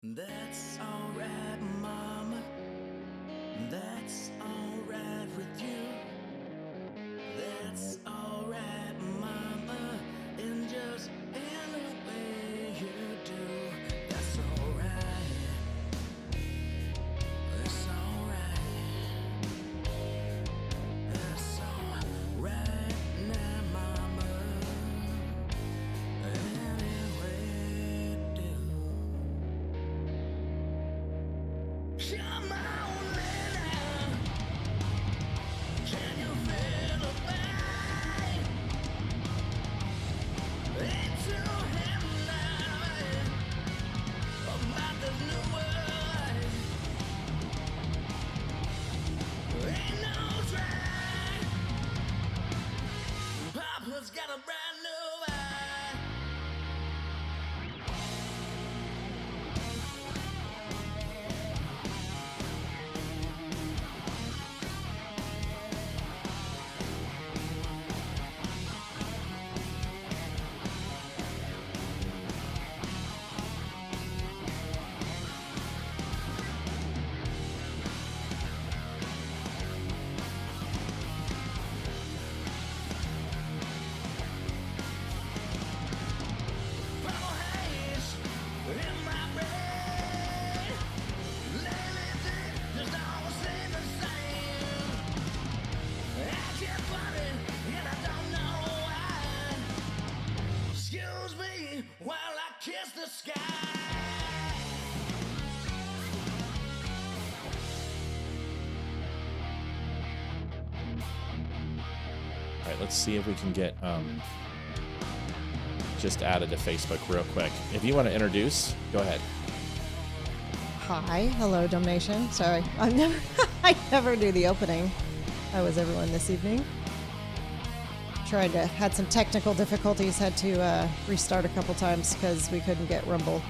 That's alright, Mama. That's alright with you. That's alright, Mama. And just any way you do. That's alright. That's alright. That's alright now, Mama. Any way you do. Come on, now. Can you feel the pain? Into him now. About this new world. Ain't no train. Papa's got a brand new eye. Purple haze in my brain. Lately things just don't seem the same. I keep running and I don't know why. Excuse me while I kiss the sky. All right, let's see if we can get just added to Facebook real quick. If you want to introduce, go ahead. Hi, hello, Dumb Nation. Sorry, I never do the opening. How was everyone this evening? Had some technical difficulties, had to restart a couple times because we couldn't get Rumble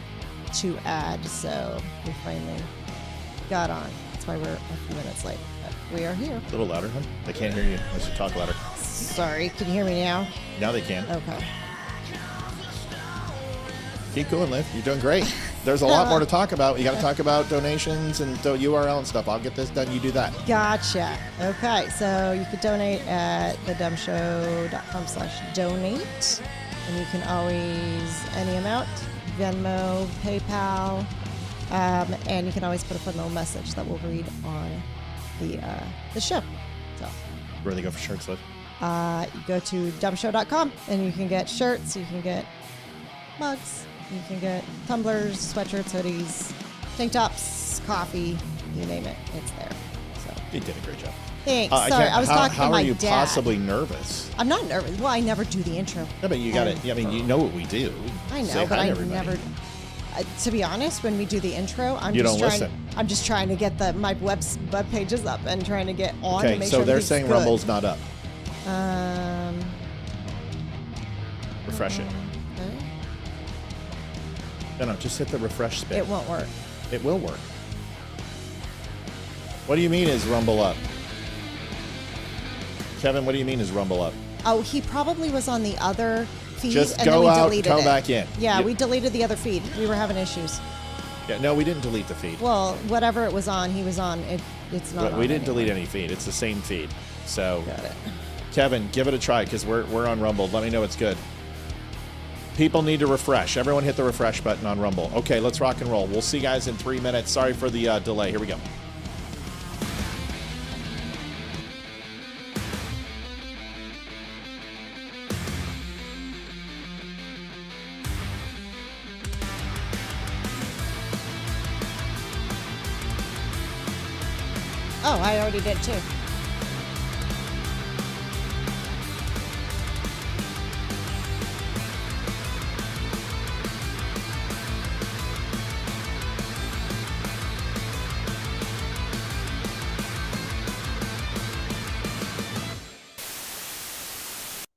to add, so we finally got on. That's why we're a few minutes late, but we are here. A little louder, huh? They can't hear you unless you talk louder. Sorry, can you hear me now? Now they can. Okay. Keep going, Liv. You're doing great. There's a lot more to talk about. You got to talk about donations and URL and stuff. I'll get this done. You do that. Gotcha. Okay, so you could donate at thedumbshow.com/donate. And you can always, any amount, Venmo, PayPal, and you can always put a fun little message that we'll read on the show. So Where do they go for shirts, Liv? you go to dumbshow.com and you can get shirts, you can get mugs, you can get tumblers, sweatshirts, hoodies, tank tops, coffee, you name it, it's there. So You did a great job. thanks. Sorry, I was talking to my How are you dad. possibly nervous? I'm not nervous. Well, I never do the intro. No, but you got it. I mean, you know what we do. I know, Say but hi to I everybody. never. To be honest, when we do the intro, You don't listen. I'm just trying to get my web pages up and trying to get on. Okay, and make so sure they're everything's saying good. Rumble's not up. Refresh it. Okay. No, just hit the refresh spin. It won't work. It will work. What do you mean is Rumble up? Kevin, what do you mean is Rumble up? Oh, he probably was on the other feed. Just and go then we out, deleted come it. back in. Yeah, You- we deleted the other feed. We were having issues. Yeah, no, we didn't delete the feed. Well, whatever it was on, he was on. It's not. But on we didn't anymore. delete any feed. It's the same feed. So, Got it. Kevin, give it a try because we're on Rumble. Let me know it's good. People need to refresh. Everyone hit the refresh button on Rumble. Okay, let's rock and roll. We'll see you guys in 3 minutes. Sorry for the delay. Here we go. Oh, I already did too.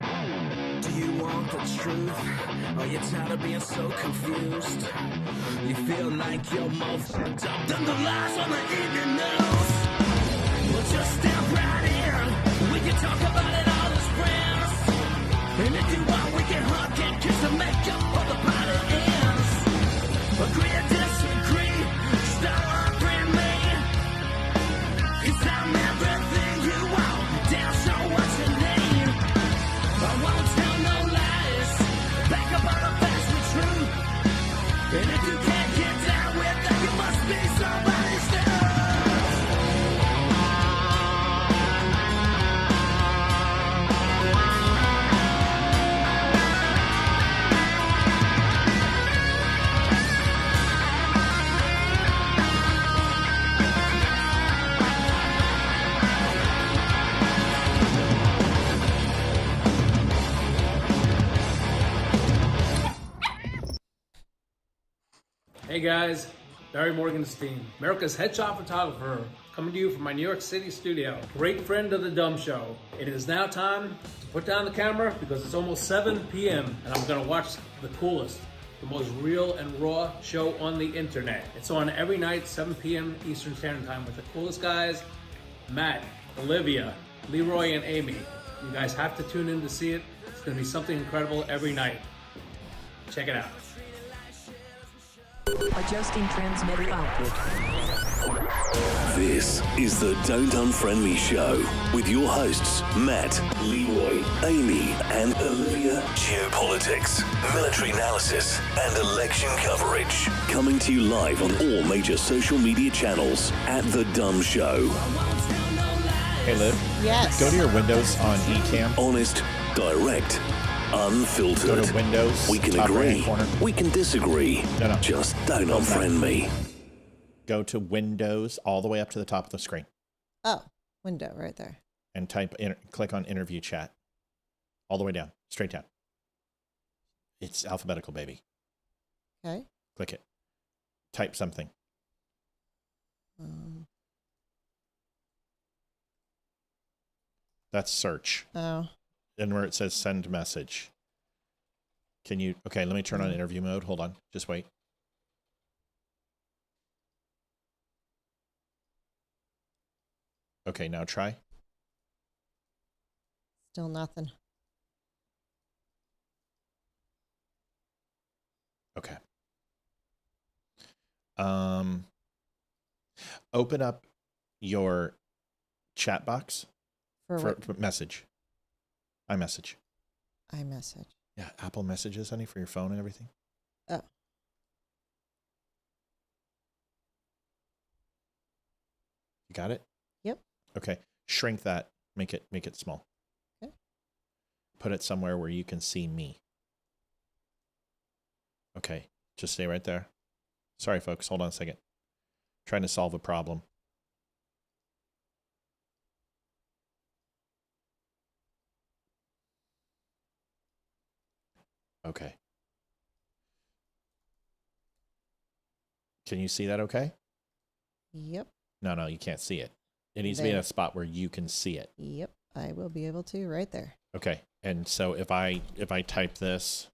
Do you want the truth? Are you tired of being so confused? You feel like you're more fucked up than the lies on the evening news. Well, just step right in. We can talk about it all as friends. And if you want, we can hug and kiss and make up for the party ends. Agree or disagree. If you can't get down with that, you must be somebody's stuff. Hey guys, Barry Morgenstein, America's headshot photographer, coming to you from my New York City studio. Great friend of the Dumb Show. It is now time to put down the camera because it's almost 7 p.m. and I'm gonna watch the coolest, the most real and raw show on the internet. It's on every night, 7 p.m. Eastern Standard Time with the coolest guys, Matt, Olivia, Leroy, and Amy. You guys have to tune in to see it. It's gonna be something incredible every night. Check it out. Adjusting transmitter output. This is the Don't Unfriend Me Show with your hosts, Matt, Leroy, Amy, and Olivia. Geopolitics, military analysis, and election coverage. Coming to you live on all major social media channels at The Dumb Show. Hey, Liv. Yes. Go to your Windows on Ecamm. Honest, direct, unfiltered. Go to Windows. We can top agree. right corner. We can disagree. No. Just don't unfriend me. Go to Windows all the way up to the top of the screen Oh, window right there. and click on interview chat. All the way down, straight down. It's alphabetical, baby. Okay. Click it. Type something. That's search. Oh. And where it says send message. Can you, okay, let me turn on interview mode. Hold on, just wait. Okay, now try. Still nothing. Okay. Open up your chat box For for what? message. iMessage. iMessage. Yeah, Apple Messages, honey, for your phone and everything. Oh. You got it? Yep. Okay. Shrink that. Make it small. Okay. Put it somewhere where you can see me. Okay. Just stay right there. Sorry, folks. Hold on a second. Trying to solve a problem. Okay. Can you see that okay? Yep. No, you can't see it. It needs to be in a spot where you can see it. Yep. I will be able to right there. Okay. And so if I type this,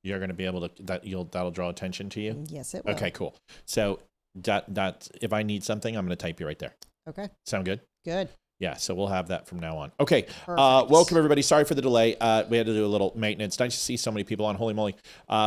you're going to be able to, that'll draw attention to you? Yes, it will. Okay, cool. So that if I need something, I'm going to type you right there. Okay. Sound good? Good. Yeah, so we'll have that from now on. Okay, Perfect. welcome everybody. Sorry for the delay. We had to do a little maintenance. Nice to see so many people on. Holy moly.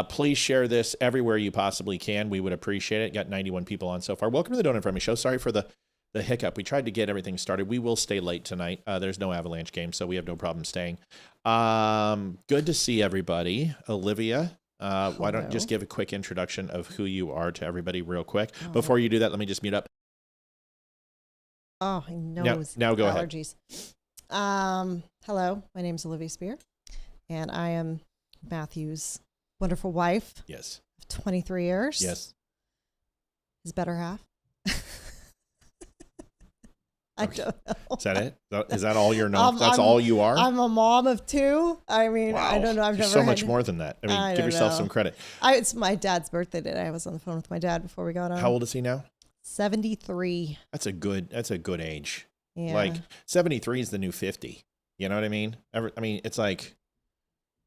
Please share this everywhere you possibly can. We would appreciate it. Got 91 people on so far. Welcome to the Don't Unfriend Me Show. Sorry for the hiccup. We tried to get everything started. We will stay late tonight. There's no Avalanche game, so we have no problem staying. Good to see everybody. Olivia, why don't you just give a quick introduction of who you are to everybody real quick. Before you do that, let me just mute up. Oh, I know. Now go allergies. Hello, my name is Olivia Spear, and I am Matthew's wonderful wife Yes. of 23 years. Yes. His better half. I don't know. Is that it? Is that all you're known? That's all you are? I'm a mom of two. I mean, Wow. I don't know. I've You're never so much had- more than that. I mean, I give don't yourself know. some credit. It's my dad's birthday today. I was on the phone with my dad before we got on. How old is he now? 73. That's a good age. Yeah. Like 73 is the new 50. You know what I mean? It's like,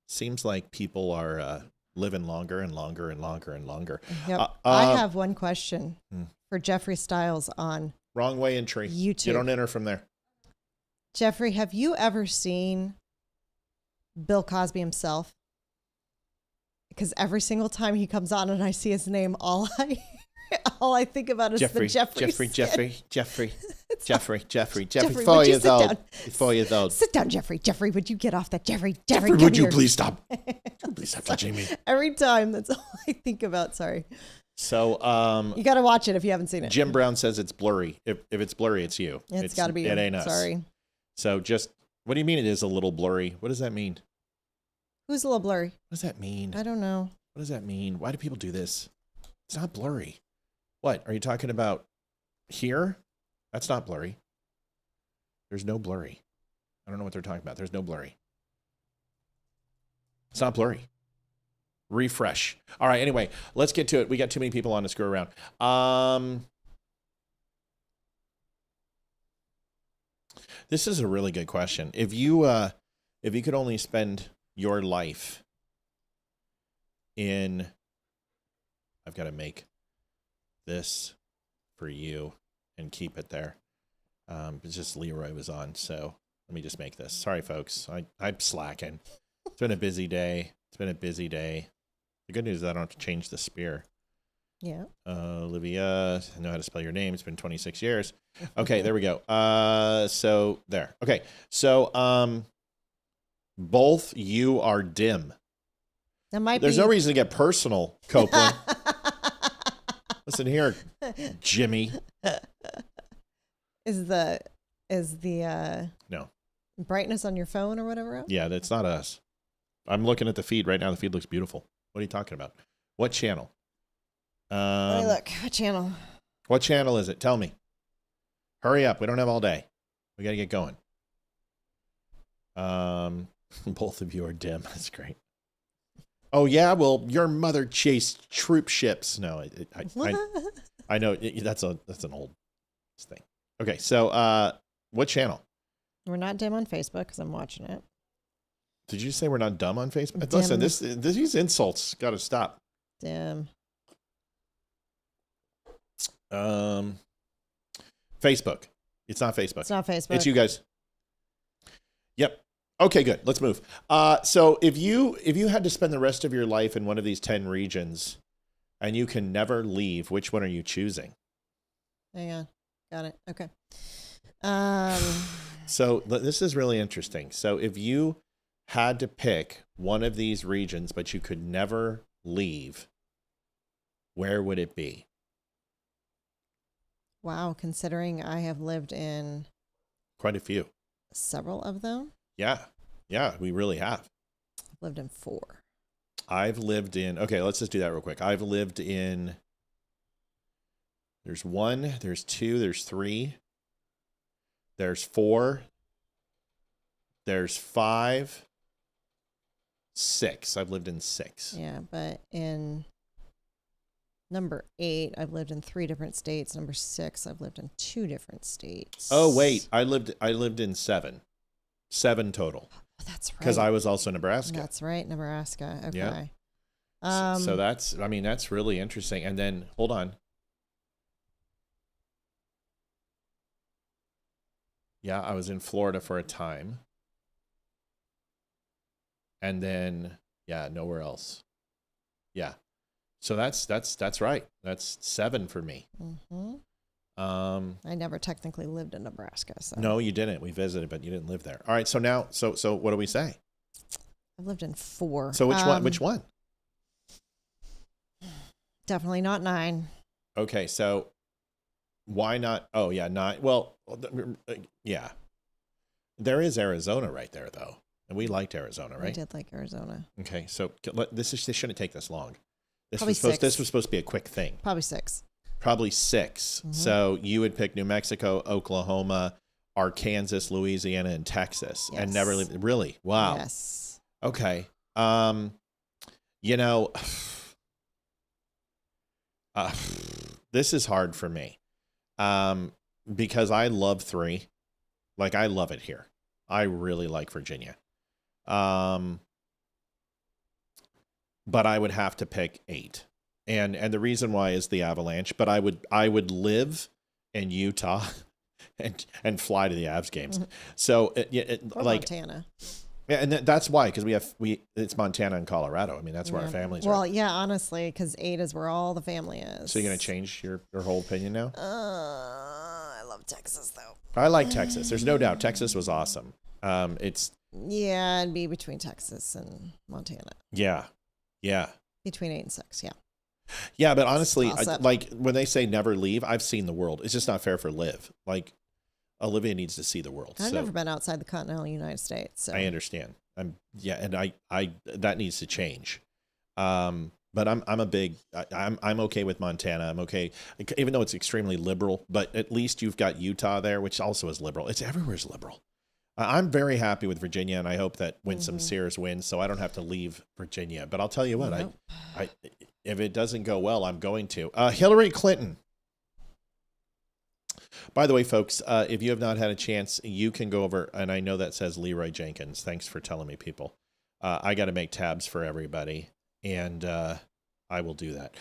seems like people are living longer and longer and longer and longer. Yep. I have one question for Jeffrey Stiles on Wrong way entry. YouTube. You don't enter from there. Jeffrey, have you ever seen Bill Cosby himself? Because every single time he comes on and I see his name, all I think about is the Jeffrey. Jeffrey. Jeffrey, Jeffrey, 4 would you years sit old. down? He's 4 years old. Sit down, Jeffrey. Jeffrey, would you get off that? Jeffrey, Jeffrey, come would you here. please stop? Please stop touching me. Every time, that's all I think about. Sorry. So, You got to watch it if you haven't seen it. Jim Brown says it's blurry. If it's blurry, it's you. It's got to be you. It ain't us. Sorry. So just, what do you mean it is a little blurry? What does that mean? Who's a little blurry? What does that mean? I don't know. What does that mean? Why do people do this? It's not blurry. What? Are you talking about here? That's not blurry. There's no blurry. I don't know what they're talking about. There's no blurry. It's not blurry. Refresh. All right, anyway, let's get to it. We got too many people on to screw around. This is a really good question. If you could only spend your life in, I've got to make this for you and keep it there. It's just Leroy was on, so let me just make this. Sorry, folks. I'm slacking. It's been a busy day. The good news is I don't have to change the spear. Yeah. Olivia, I know how to spell your name. It's been 26 years. Okay, there we go. So there. Okay, so both you are dim. That might There's be. no reason to get personal, Copeland. Listen here, Jimmy. Is the No. brightness on your phone or whatever else? Yeah, that's not us. I'm looking at the feed right now. The feed looks beautiful. What are you talking about? What channel? Let me look. What channel? What channel is it? Tell me. Hurry up. We don't have all day. We got to get going. Both of you are dim. That's great. Oh, yeah? Well, your mother chased troop ships. No, I know. That's an old thing. Okay, so what channel? We're not dim on Facebook because I'm watching it. Did you say we're not dumb on Facebook? Dim. Listen, these insults got to stop. Dim. Facebook. It's not Facebook. It's not Facebook. It's you guys. Yep. Okay, good. Let's move. So if you had to spend the rest of your life in one of these 10 regions and you can never leave, which one are you choosing? Hang on. Got it. Okay. So this is really interesting. So if you had to pick one of these regions, but you could never leave, where would it be? Wow. Considering I have lived in Quite a few. several of them. Yeah. Yeah, we really have. I've lived in 4. I've lived in, okay, let's just do that real quick. I've lived in, there's 1, there's 2, there's 3, there's 4, there's 5, 6. I've lived in 6. Yeah, but in number 8, I've lived in 3 different states. Number 6, I've lived in 2 different states. Oh, wait, I lived in 7. 7 total. Oh, that's right. Because I was also in Nebraska. That's right, Nebraska. Okay. Yeah. So that's really interesting. And then, hold on. Yeah, I was in Florida for a time. And then, yeah, nowhere else. Yeah. So that's right. That's 7 for me. Mm-hmm. I never technically lived in Nebraska. So. No, you didn't. We visited, but you didn't live there. All right. So now, so what do we say? I've lived in 4. So which one? Which one? Definitely not 9. Okay. So why not? Oh yeah, 9. Well, yeah. There is Arizona right there, though, and we liked Arizona, right? I did like Arizona. Okay. So this shouldn't take this long. This Probably was supposed. 6. This was supposed to be a quick thing. Probably 6. Probably 6. Mm-hmm. So you would pick New Mexico, Oklahoma, Arkansas, Louisiana, and Texas, and never leave. Really? Wow. Yes. Okay. This is hard for me, because I love 3. Like, I love it here. I really like Virginia. But I would have to pick 8. And the reason why is the Avalanche, but I would live in Utah and fly to the Avs games. Mm-hmm. So Or like Montana. Yeah, and that's why, because it's Montana and Colorado. I mean, that's where our families are. Well, yeah, honestly, because 8 is where all the family is. So you're gonna change your whole opinion now? I love Texas, though. I like Texas. There's no doubt. Texas was awesome. Yeah, it'd be between Texas and Montana. Yeah. Between 8 and 6, yeah. Yeah, but honestly, Awesome. like when they say never leave, I've seen the world. It's just not fair for Liv. Like Olivia needs to see the world. I've so never been outside the continental United States. So. I understand. And I that needs to change. But I'm okay with Montana. I'm okay, even though it's extremely liberal. But at least you've got Utah there, which also is liberal. It's everywhere's liberal. I'm very happy with Virginia, and I hope that Winsome Sears wins, so I don't have to leave Virginia. But I'll tell you what, Nope. I if it doesn't go well, I'm going to. Hillary Clinton. By the way, folks, if you have not had a chance, you can go over, and I know that says Leroy Jenkins. Thanks for telling me, people. I got to make tabs for everybody, and I will do that.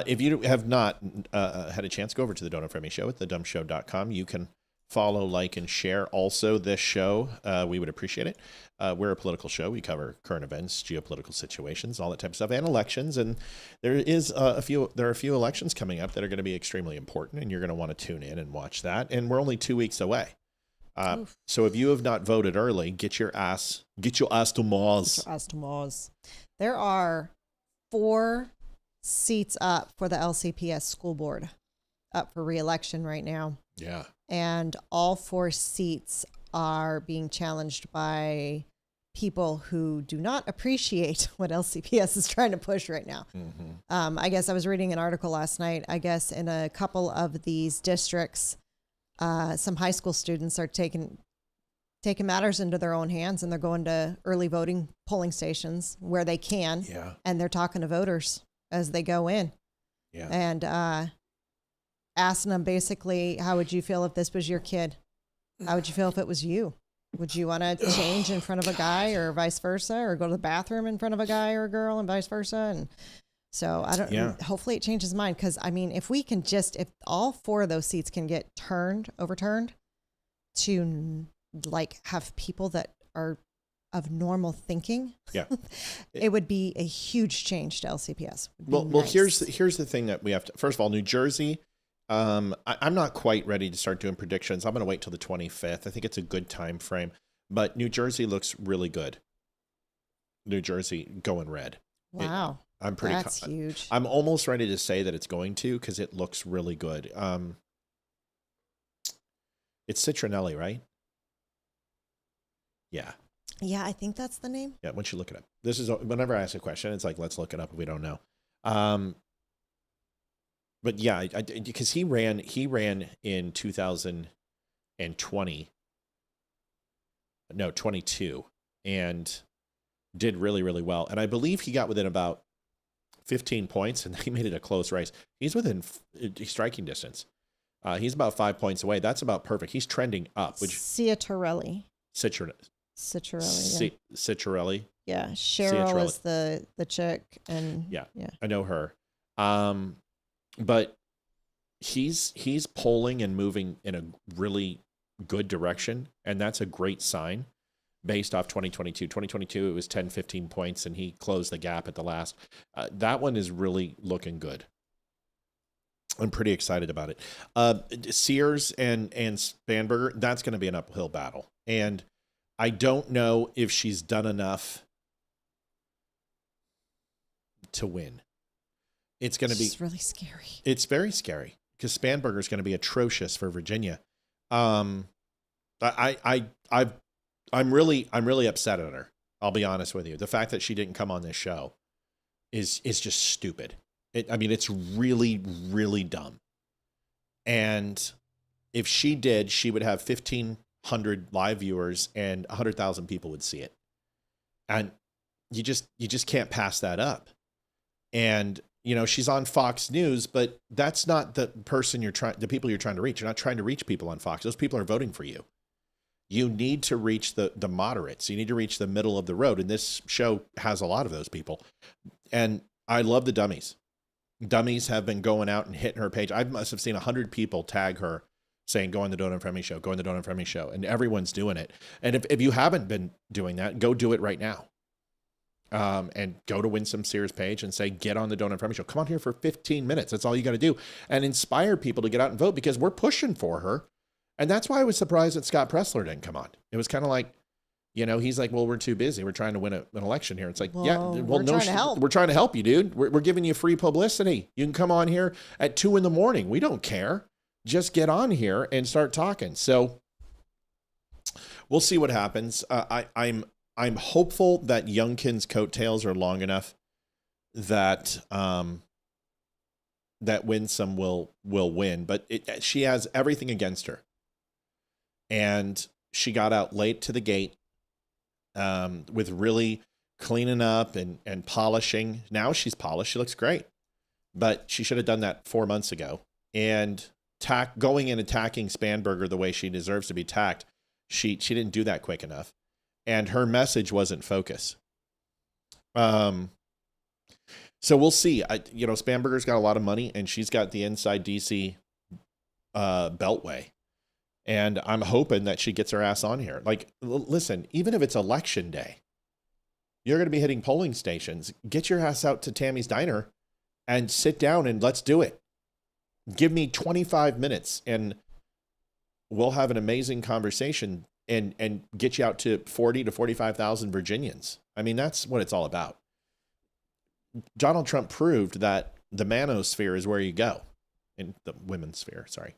If you have not had a chance, go over to the Don't Unfriend Me Show at thedumbshow.com. You can follow, like, and share also this show. We would appreciate it. We're a political show. We cover current events, geopolitical situations, all that type of stuff, and elections. And there are a few elections coming up that are going to be extremely important, and you're going to want to tune in and watch that. And we're only 2 weeks away. So if you have not voted early, get your ass to Mars. There are 4 seats up for the LCPS school board up for re-election right now. Yeah. And all 4 seats are being challenged by people who do not appreciate what LCPS is trying to push right now. I guess I was reading an article last night. I guess in a couple of these districts, some high school students are taking matters into their own hands, and they're going to early voting polling stations where they can. Yeah. And they're talking to voters as they go in. Yeah. And asking them basically, how would you feel if this was your kid? How would you feel if it was you? Would you want to change in front of a guy or vice versa, or go to the bathroom in front of a guy or a girl and vice versa? And so hopefully it changes his mind. Cause I mean, if all 4 of those seats can get overturned to like have people that are of normal thinking, it would be a huge change to LCPS. Well, nice. here's the thing that we have to, first of all, New Jersey, I'm not quite ready to start doing predictions. I'm going to wait till the 25th. I think it's a good time frame, but New Jersey looks really good. New Jersey going red. Wow. That's huge. I'm almost ready to say that it's going to, because it looks really good. It's Citronelli, right? Yeah. Yeah, I think that's the name. Yeah, once you look it up. This is, whenever I ask a question, it's like, let's look it up if we don't know. But yeah, because he ran in 22, and did really, really well. And I believe he got within about 15 points, and he made it a close race. He's within striking distance. He's about 5 points away. That's about perfect. He's trending up. Ciattarelli. Citrelli. Yeah, Cheryl is the chick, and yeah, I know her. But he's polling and moving in a really good direction, and that's a great sign based off 2022. 2022, it was 10, 15 points, and he closed the gap at the last. That one is really looking good. I'm pretty excited about it. Sears and Spanberger, that's going to be an uphill battle. And I don't know if she's done enough to win. It's going to be really scary. It's very scary because Spanberger is going to be atrocious for Virginia. I'm really upset at her. I'll be honest with you. The fact that she didn't come on this show is just stupid. It's really, really dumb. And if she did, she would have 1,500 live viewers and 100,000 people would see it. And you just can't pass that up. And she's on Fox News, but that's not the people you're trying to reach. You're not trying to reach people on Fox. Those people are voting for you. You need to reach the moderates. You need to reach the middle of the road. And this show has a lot of those people. And I love the dummies. Dummies have been going out and hitting her page. I must have seen 100 people tag her saying, go on the Don't Unfriend Me Show, go on the Don't Unfriend Me Show. And everyone's doing it. And if you haven't been doing that, go do it right now. And go to Winsome Sears' page and say, get on the Don't Unfriend Me Show. Come on here for 15 minutes. That's all you got to do. And inspire people to get out and vote, because we're pushing for her. And that's why I was surprised that Scott Pressler didn't come on. It was kind of like, he's like, well, we're too busy. We're trying to win an election here. It's like, we're trying to help. We're trying to help you, dude. We're giving you free publicity. You can come on here at 2 a.m. We don't care. Just get on here and start talking. So we'll see what happens. I'm hopeful that Youngkin's coattails are long enough that that Winsome will win, but she has everything against her, and she got out late to the gate with really cleaning up and polishing. Now she's polished. She looks great, but she should have done that 4 months ago. And going and attacking Spanberger the way she deserves to be attacked, she didn't do that quick enough, and her message wasn't focus. So we'll see. Spanberger's got a lot of money, and she's got the inside DC beltway. And I'm hoping that she gets her ass on here. Like, listen, even if it's election day, you're going to be hitting polling stations. Get your ass out to Tammy's Diner and sit down and let's do it. Give me 25 minutes and we'll have an amazing conversation and get you out to 40 to 45,000 Virginians. I mean, that's what it's all about. Donald Trump proved that the manosphere is where you go, in the women's sphere, sorry.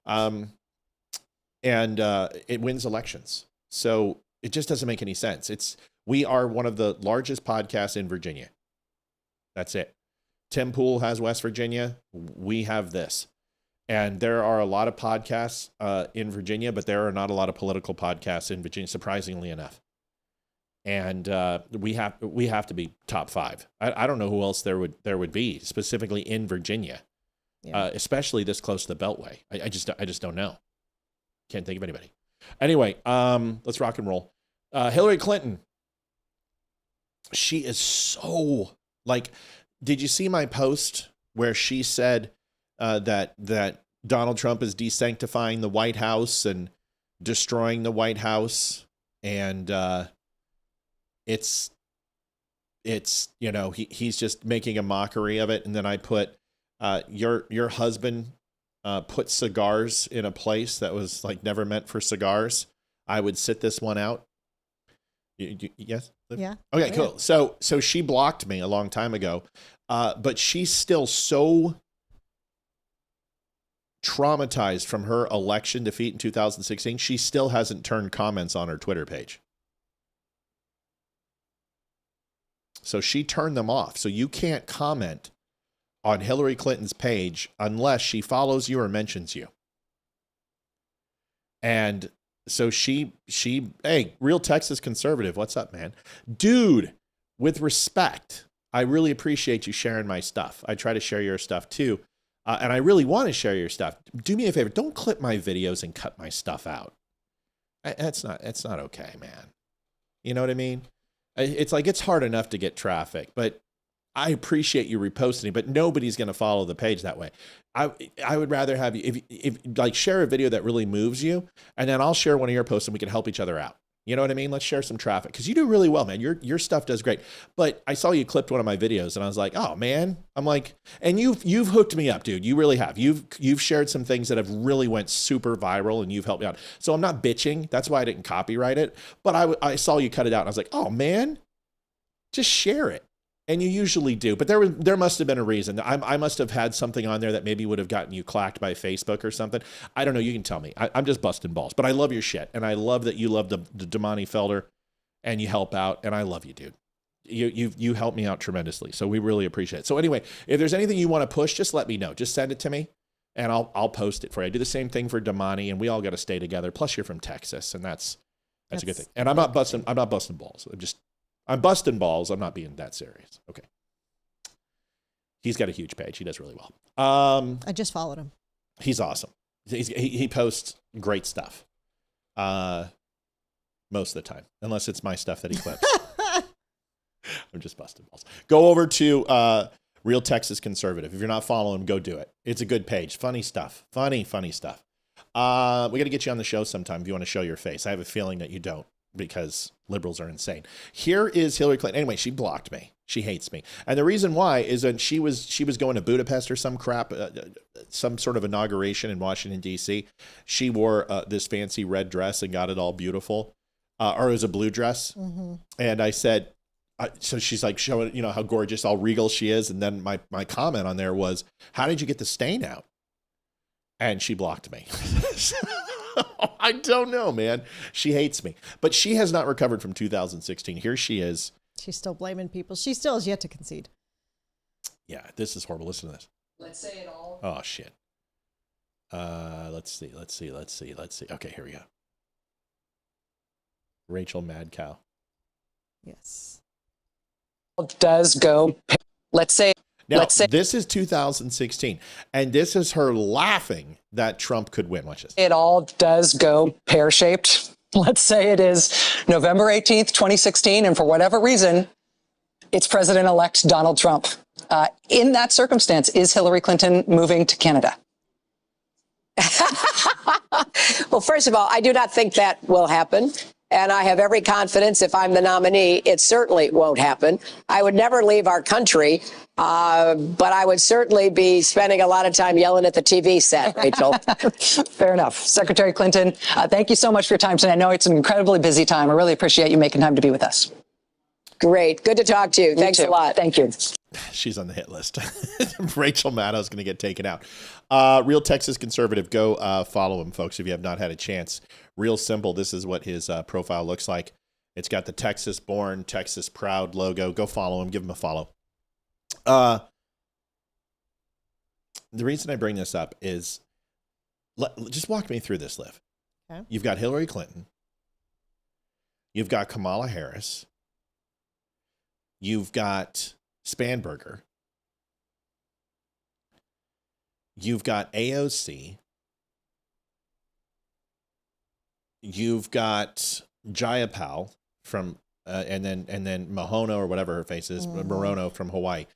And it wins elections. So it just doesn't make any sense. We are one of the largest podcasts in Virginia. That's it. Tim Pool has West Virginia. We have this. And there are a lot of podcasts in Virginia, but there are not a lot of political podcasts in Virginia, surprisingly enough. And we have to be top 5. I don't know who else there would be specifically in Virginia, especially this close to the Beltway. I just don't know. Can't think of anybody. Anyway, let's rock and roll. Hillary Clinton. She is so did you see my post where she said that Donald Trump is desanctifying the White House and destroying the White House, and it's he's just making a mockery of it. And then I put your husband put cigars in a place that was never meant for cigars. I would sit this one out. Yes? Yeah. Okay, cool. So she blocked me a long time ago, but she's still so traumatized from her election defeat in 2016. She still hasn't turned comments on her Twitter page. So she turned them off. So you can't comment on Hillary Clinton's page unless she follows you or mentions you. And so hey, real Texas conservative, what's up, man? Dude, with respect, I really appreciate you sharing my stuff. I try to share your stuff too. And I really want to share your stuff. Do me a favor. Don't clip my videos and cut my stuff out. That's not okay, man. You know what I mean? It's hard enough to get traffic, but I appreciate you reposting, but nobody's going to follow the page that way. I would rather have you, if share a video that really moves you, and then I'll share one of your posts and we can help each other out. You know what I mean? Let's share some traffic, because you do really well, man. Your stuff does great. But I saw you clipped one of my videos and I was like, oh man, and you've hooked me up, dude. You really have. You've shared some things that have really went super viral and you've helped me out. So I'm not bitching. That's why I didn't copyright it. But I saw you cut it out and I was like, oh man, just share it. And you usually do, but there must have been a reason. I must have had something on there that maybe would have gotten you clacked by Facebook or something. I don't know. You can tell me. I'm just busting balls, but I love your shit, and I love that you love the Damani Felder, and you help out, and I love you, dude. You help me out tremendously, so we really appreciate it. So anyway, if there's anything you want to push, just let me know. Just send it to me, and I'll post it for you. I do the same thing for Damani, and we all got to stay together. Plus, you're from Texas, and that's a good thing. And I'm not busting balls. I'm busting balls. I'm not being that serious. Okay. He's got a huge page. He does really well. I just followed him. He's awesome. He posts great stuff. Most of the time, unless it's my stuff that he clips. I'm just busting balls. Go over to Real Texas Conservative. If you're not following him, go do it. It's a good page. Funny stuff. Funny stuff. We got to get you on the show sometime if you want to show your face. I have a feeling that you don't. because liberals are insane. Here is Hillary Clinton. Anyway, she blocked me. She hates me. And the reason why is that she was going to Budapest or some crap, some sort of inauguration in Washington, D.C. She wore this fancy red dress and got it all beautiful. Or it was a blue dress. Mm-hmm. And I said, so she's like showing, how gorgeous, all regal she is. And then my comment on there was, how did you get the stain out? And she blocked me. I don't know, man. She hates me. But she has not recovered from 2016. Here she is. She's still blaming people. She still has yet to concede. Yeah, this is horrible. Listen to this. Let's say it all. Oh, shit. Let's see. Okay, here we go. Rachel Mad Cow. Yes. Does go. Now, this is 2016, and this is her laughing that Trump could win. Watch this. It all does go pear-shaped. Let's say it is November 18th, 2016, and for whatever reason, it's President-elect Donald Trump. In that circumstance, is Hillary Clinton moving to Canada? Well, first of all, I do not think that will happen. And I have every confidence if I'm the nominee, it certainly won't happen. I would never leave our country, but I would certainly be spending a lot of time yelling at the TV set, Rachel. Fair enough. Secretary Clinton, thank you so much for your time today. I know it's an incredibly busy time. I really appreciate you making time to be with us. Great. Good to talk to you. Thanks a lot. Thank you. She's on the hit list. Rachel Maddow's going to get taken out. Real Texas Conservative. Go follow him, folks, if you have not had a chance. Real simple. This is what his profile looks like. It's got the Texas born, Texas proud logo. Go follow him. Give him a follow. The reason I bring this up is just walk me through this, Liv. Okay. You've got Hillary Clinton. You've got Kamala Harris. You've got Spanberger. You've got AOC. You've got Jayapal from, and then Mahono or whatever her face is, Morono from Hawaii.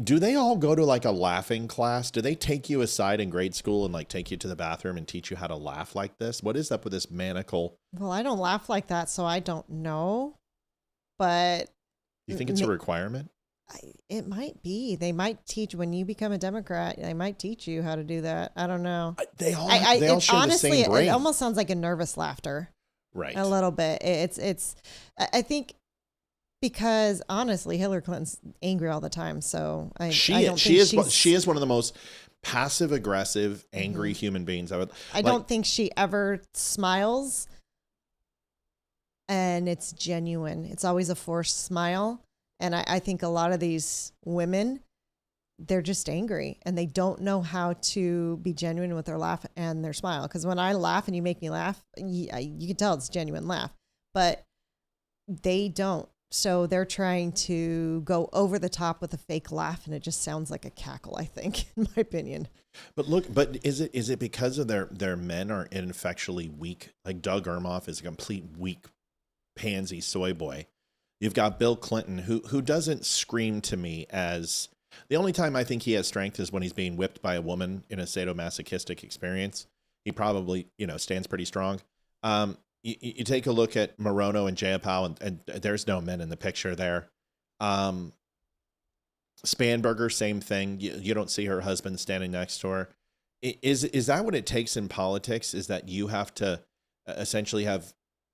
Do they all go to like a laughing class? Do they take you aside in grade school and like take you to the bathroom and teach you how to laugh like this? What is up with this manacle? Well, I don't laugh like that, so I don't know. But you think it's a requirement? It might be. They might teach when you become a Democrat. They might teach you how to do that. I don't know. They all share honestly, the same brain. It almost sounds like a nervous laughter. Right. A little bit. It's. I think because honestly, Hillary Clinton's angry all the time. So she is one of the most passive aggressive, angry human beings. I don't think she ever smiles, and it's genuine. It's always a forced smile. And I think a lot of these women, they're just angry and they don't know how to be genuine with their laugh and their smile. Because when I laugh and you make me laugh, you can tell it's a genuine laugh, but they don't. So they're trying to go over the top with a fake laugh, and it just sounds like a cackle, I think, in my opinion. But is it because of their men are ineffectually weak? Like Doug Emhoff is a complete weak pansy soy boy. You've got Bill Clinton, who doesn't scream to me as the only time I think he has strength is when he's being whipped by a woman in a sadomasochistic experience. He probably, stands pretty strong. You take a look at Morono and Jayapal, and there's no men in the picture there. Spanberger, same thing. You don't see her husband standing next to her. Is that what it takes in politics? Is that you have to essentially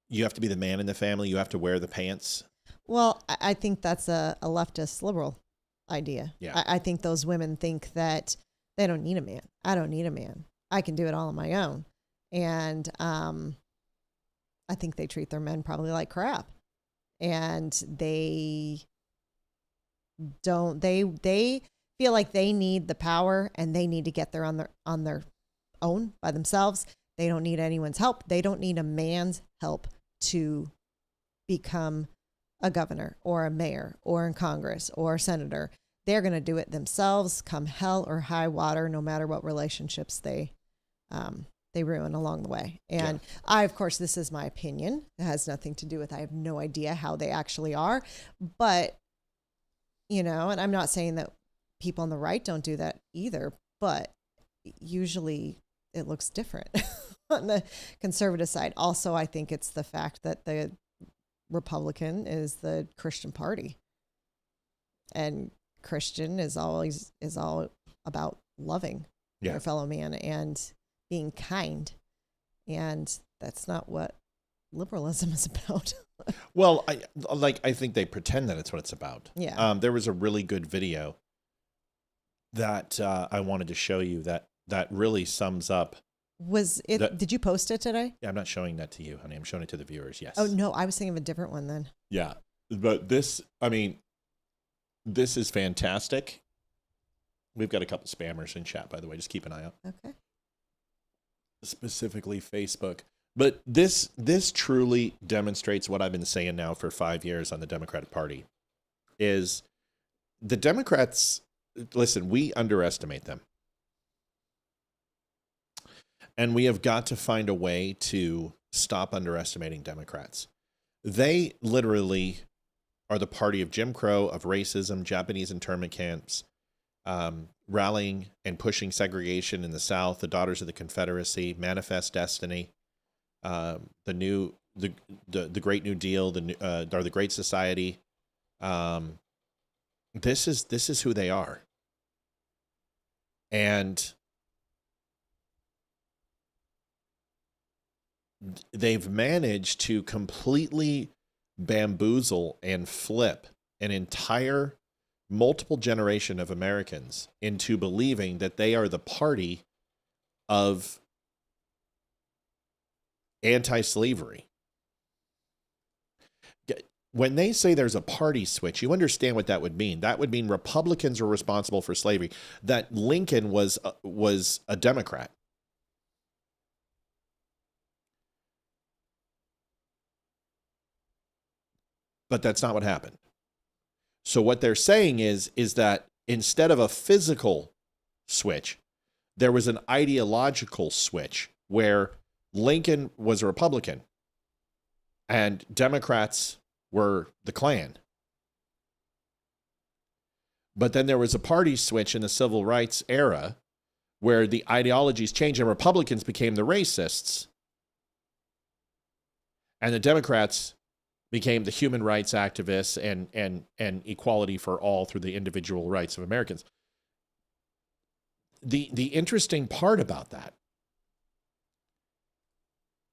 you have to be the man in the family. You have to wear the pants. Well, I think that's a leftist liberal idea. Yeah. I think those women think that they don't need a man. I don't need a man. I can do it all on my own. And I think they treat their men probably like crap. And they feel like they need the power and they need to get there on their own by themselves. They don't need anyone's help. They don't need a man's help to become a governor or a mayor or in Congress or a senator. They're going to do it themselves, come hell or high water, no matter what relationships they ruin along the way. And of course, this is my opinion. It has nothing to do with, I have no idea how they actually are, but and I'm not saying that people on the right don't do that either, but usually it looks different. on the conservative side. Also, I think it's the fact that the Republican is the Christian party, and Christian is all about loving your fellow man and being kind, and that's not what liberalism is about. Well, I think they pretend that it's what it's about. Yeah. There was a really good video that I wanted to show you that really sums up. Was it? Did you post it today? Yeah, I'm not showing that to you, honey. I'm showing it to the viewers. Yes. Oh no, I was thinking of a different one then. Yeah, but this is fantastic. We've got a couple spammers in chat, by the way. Just keep an eye out. Okay. Specifically Facebook. But this truly demonstrates what I've been saying now for 5 years on the Democratic Party is the Democrats, listen, we underestimate them. And we have got to find a way to stop underestimating Democrats. They literally are the party of Jim Crow, of racism, Japanese internment camps, rallying and pushing segregation in the South, the Daughters of the Confederacy, Manifest Destiny, the Great New Deal, or the Great Society. This is who they are. And they've managed to completely bamboozle and flip an entire multiple generation of Americans into believing that they are the party of anti-slavery. When they say there's a party switch, you understand what that would mean. That would mean Republicans were responsible for slavery, that Lincoln was a Democrat. But that's not what happened. So what they're saying is that instead of a physical switch, there was an ideological switch where Lincoln was a Republican and Democrats were the Klan. But then there was a party switch in the civil rights era where the ideologies changed and Republicans became the racists and the Democrats became the human rights activists and equality for all through the individual rights of Americans. The interesting part about that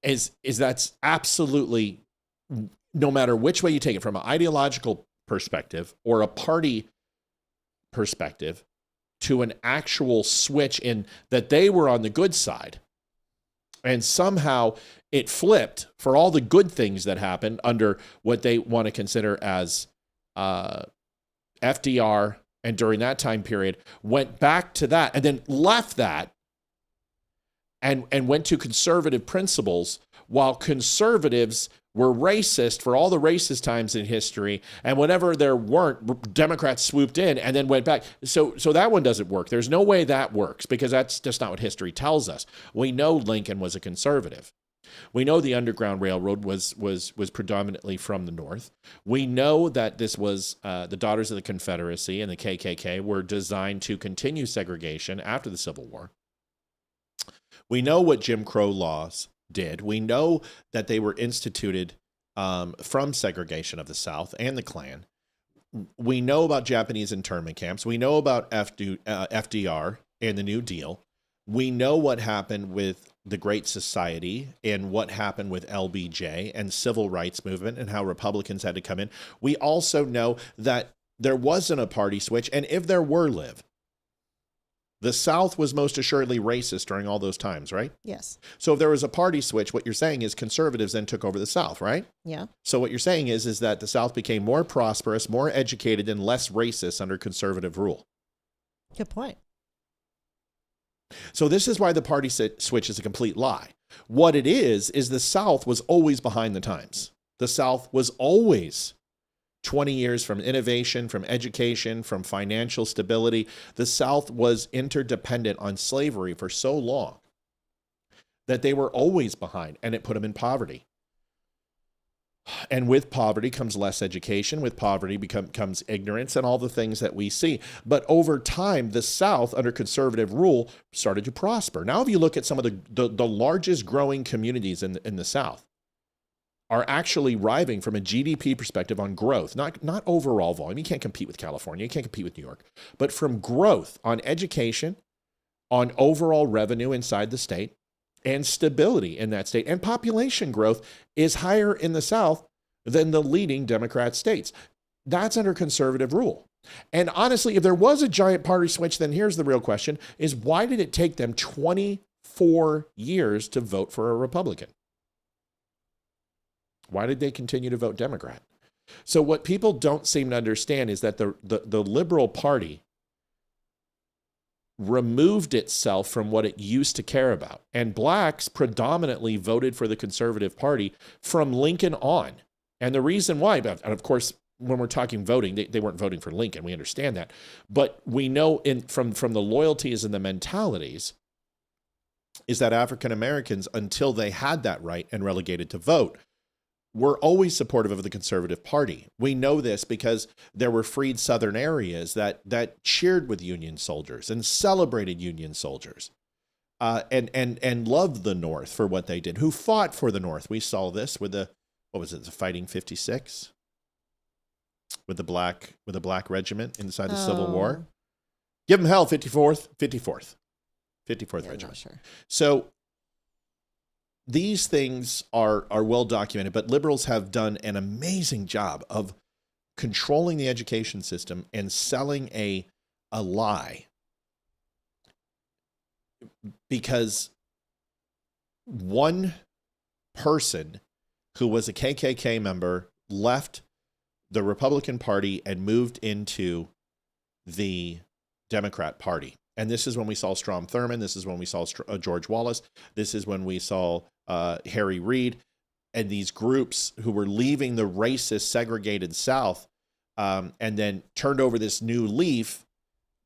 is that's absolutely, no matter which way you take it, from an ideological perspective or a party perspective, to an actual switch in that they were on the good side. And somehow it flipped for all the good things that happened under what they want to consider as FDR. And during that time period, went back to that and then left that and went to conservative principles, while conservatives were racist for all the racist times in history. And whenever there weren't, Democrats swooped in and then went back. So that one doesn't work. There's no way that works because that's just not what history tells us. We know Lincoln was a conservative. We know the Underground Railroad was predominantly from the North. We know that this was the Daughters of the Confederacy and the KKK were designed to continue segregation after the Civil War. We know what Jim Crow laws did. We know that they were instituted from segregation of the South and the Klan. We know about Japanese internment camps. We know about FDR and the New Deal. We know what happened with the Great Society and what happened with LBJ and civil rights movement and how Republicans had to come in. We also know that there wasn't a party switch. And if there were, Liv, the South was most assuredly racist during all those times, right? Yes. So if there was a party switch, what you're saying is conservatives then took over the South, right? Yeah. So what you're saying is that the South became more prosperous, more educated, and less racist under conservative rule. Good point. So this is why the party switch is a complete lie. What it is the South was always behind the times. The South was always 20 years from innovation, from education, from financial stability. The South was interdependent on slavery for so long that they were always behind, and it put them in poverty. And with poverty comes less education. With poverty comes ignorance and all the things that we see. But over time, the South, under conservative rule, started to prosper. Now, if you look at some of the largest growing communities in the South, are actually arriving from a GDP perspective on growth, not overall volume. You can't compete with California. You can't compete with New York. But from growth on education, on overall revenue inside the state, and stability in that state, and population growth is higher in the South than the leading Democrat states. That's under conservative rule. And honestly, if there was a giant party switch, then here's the real question, is why did it take them 24 years to vote for a Republican? Why did they continue to vote Democrat? So what people don't seem to understand is that the Liberal Party removed itself from what it used to care about. And blacks predominantly voted for the Conservative Party from Lincoln on. And the reason why, and of course, when we're talking voting, they weren't voting for Lincoln. We understand that. But we know from the loyalties and the mentalities is that African Americans, until they had that right and relegated to vote, were always supportive of the Conservative Party. We know this because there were freed Southern areas that cheered with Union soldiers and celebrated Union soldiers and loved the North for what they did, who fought for the North. We saw this with the Fighting 56? With the black regiment inside the Civil War. Give them hell, 54th Regiment. Sure. So these things are well documented, but liberals have done an amazing job of controlling the education system and selling a lie, because one person who was a KKK member left the Republican Party and moved into the Democrat Party. And this is when we saw Strom Thurmond. This is when we saw George Wallace. This is when we saw Harry Reid and these groups who were leaving the racist, segregated South and then turned over this new leaf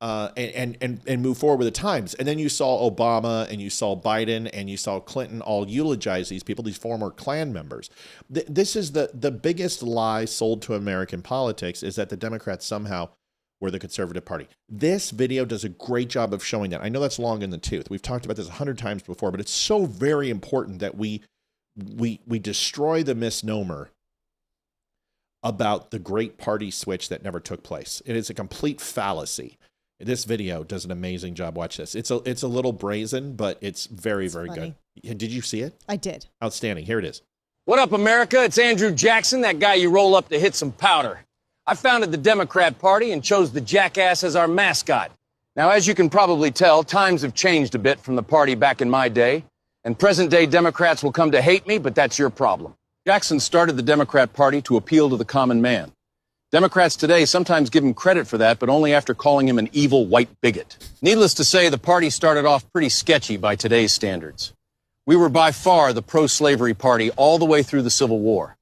and move forward with the times. And then you saw Obama and you saw Biden and you saw Clinton all eulogize these people, these former Klan members. This is the biggest lie sold to American politics, is that the Democrats somehow were the Conservative Party. This video does a great job of showing that. I know that's long in the tooth. We've talked about this 100 times before, but it's so very important that we destroy the misnomer about the great party switch that never took place. It is a complete fallacy. This video does an amazing job. Watch this. It's a little brazen, but it's very, very good. Did you see it? I did. Outstanding. Here it is. What up, America? It's Andrew Jackson, that guy you roll up to hit some powder. I founded the Democrat Party and chose the jackass as our mascot. Now, as you can probably tell, times have changed a bit from the party back in my day, and present-day Democrats will come to hate me, but that's your problem. Jackson started the Democrat Party to appeal to the common man. Democrats today sometimes give him credit for that, but only after calling him an evil white bigot. Needless to say, the party started off pretty sketchy by today's standards. We were by far the pro-slavery party all the way through the Civil War.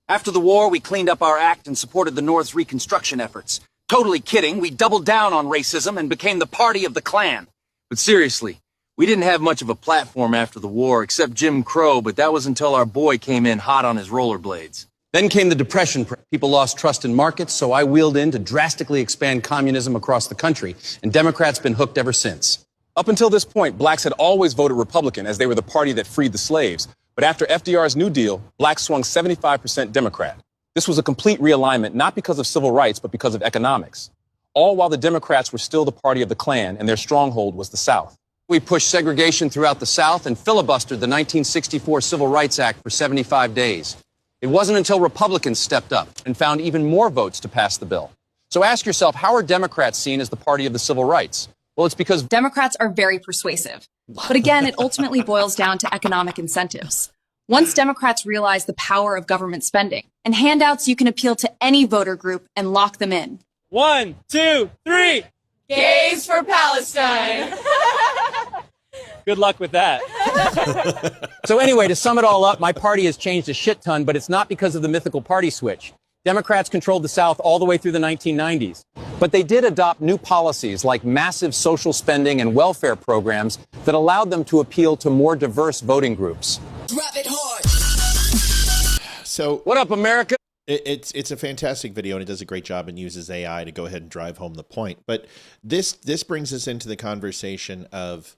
After the war, we cleaned up our act and supported the North's Reconstruction efforts. Totally kidding, we doubled down on racism and became the party of the Klan. But seriously, we didn't have much of a platform after the war, except Jim Crow, but that was until our boy came in hot on his rollerblades. Then came the Depression. People lost trust in markets, so I wheeled in to drastically expand communism across the country, and Democrats been hooked ever since. Up until this point, blacks had always voted Republican, as they were the party that freed the slaves. But after FDR's New Deal, blacks swung 75% Democrat. This was a complete realignment, not because of civil rights, but because of economics. All while the Democrats were still the party of the Klan, and their stronghold was the South. We pushed segregation throughout the South and filibustered the 1964 Civil Rights Act for 75 days. It wasn't until Republicans stepped up and found even more votes to pass the bill. So ask yourself, how are Democrats seen as the party of the civil rights? Well, it's because Democrats are very persuasive. But again, it ultimately boils down to economic incentives. Once Democrats realize the power of government spending and handouts, you can appeal to any voter group and lock them in. 1, 2, 3. Gays for Palestine. Good luck with that. So anyway, to sum it all up, my party has changed a shit ton, but it's not because of the mythical party switch. Democrats controlled the South all the way through the 1990s. But they did adopt new policies like massive social spending and welfare programs that allowed them to appeal to more diverse voting groups. Drop it hard. So what up, America? It's a fantastic video, and it does a great job and uses AI to go ahead and drive home the point. But this brings us into the conversation of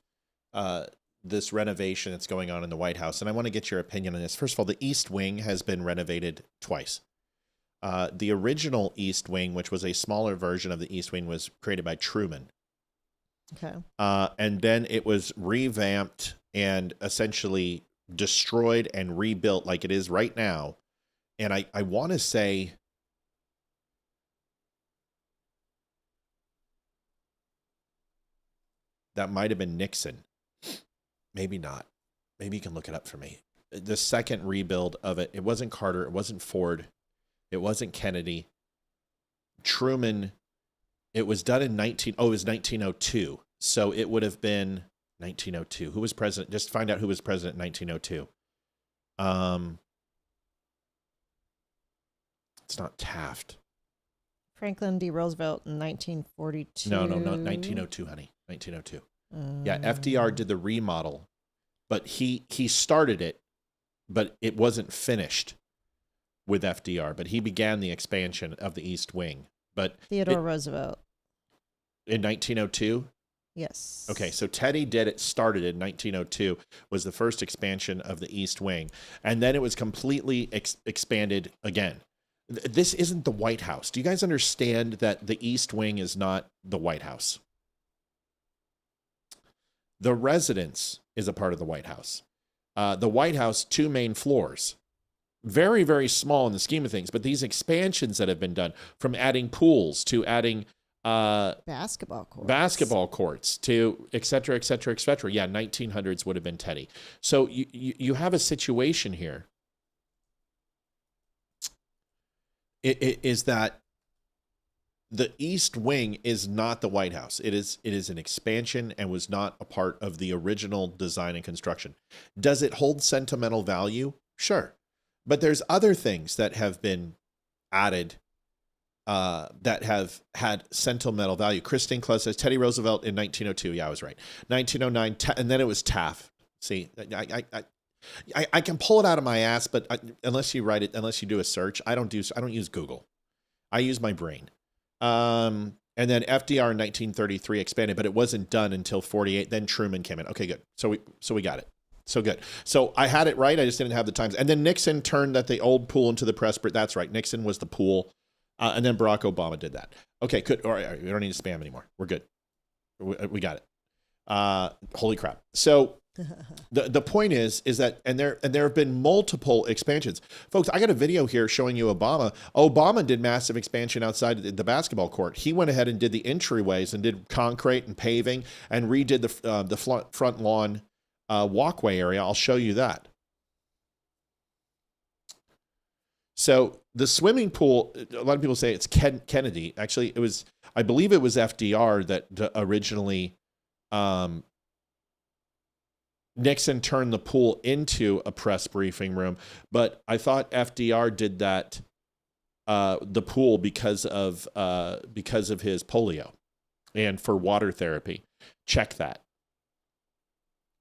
this renovation that's going on in the White House, and I want to get your opinion on this. First of all, the East Wing has been renovated twice. The original East Wing, which was a smaller version of the East Wing, was created by Truman. Okay. And then it was revamped and essentially destroyed and rebuilt like it is right now. And I want to say that might have been Nixon. Maybe not. Maybe you can look it up for me. The second rebuild of it, it wasn't Carter, it wasn't Ford, it wasn't Kennedy. Truman, it was done in it was 1902. So it would have been 1902. Who was president? Just find out who was president in 1902. It's not Taft. Franklin D. Roosevelt in 1942. No, 1902, honey. 1902. Yeah, FDR did the remodel, but he started it, but it wasn't finished with FDR. But he began the expansion of the East Wing. But Theodore Roosevelt. In 1902? Yes. Okay, so Teddy did it, started in 1902, was the first expansion of the East Wing. And then it was completely expanded again. This isn't the White House. Do you guys understand that the East Wing is not the White House? The residence is a part of the White House. The White House, 2 main floors. Very, very small in the scheme of things, but these expansions that have been done, from adding pools to adding basketball courts to et cetera, et cetera, et cetera. Yeah, 1900s would have been Teddy. So you have a situation here. It is that the East Wing is not the White House. It is an expansion and was not a part of the original design and construction. Does it hold sentimental value? Sure. But there's other things that have been added that have had sentimental value. Christine Close says Teddy Roosevelt in 1902. Yeah, I was right. 1909, and then it was Taft. See, I can pull it out of my ass, but unless you do a search, I don't use Google. I use my brain. And then FDR in 1933 expanded, but it wasn't done until 48. Then Truman came in. Okay, good. So we got it. So good. So I had it right. I just didn't have the times. And then Nixon turned the old pool into the press. That's right. Nixon was the pool. And then Barack Obama did that. Okay, good. All right. We don't need to spam anymore. We're good. We got it. Holy crap. So the point is that, and there have been multiple expansions. Folks, I got a video here showing you Obama. Obama did massive expansion outside the basketball court. He went ahead and did the entryways and did concrete and paving and redid the front lawn walkway area. I'll show you that. So the swimming pool, a lot of people say it's Kennedy. Actually, I believe it was FDR that originally, Nixon turned the pool into a press briefing room, but I thought FDR did that, the pool because of his polio and for water therapy. Check that.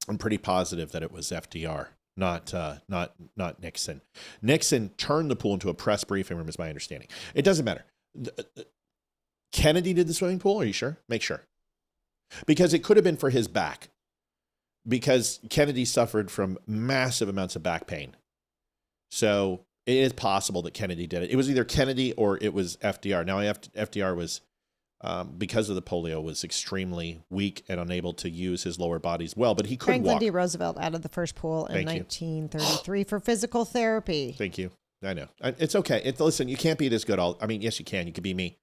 I'm pretty positive that it was FDR, not Nixon. Nixon turned the pool into a press briefing room, is my understanding. It doesn't matter. Kennedy did the swimming pool. Are you sure? Make sure. Because it could have been for his back. Because Kennedy suffered from massive amounts of back pain. So it is possible that Kennedy did it. It was either Kennedy or it was FDR. Now, FDR was, because of the polio, was extremely weak and unable to use his lower body as well, but he could walk. Franklin D. Roosevelt added the first pool in 1933 for physical therapy. Thank you. I know. It's okay. Listen, you can't be this good yes, you can. You could be me.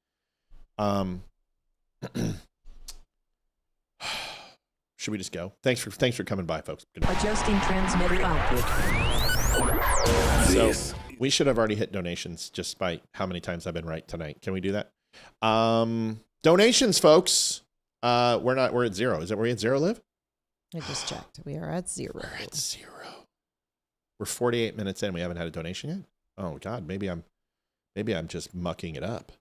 Should we just go? Thanks for coming by, folks. Adjusting transmitter output. So we should have already hit donations just by how many times I've been right tonight. Can we do that? Donations, folks. We're at 0. Were we at 0, Liv? I just checked. We are at 0. We're at 0. We're 48 minutes in. We haven't had a donation yet. Oh God, maybe I'm just mucking it up.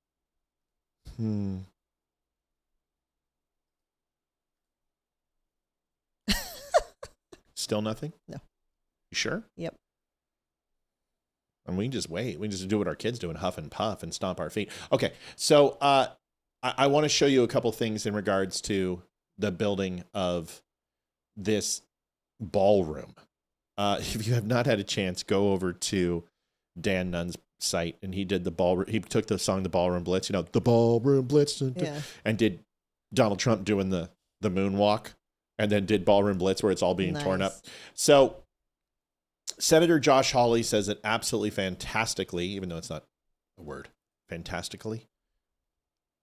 Still nothing? No. You sure? Yep. And we can just wait. We can just do what our kids do and huff and puff and stomp our feet. Okay, so I want to show you a couple things in regards to the building of this ballroom. If you have not had a chance, go over to Dan Nunn's site, and he did the ballroom. He took the song "The Ballroom Blitz," the Ballroom Blitz, and did Donald Trump doing the moonwalk, and then did Ballroom Blitz where it's all being torn up. So Senator Josh Hawley says it absolutely fantastically, even though it's not a word. Fantastically.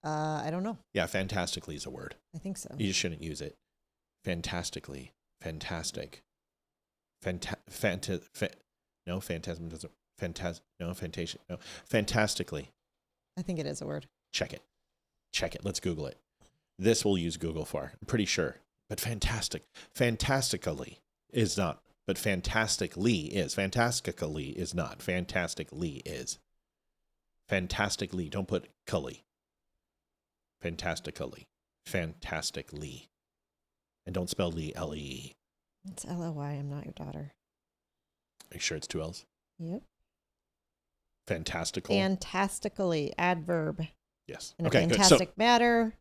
I don't know. Yeah, fantastically is a word. I think so. You just shouldn't use it. Fantastically. Fantastic. No, phantasm doesn't. No, fantastic. No, fantastically. I think it is a word. Check it. Let's Google it. This we'll use Google for. I'm pretty sure. But fantastically is not. But fantastically is. Fantastically is not. Fantastically is. Fantastically. Don't put cully. Fantastically. And don't spell Lee, L-E-E. It's L-O-Y. I'm not your daughter. Are you sure it's 2 L's? Yep. Fantastical. Fantastically. Adverb. Yes. In okay, a fantastic matter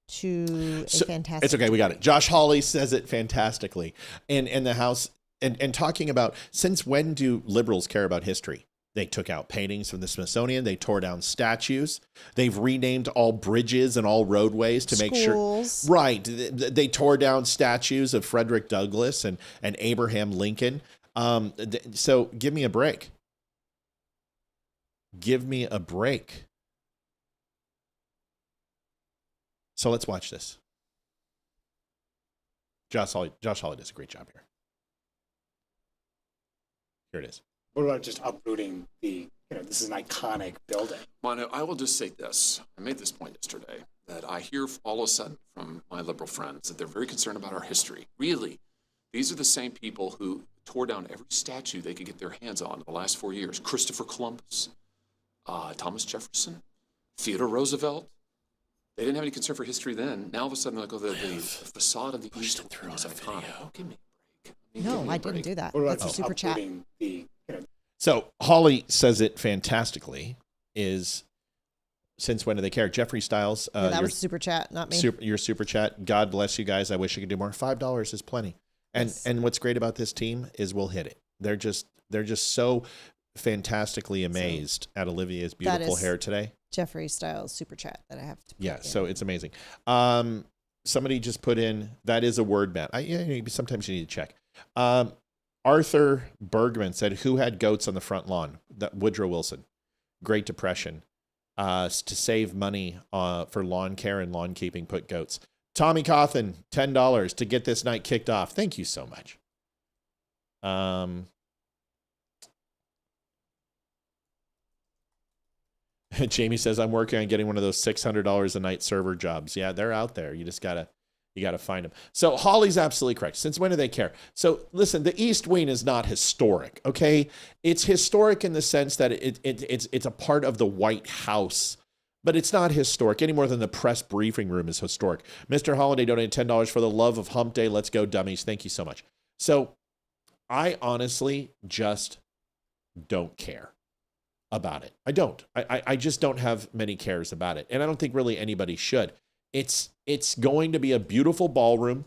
to a fantastic. It's okay. We got it. Josh Hawley says it fantastically. In the House, and talking about, since when do liberals care about history? They took out paintings from the Smithsonian. They tore down statues. They've renamed all bridges and all roadways to make sure. Right. They tore down statues of Frederick Douglass and Abraham Lincoln. So give me a break. Give me a break. So let's watch this. Josh Hawley does a great job here. Here it is. What about just uprooting this is an iconic building? Mono, I will just say this. I made this point yesterday, that I hear all of a sudden from my liberal friends that they're very concerned about our history. Really, these are the same people who tore down every statue they could get their hands on in the last 4 years. Christopher Columbus, Thomas Jefferson, Theodore Roosevelt. They didn't have any concern for history then. Now all of a sudden, like, the facade of the East Wing is iconic. Oh, give me a break. No, I didn't do that. That's a super chat. So Hawley says it fantastically is, since when do they care? Jeffrey Stiles. That was super chat, not me. Your super chat. God bless you guys. I wish I could do more. $5 is plenty. And what's great about this team is we'll hit it. They're just so fantastically amazed at Olivia's beautiful hair today. Jeffrey Stiles super chat that I have to put in. So it's amazing. Somebody just put in, that is a word, Matt. Sometimes you need to check. Arthur Bergman said, who had goats on the front lawn? That Woodrow Wilson. Great Depression. To save money for lawn care and lawn keeping, put goats. Tommy Coffin, $10 to get this night kicked off. Thank you so much. Jamie says, I'm working on getting one of those $600 a night server jobs. Yeah, they're out there. You just gotta find them. So Hawley's absolutely correct. Since when do they care? So listen, the East Wing is not historic, okay? It's historic in the sense that it's a part of the White House, but it's not historic any more than the press briefing room is historic. Mr. Holiday donated $10 for the love of hump day. Let's go, dummies. Thank you so much. So I honestly just don't care about it. I don't. I just don't have many cares about it. And I don't think really anybody should. It's going to be a beautiful ballroom.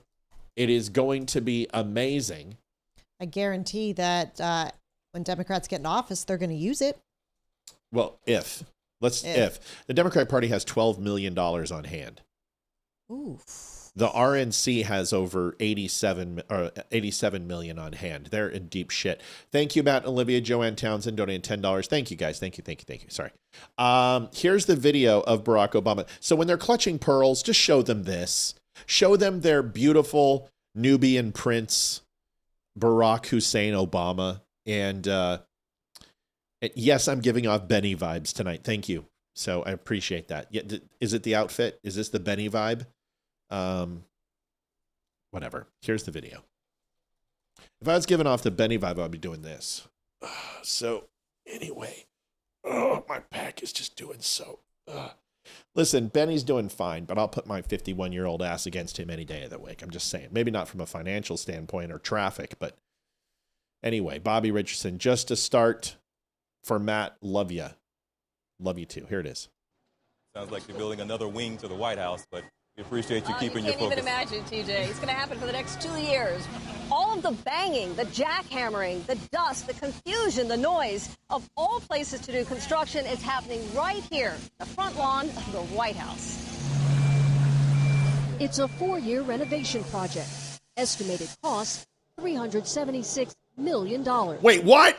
It is going to be amazing. I guarantee that when Democrats get in office, they're going to use it. Well, if the Democratic Party has $12 million on hand. Ooh. The RNC has over 87 million on hand. They're in deep shit. Thank you, Matt and Olivia. Joanne Townsend donated $10. Thank you, guys. Thank you. Sorry. Here's the video of Barack Obama. So when they're clutching pearls, just show them this. Show them their beautiful Nubian prince, Barack Hussein Obama. And yes, I'm giving off Benny vibes tonight. Thank you. So I appreciate that. Is it the outfit? Is this the Benny vibe? Whatever. Here's the video. If I was giving off the Benny vibe, I'd be doing this. So anyway, my back is just doing so. Listen, Benny's doing fine, but I'll put my 51-year-old ass against him any day of the week. I'm just saying. Maybe not from a financial standpoint or traffic, but anyway, Bobby Richardson, just to start for Matt, love you. Love you too. Here it is. Sounds like you're building another wing to the White House, but we appreciate you keeping your focus. You can't even imagine, TJ. It's going to happen for the next 2 years. All of the banging, the jackhammering, the dust, the confusion, the noise of all places to do construction is happening right here, the front lawn of the White House. It's a 4-year renovation project. Estimated cost, $376 million. Wait, what?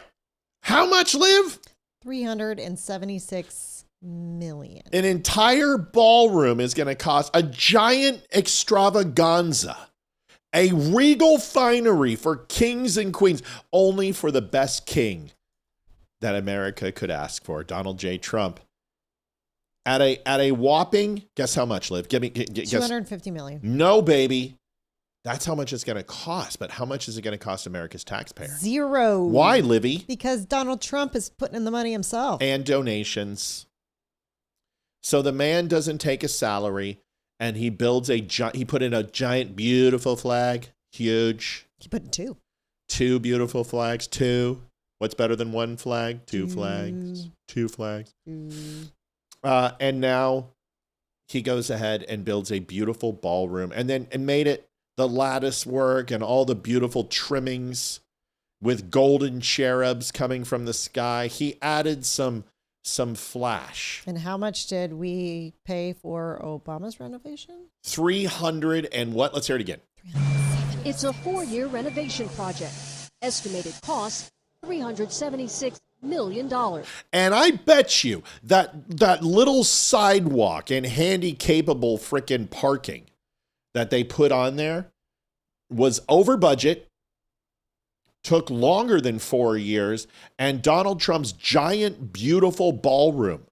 How much, Liv? $376 million. An entire ballroom is going to cost a giant extravaganza, a regal finery for kings and queens, only for the best king that America could ask for, Donald J. Trump. At a whopping, guess how much, Liv? Guess. $250 million. No, baby. That's how much it's going to cost. But how much is it going to cost America's taxpayer? Zero. Why, Livy? Because Donald Trump is putting in the money himself. And donations. So the man doesn't take a salary, and he builds he put in a giant, beautiful flag. Huge. He put in two. Two beautiful flags. Two. What's better than one flag? Two flags. Two flags. And now he goes ahead and builds a beautiful ballroom and made it the lattice work and all the beautiful trimmings with golden cherubs coming from the sky. He added some flash. And how much did we pay for Obama's renovation? 300 and what? Let's hear it again. It's a 4-year renovation project. Estimated cost, $376 million. And I bet you that little sidewalk and handy-capable frickin' parking that they put on there was over budget, took longer than 4 years, and Donald Trump's giant, beautiful ballroom,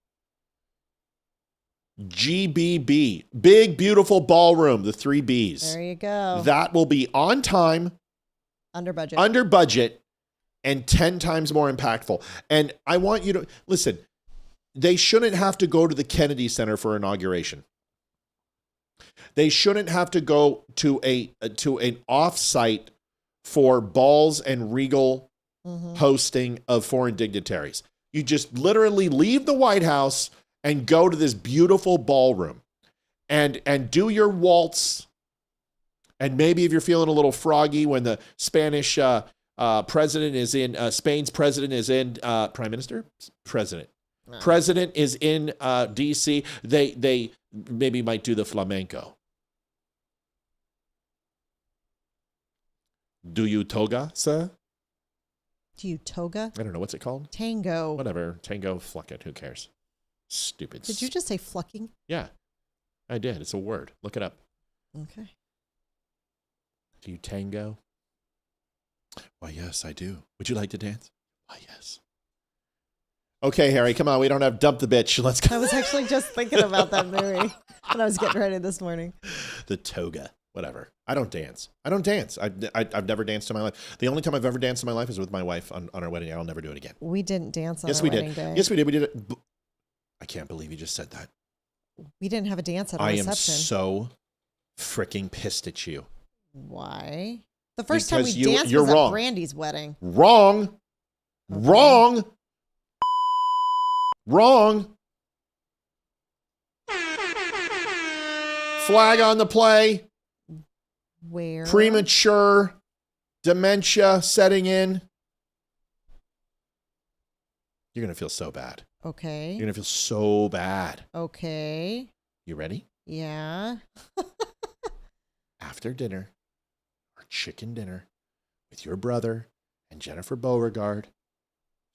GBB, big, beautiful ballroom, the 3 Bs. There you go. That will be on time, under budget, and 10 times more impactful. And I want you to listen, they shouldn't have to go to the Kennedy Center for inauguration. They shouldn't have to go to an off-site for balls and regal hosting of foreign dignitaries. You just literally leave the White House and go to this beautiful ballroom and do your waltz. And maybe if you're feeling a little froggy when the Spanish president is in, Spain's president is in, prime minister? President. No. President is in D.C. They maybe might do the flamenco. Do you toga, sir? Do you toga? I don't know. What's it called? Tango. Whatever. Tango, fluck it. Who cares? Stupid. Did you just say flucking? Yeah, I did. It's a word. Look it up. Okay. Do you tango? Why, yes, I do. Would you like to dance? Why, yes. Okay, Harry, come on. We don't have Dump the Bitch. Let's go. I was actually just thinking about that movie when I was getting ready this morning. The toga. Whatever. I don't dance. I've never danced in my life. The only time I've ever danced in my life is with my wife on our wedding day. I'll never do it again. We didn't dance on our wedding day. Yes, we did. We did it. I can't believe you just said that. We didn't have a dance at our reception. I am so freaking pissed at you. Why? The first time we danced was at Brandy's wedding. Wrong. Okay. Wrong. Wrong. Flag on the play. Where? Premature dementia setting in. You're going to feel so bad. Okay. You're going to feel so bad. Okay. You ready? Yeah. After dinner, our chicken dinner with your brother and Jennifer Beauregard.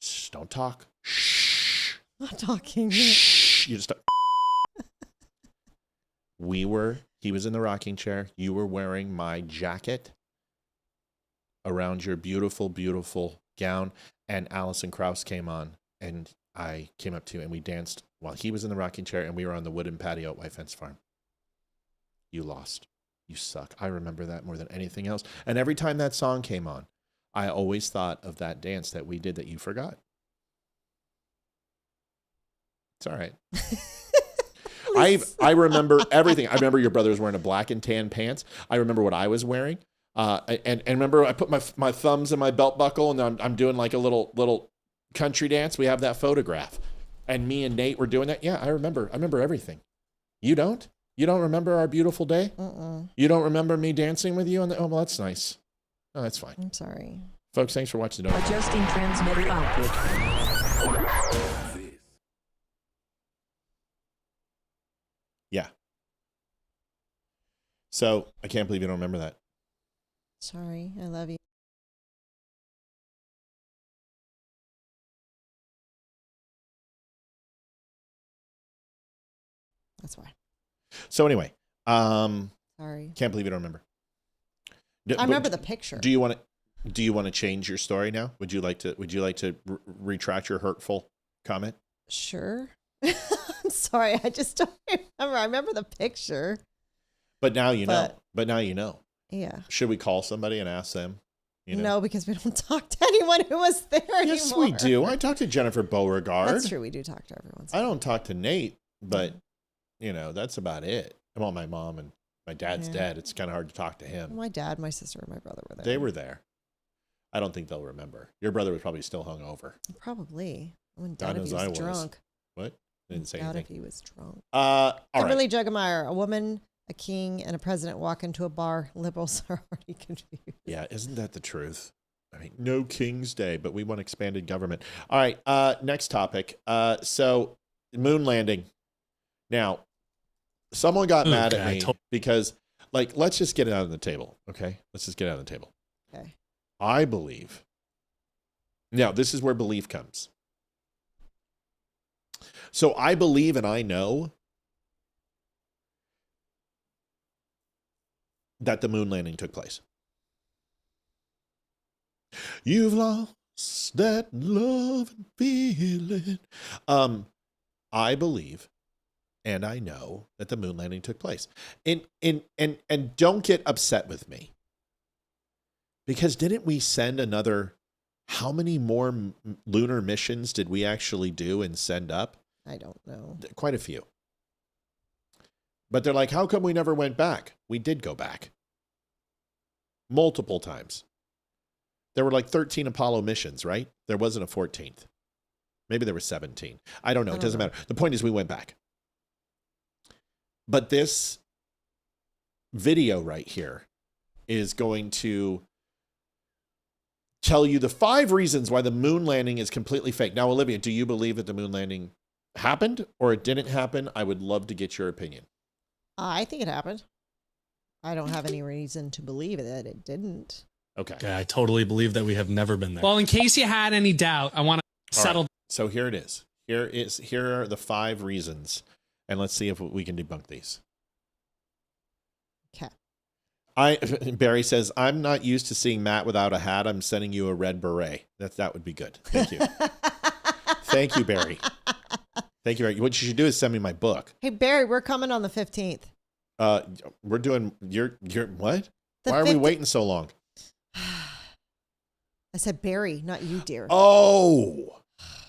Shh, don't talk. Shh. I'm not talking. Shh. You just talk. He was in the rocking chair. You were wearing my jacket around your beautiful, beautiful gown. And Alison Krauss came on and I came up to you and we danced while he was in the rocking chair and we were on the wooden patio at White Fence Farm. You lost. You suck. I remember that more than anything else. And every time that song came on, I always thought of that dance that we did that you forgot. It's all right. I remember everything. I remember your brother was wearing a black and tan pants. I remember what I was wearing. And remember I put my thumbs in my belt buckle and I'm doing like a little country dance. We have that photograph. And me and Nate were doing that. Yeah, I remember everything. You don't? You don't remember our beautiful day? You don't remember me dancing with you on the... Oh, well, that's nice. Oh, that's fine. I'm sorry. Folks, thanks for watching. Adjusting transmitter output. Yeah. So, I can't believe you don't remember that. Sorry. I love you. That's why. So anyway, sorry. Can't believe you don't remember. I remember the picture. Do you want to change your story now? Would you like to retract your hurtful comment? Sure. I'm sorry. I just don't remember. I remember the picture. But now you know. But now you know. Yeah. Should we call somebody and ask them? You know? No, because we don't talk to anyone who was there anymore. Yes, we do. I talk to Jennifer Beauregard. That's true. We do talk to everyone. I don't talk to Nate, but that's about it. Well, my mom and my dad's dead. It's kind of hard to talk to him. My dad, my sister, and my brother were there. They were there. I don't think they'll remember. Your brother was probably still hungover. Probably. I wouldn't doubt if he was drunk. What? Didn't say doubt anything. if he was drunk. right. Kimberly Juggemeyer, a woman, a king, and a president walk into a bar. Liberals are already confused. Yeah, isn't that the truth? I mean, no King's Day, but we want expanded government. All right, next topic. So, moon landing. Now, someone got mad at me because, let's just get it out on the table, okay? Let's just get it out on the table. Okay. I believe. Now, this is where belief comes. So, I believe and I know that the moon landing took place. You've lost that love and feeling. I believe and I know that the moon landing took place. And don't get upset with me. Because didn't we send another, how many more lunar missions did we actually do and send up? I don't know. Quite a few. But they're like, how come we never went back? We did go back. Multiple times. There were 13 Apollo missions, right? There wasn't a 14th. Maybe there were 17. I don't know. It doesn't matter. The point is we went back. But this video right here is going to tell you the 5 reasons why the moon landing is completely fake. Now, Olivia, do you believe that the moon landing happened or it didn't happen? I would love to get your opinion. I think it happened. I don't have any reason to believe that it didn't. Okay. I totally believe that we have never been there. Well, in case you had any doubt, I want to settle. Right. So here it is. Here are the 5 reasons, and let's see if we can debunk these. Okay. Barry says, I'm not used to seeing Matt without a hat. I'm sending you a red beret. That would be good. Thank you. Thank you, Barry. Thank you, Barry. What you should do is send me my book. Hey, Barry, we're coming on the 15th. We're doing your what? The Why are we waiting so long? I said Barry, not you, dear. Oh,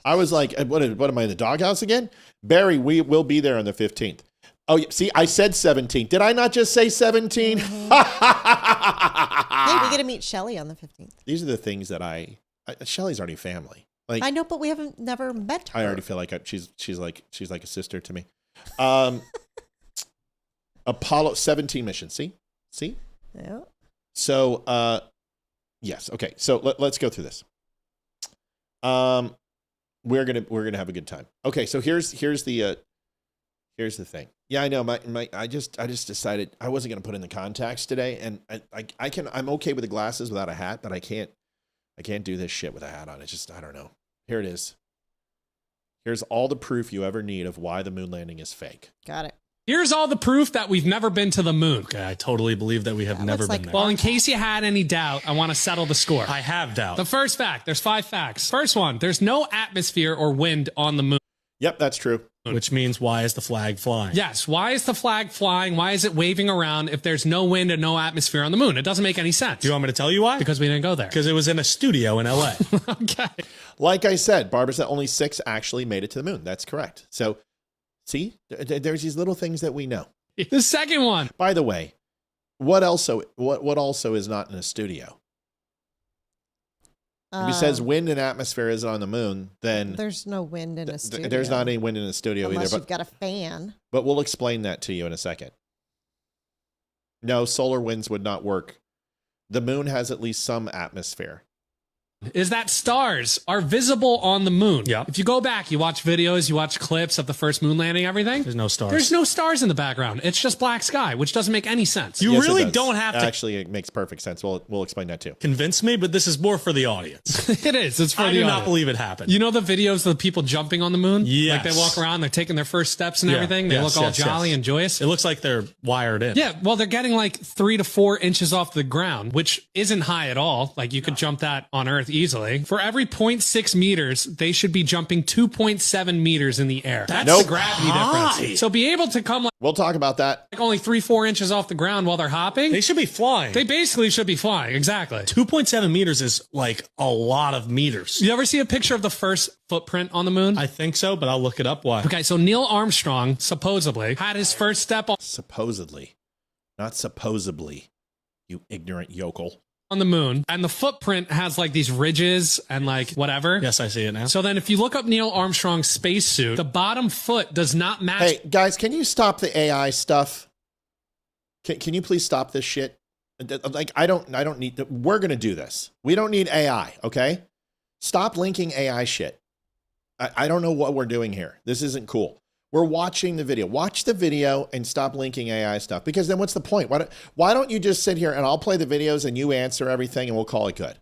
I was like, what am I in the doghouse again? Barry, we will be there on the 15th. Oh, see, I said 17. Did I not just say 17? Mm-hmm. Hey, we get to meet Shelly on the 15th. These are the things that Shelly's already family. Like, I know, but we haven't never met her. I already feel like she's like a sister to me. Apollo 17 missions. See? Yeah. So, yes. Okay. So let's go through this. We're gonna have a good time. Okay. So here's the thing. Yeah, I know. I just decided I wasn't gonna put in the contacts today, and I'm okay with the glasses without a hat, but I can't do this shit with a hat on. It's just, I don't know. Here it is. Here's all the proof you ever need of why the moon landing is fake. Got it. Here's all the proof that we've never been to the moon. Okay, I totally believe that we have never been there. Well, in case you had any doubt, I want to settle the score. I have doubt. The first fact, there's 5 facts. First one, there's no atmosphere or wind on the moon. Yep, that's true. Which means, why is the flag flying? Yes, why is the flag flying? Why is it waving around if there's no wind and no atmosphere on the moon? It doesn't make any sense. Do you want me to tell you why? Because we didn't go there. Because it was in a studio in LA. Okay. Like I said, Barbara said only 6 actually made it to the moon. That's correct. So, see, there's these little things that we know. The second one. By the way, what also is not in a studio? If he says wind and atmosphere is on the moon, then there's no wind in a studio. There's not any wind in the studio unless either. You've got a fan. But we'll explain that to you in a second. No, solar winds would not work. The moon has at least some atmosphere. Is that stars are visible on the moon. Yeah. If you go back, you watch videos, you watch clips of the first moon landing, everything. There's no stars. There's no stars in the background. It's just black sky, which doesn't make any sense. You really don't have to. Actually, it makes perfect sense. We'll explain that too. Convince me, but this is more for the audience. It is. It's for I the do audience. not believe it happened. You know the videos of the people jumping on the moon? Yes. Like they walk around, they're taking their first steps and everything. They look all jolly and joyous. It looks like they're wired in. Yeah, well, they're getting like 3 to 4 inches off the ground, which isn't high at all. Like you could jump that on Earth easily. For every 0.6 meters, they should be jumping 2.7 meters in the air. That's the gravity difference. So be able to come like we'll talk about that. Like only 3-4 inches off the ground while they're hopping. They should be flying. They basically should be flying. Exactly. 2.7 meters is like a lot of meters. You ever see a picture of the first footprint on the moon? I think so, but I'll look it up. Why? Okay, so Neil Armstrong supposedly had his first step on supposedly, not supposedly, you ignorant yokel. On the moon, and the footprint has like these ridges and like whatever. Yes, I see it now. So then if you look up Neil Armstrong's spacesuit, the bottom foot does not match. Hey, guys, can you stop the AI stuff? Can you please stop this shit? Like, I don't need, we're going to do this. We don't need AI, okay? Stop linking AI shit. I don't know what we're doing here. This isn't cool. We're watching the video. Watch the video and stop linking AI stuff, because then what's the point? Why don't you just sit here and I'll play the videos and you answer everything and we'll call it good?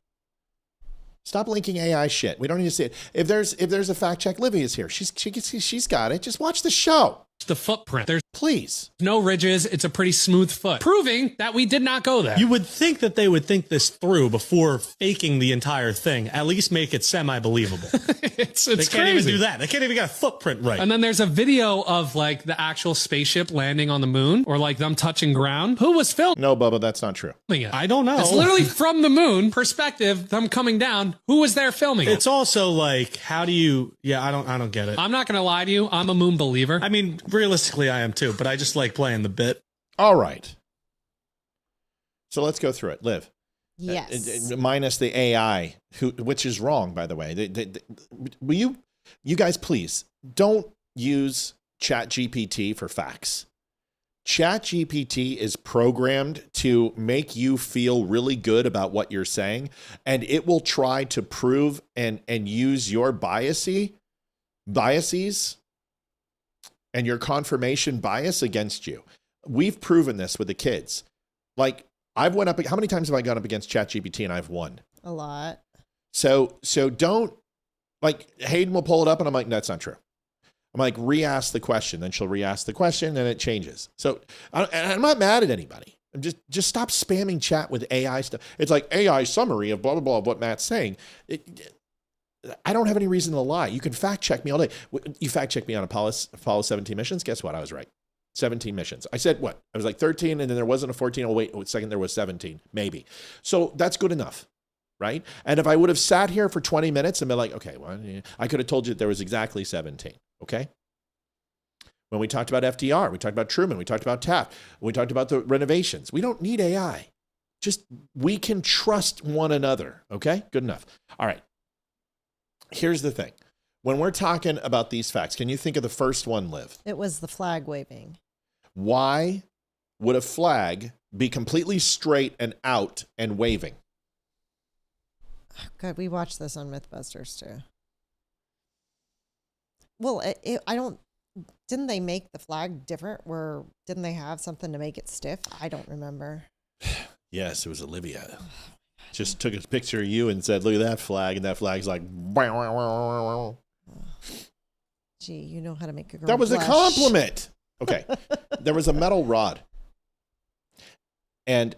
Stop linking AI shit. We don't need to see it. If there's a fact check, Livia's here. She's got it. Just watch the show. The footprint. There's please no ridges. It's a pretty smooth foot, proving that we did not go there. You would think that they would think this through before faking the entire thing. At least make it semi-believable. It's they can't crazy. even do that. They can't even get a footprint right. And then there's a video of like the actual spaceship landing on the moon, or like them touching ground. Who was filming? No, Bubba, that's not true. It? I don't know. It's literally from the moon perspective, them coming down. Who was there filming it? It's also like, how do you? Yeah, I don't get it. I'm not gonna lie to you. I'm a moon believer. I mean, realistically, I am too, but I just like playing the bit. All right. So let's go through it. Liv. Yes. Minus the AI, which is wrong, by the way. Will you guys please don't use ChatGPT for facts. ChatGPT is programmed to make you feel really good about what you're saying, and it will try to prove and use your biases and your confirmation bias against you. We've proven this with the kids. Like, how many times have I gone up against ChatGPT and I've won? A lot. So don't, like, Hayden will pull it up and I'm like, no, that's not true. I'm like, re-ask the question. Then she'll re-ask the question and it changes. So I'm not mad at anybody. I'm just stop spamming chat with AI stuff. It's like AI summary of blah, blah, blah, of what Matt's saying. I don't have any reason to lie. You can fact check me all day. You fact check me on Apollo 17 missions. Guess what? I was right. 17 missions. I said what? I was like 13 and then there wasn't a 14. Oh, wait a second. There was 17, maybe. So that's good enough, right? And if I would have sat here for 20 minutes and been like, okay, well, I could have told you that there was exactly 17, okay? When we talked about FDR, we talked about Truman, we talked about Taft, we talked about the renovations. We don't need AI. Just, we can trust one another, okay? Good enough. All right. Here's the thing. When we're talking about these facts, can you think of the first one, Liv? It was the flag waving. Why would a flag be completely straight and out and waving? Oh, God, we watched this on Mythbusters too. Well, didn't they make the flag different? Didn't they have something to make it stiff? I don't remember. Yes, it was Olivia. Just took a picture of you and said, look at that flag. And that flag's like, gee, you know how to make a girl that was blush. a compliment. Okay. There was a metal rod. And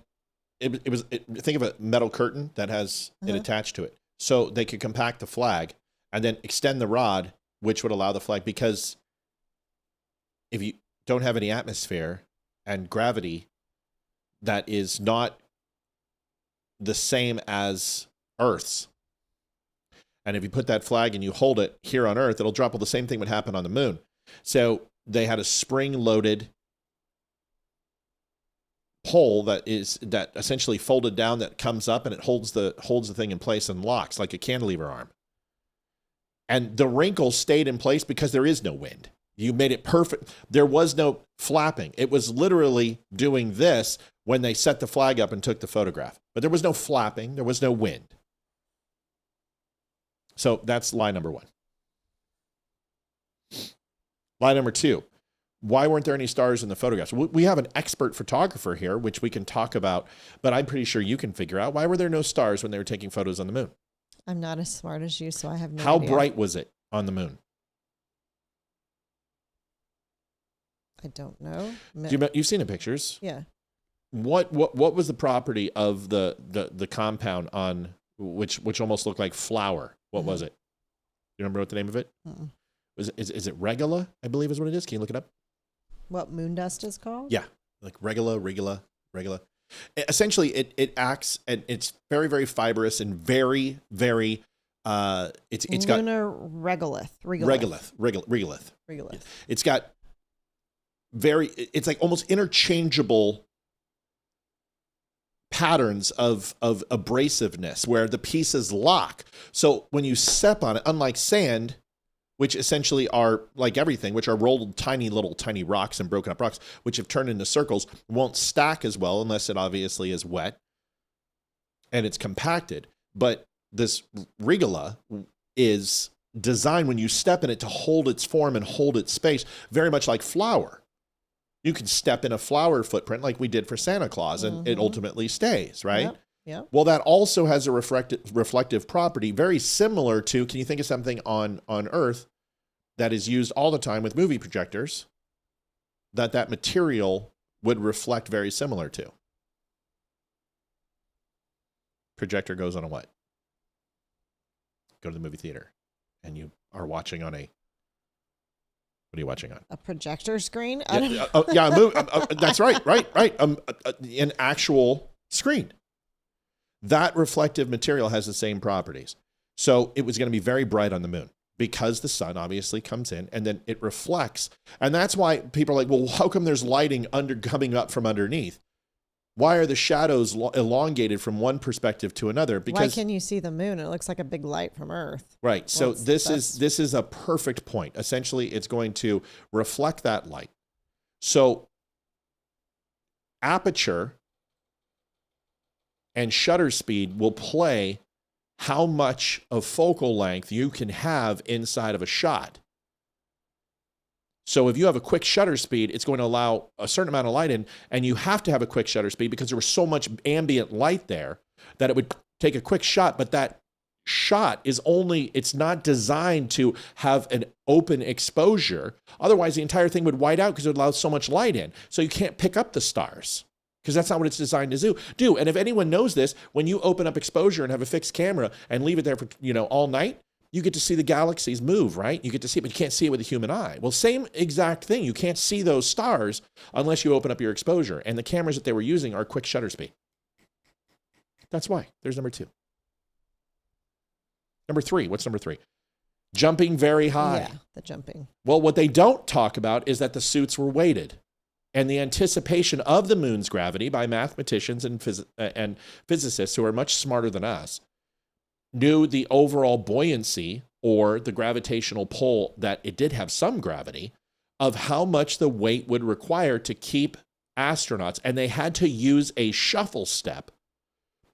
think of a metal curtain that has it attached to it. So they could compact the flag and then extend the rod, which would allow the flag, because if you don't have any atmosphere and gravity that is not the same as Earth's, and if you put that flag and you hold it here on Earth, it'll drop. Well, the same thing would happen on the moon. So they had a spring-loaded pole that essentially folded down that comes up and it holds the thing in place and locks like a cantilever arm. And the wrinkle stayed in place because there is no wind. You made it perfect. There was no flapping. It was literally doing this when they set the flag up and took the photograph. But there was no flapping. There was no wind. So that's lie number one. Lie number two. Why weren't there any stars in the photographs? We have an expert photographer here, which we can talk about, but I'm pretty sure you can figure out why were there no stars when they were taking photos on the moon? I'm not as smart as you, so I have no How idea. bright was it on the moon? I don't know. You've seen the pictures. Yeah. What was the property of the compound on which almost looked like flour? What was it? You remember what the name of it? Is it regula? I believe is what it is. Can you look it up? What moon dust is called? Yeah, like regula. Essentially, it acts and it's very, very fibrous and very, very. It's got lunar regolith. It's got it's like almost interchangeable patterns of abrasiveness where the pieces lock. So when you step on it, unlike sand, which essentially are like everything, which are rolled tiny rocks and broken up rocks, which have turned into circles, won't stack as well unless it obviously is wet and it's compacted. But this regula is designed when you step in it to hold its form and hold its space, very much like flour. You can step in a flour footprint like we did for Santa Claus and it ultimately stays, right? Yep. Yep. Well, that also has a reflective property very similar to, can you think of something on Earth that is used all the time with movie projectors that material would reflect very similar to? Projector goes on a what? Go to the movie theater and you are watching on a, what are you watching on? A projector screen? That's right. An actual screen. That reflective material has the same properties. So it was going to be very bright on the moon because the sun obviously comes in and then it reflects. And that's why people are like, well, how come there's lighting coming up from underneath? Why are the shadows elongated from one perspective to another? Because why can you see the moon? It looks like a big light from Earth. Right. So this is a perfect point. Essentially, it's going to reflect that light. So aperture and shutter speed will play how much of focal length you can have inside of a shot. So if you have a quick shutter speed, it's going to allow a certain amount of light in, and you have to have a quick shutter speed because there was so much ambient light there that it would take a quick shot, but that shot it's not designed to have an open exposure. Otherwise, the entire thing would white out because it would allow so much light in. So you can't pick up the stars because that's not what it's designed to do. And if anyone knows this, when you open up exposure and have a fixed camera and leave it there for, all night, you get to see the galaxies move, right? You get to see it, but you can't see it with the human eye. Well, same exact thing. You can't see those stars unless you open up your exposure. And the cameras that they were using are quick shutter speed. That's why. There's number two. Number three. What's number three? Jumping very high. Yeah, the jumping. Well, what they don't talk about is that the suits were weighted. And the anticipation of the moon's gravity by mathematicians and physicists who are much smarter than us knew the overall buoyancy or the gravitational pull, that it did have some gravity, of how much the weight would require to keep astronauts. And they had to use a shuffle step.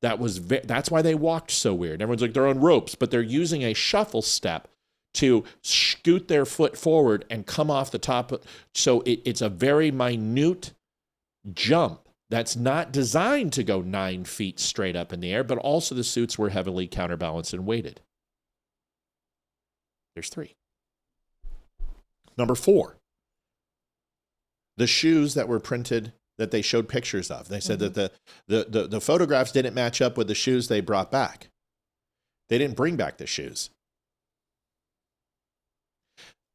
That's why they walked so weird. Everyone's like, they're on ropes, but they're using a shuffle step to scoot their foot forward and come off the top. So it's a very minute jump that's not designed to go 9 feet straight up in the air, but also the suits were heavily counterbalanced and weighted. There's three. Number four, the shoes that were printed that they showed pictures of. They said that the photographs didn't match up with the shoes they brought back. They didn't bring back the shoes.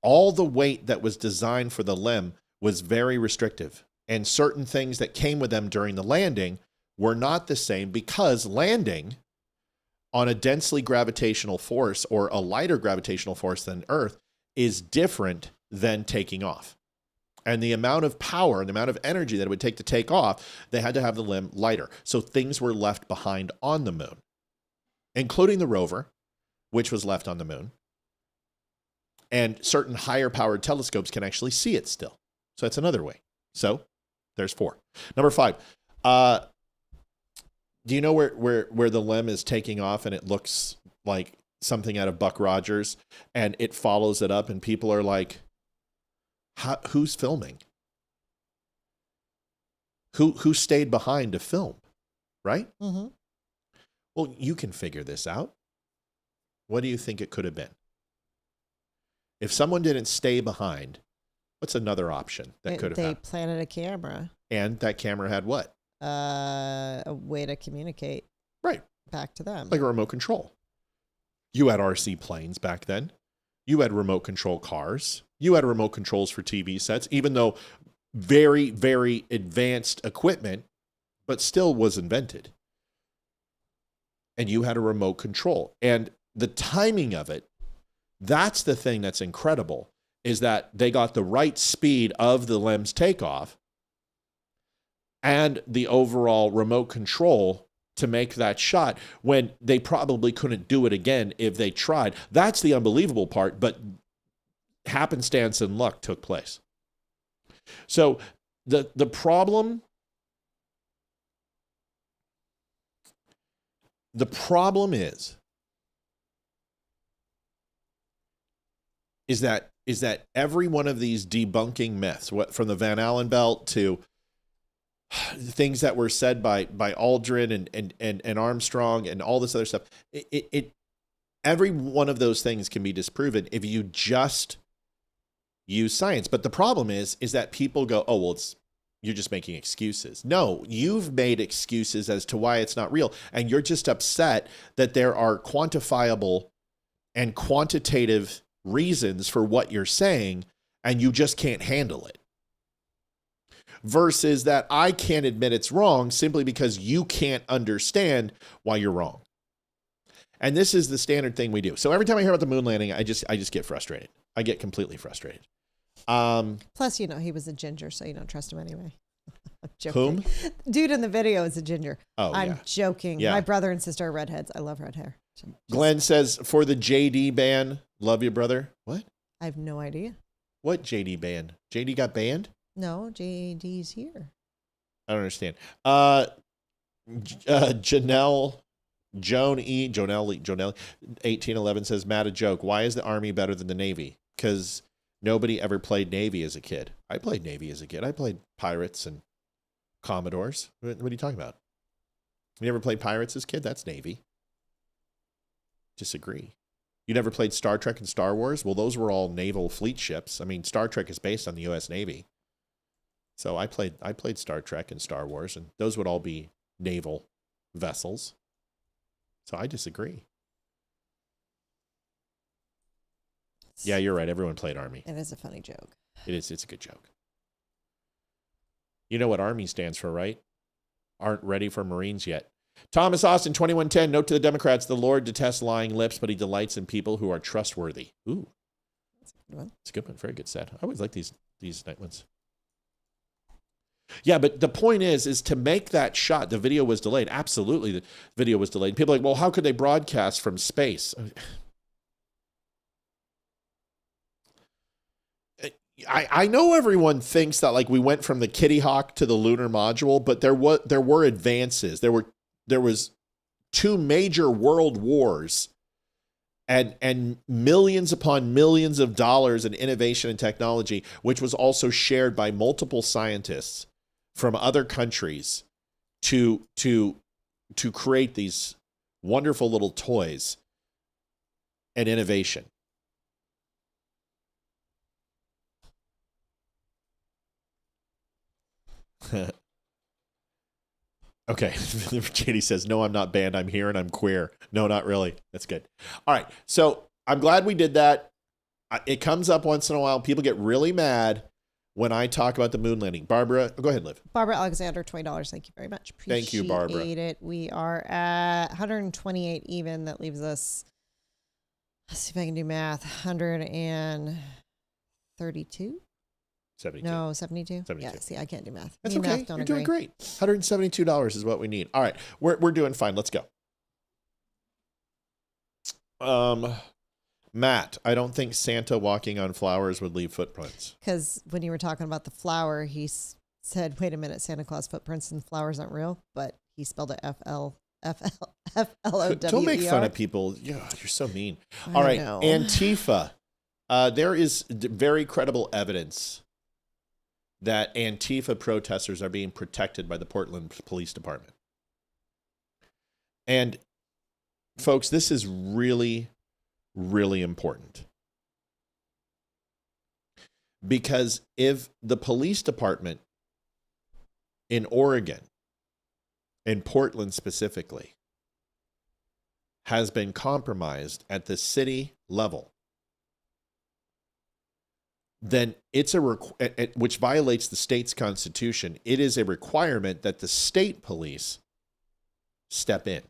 All the weight that was designed for the limb was very restrictive. And certain things that came with them during the landing were not the same because landing on a densely gravitational force or a lighter gravitational force than Earth is different than taking off. And the amount of power and the amount of energy that it would take to take off, they had to have the limb lighter. So things were left behind on the moon, including the rover, which was left on the moon. And certain higher powered telescopes can actually see it still. So that's another way. So there's 4. Number 5. Do you know where the limb is taking off and it looks like something out of Buck Rogers and it follows it up and people are like, who's filming? Who stayed behind to film, right? Mm-hmm. Well, you can figure this out. What do you think it could have been? If someone didn't stay behind, what's another option that could have happened? They planted a camera. And that camera had what? A way to communicate. Right. Back to them. Like a remote control. You had RC planes back then. You had remote control cars. You had remote controls for TV sets, even though very, very advanced equipment, but still was invented. And you had a remote control. And the timing of it, that's the thing that's incredible, is that they got the right speed of the limb's takeoff and the overall remote control to make that shot when they probably couldn't do it again if they tried. That's the unbelievable part, but happenstance and luck took place. So the problem is that every one of these debunking myths, from the Van Allen belt to things that were said by Aldrin and Armstrong and all this other stuff, every one of those things can be disproven if you just use science. But the problem is that people go, oh, well, you're just making excuses. No, you've made excuses as to why it's not real. And you're just upset that there are quantifiable and quantitative reasons for what you're saying, and you just can't handle it. Versus that I can't admit it's wrong simply because you can't understand why you're wrong. And this is the standard thing we do. So every time I hear about the moon landing, I just get frustrated. I get completely frustrated. Plus, he was a ginger, so you don't trust him anyway. I'm joking. Whom? Dude in the video is a ginger. Oh, I'm yeah. joking. Yeah. My brother and sister are redheads. I love red hair. Glenn says, for the JD ban, love you, brother. What? I have no idea. What JD ban? JD got banned? No, JD's here. I don't understand. Joan 1811 says, Matt, a joke. Why is the Army better than the Navy? Because nobody ever played Navy as a kid. I played Navy as a kid. I played pirates and Commodores. What are you talking about? You never played pirates as a kid? That's Navy. Disagree. You never played Star Trek and Star Wars? Well, those were all naval fleet ships. I mean, Star Trek is based on the U.S. Navy. So I played Star Trek and Star Wars, and those would all be naval vessels. So I disagree. Yeah, you're right. Everyone played Army. It is a funny joke. It is. It's a good joke. You know what Army stands for, right? Aren't ready for Marines yet. Thomas Austin, 2110. Note to the Democrats, the Lord detests lying lips, but he delights in people who are trustworthy. Ooh. That's a good one. It's a good one. Very good set. I always like these night ones. Yeah, but the point is to make that shot, the video was delayed. Absolutely, the video was delayed. People are like, well, how could they broadcast from space? I know everyone thinks that like we went from the Kitty Hawk to the lunar module, but there were advances. There was 2 major world wars and millions upon millions of dollars in innovation and technology, which was also shared by multiple scientists from other countries to create these wonderful little toys and innovation. Okay. JD says, no, I'm not banned. I'm here and I'm queer. No, not really. That's good. All right. So I'm glad we did that. It comes up once in a while. People get really mad when I talk about the moon landing. Barbara, go ahead, Liv. Barbara Alexander, $20. Thank you very much. Thank you, Barbara. Appreciate it. We are at 128 even. That leaves us, let's see if I can do math, 132. 72. No, 72? 72. Yeah, see, I can't do math. That's Me and okay. math don't You're agree. doing great. $172 is what we need. All right. We're doing fine. Let's go. Matt, I don't think Santa walking on flowers would leave footprints. Because when you were talking about the flower, he said, wait a minute, Santa Claus footprints and flowers aren't real, but he spelled it F-L-O-W-E-R. Don't make fun of people. Yeah, you're so mean. All I right. know. Antifa. There is very credible evidence that Antifa protesters are being protected by the Portland Police Department. And folks, this is really, really important. Because if the police department in Oregon, in Portland specifically, has been compromised at the city level, then it's which violates the state's constitution. It is a requirement that the state police step in.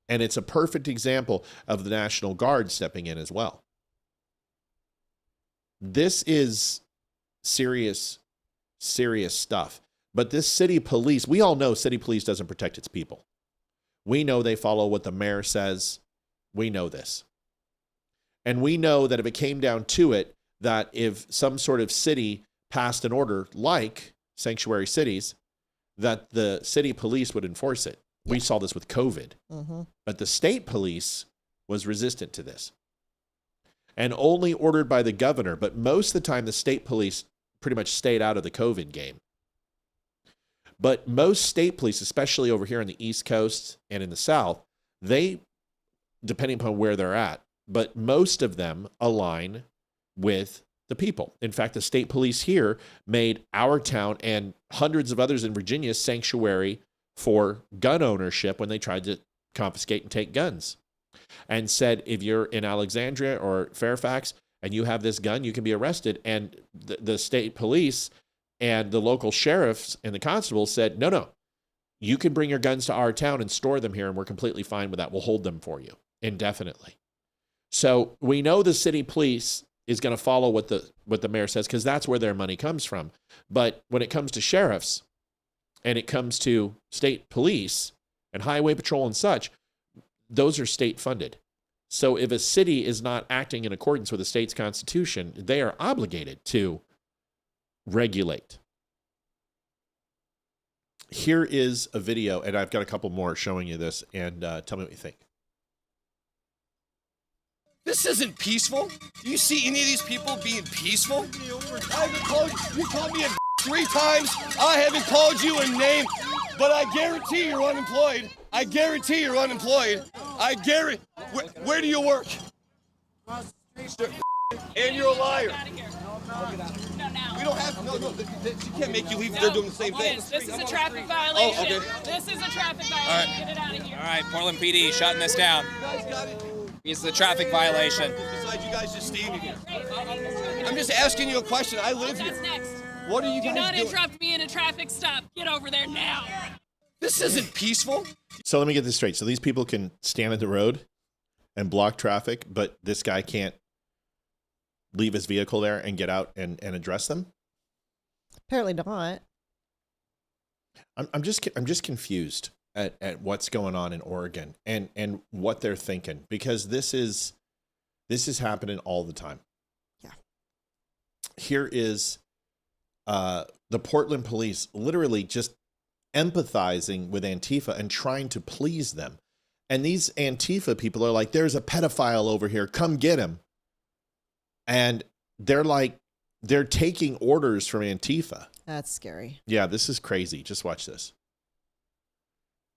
And it's a perfect example of the National Guard stepping in as well. This is serious, serious stuff. But this city police, we all know city police doesn't protect its people. We know they follow what the mayor says. We know this. And we know that if it came down to it, that if some sort of city passed an order like sanctuary cities, that the city police would enforce it. Yeah. We saw this with COVID. Mm-hmm. But the state police was resistant to this. And only ordered by the governor. But most of the time, the state police pretty much stayed out of the COVID game. But most state police, especially over here on the East Coast and in the South, they, depending upon where they're at, but most of them align with the people. In fact, the state police here made our town and hundreds of others in Virginia sanctuary for gun ownership when they tried to confiscate and take guns. And said, if you're in Alexandria or Fairfax and you have this gun, you can be arrested. And the state police and the local sheriffs and the constables said, no, you can bring your guns to our town and store them here, and we're completely fine with that. We'll hold them for you indefinitely. So we know the city police is going to follow what the mayor says, because that's where their money comes from. But when it comes to sheriffs and it comes to state police and highway patrol and such, those are state funded. So if a city is not acting in accordance with the state's constitution, they are obligated to regulate. Here is a video, and I've got a couple more showing you this, and tell me what you think. This isn't peaceful. Do you see any of these people being peaceful? I haven't called you. You called me a 3 times. I haven't called you a name, but I guarantee you're unemployed. I guarantee you're unemployed. I guarantee. Where do you work? And you're a liar. We don't have you can't make you leave. They're doing the same thing. This is a traffic violation. Oh, okay. This is a traffic violation. All right. Get it out of here. All right, Portland PD shutting this down. It's a traffic violation. Besides, you guys just standing here. I'm just asking you a question. I live here. Next. What are you guys doing? Do not interrupt me in a traffic stop. Get over there now. This isn't peaceful. So let me get this straight. So these people can stand at the road and block traffic, but this guy can't leave his vehicle there and get out and address them? Apparently not. I'm just confused at what's going on in Oregon and what they're thinking, because this is happening all the time. Yeah. Here is the Portland police literally just empathizing with Antifa and trying to please them. And these Antifa people are like, there's a pedophile over here, come get him. And they're taking orders from Antifa. That's scary. Yeah, this is crazy. Just watch this.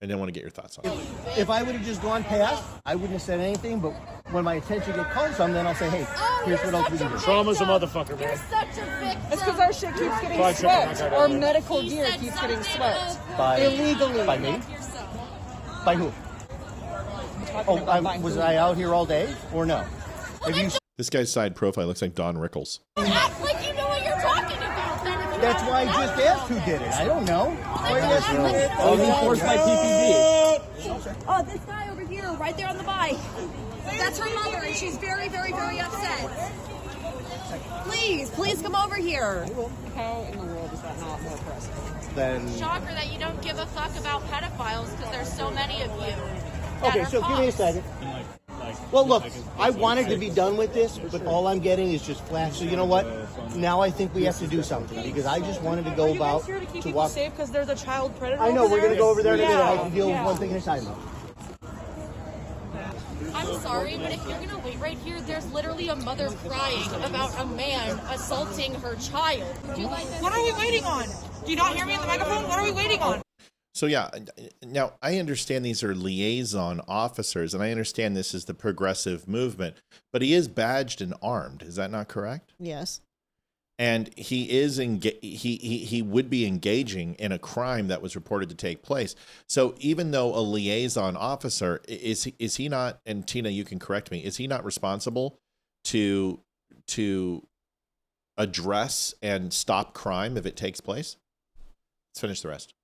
And I want to get your thoughts on it. If I would have just gone past, I wouldn't have said anything. But when my attention gets called some, then I'll say, hey, here's what else we can do. Trauma's a motherfucker, man. You're such a victim. It's because our shit keeps getting swept. Our medical gear keeps getting swept. Illegally. By me? By who? Was I out here all day or no? This guy's side profile looks like Don Rickles. Act like you know what you're talking about. That's why I just asked who did it. I don't know. I was enforced by PPD. Oh, this guy over here, right there on the bike. That's her mother, and she's very, very, very upset. Please come over here. How in the world is that not more pressing? Shocker that you don't give a fuck about pedophiles because there's so many of you. Okay, so give me a second. Well, look, I wanted to be done with this, but all I'm getting is just flash. So you know what? Now I think we have to do something because I just wanted to go about Here to keep to people walk. safe because there's a child predator. I know we're going to go over there in a minute. I Yeah. can deal with one thing at a time. I'm sorry, but if you're gonna wait right here, there's literally a mother crying about a man assaulting her child. What are we waiting on? Do you not hear me in the microphone? What are we waiting on? So yeah, now I understand these are liaison officers, and I understand this is the progressive movement, but he is badged and armed. Is that not correct? Yes. And he is he would be engaging in a crime that was reported to take place. So even though a liaison officer is he not? And Tina, you can correct me. Is he not responsible to address and stop crime if it takes place? Let's finish the rest.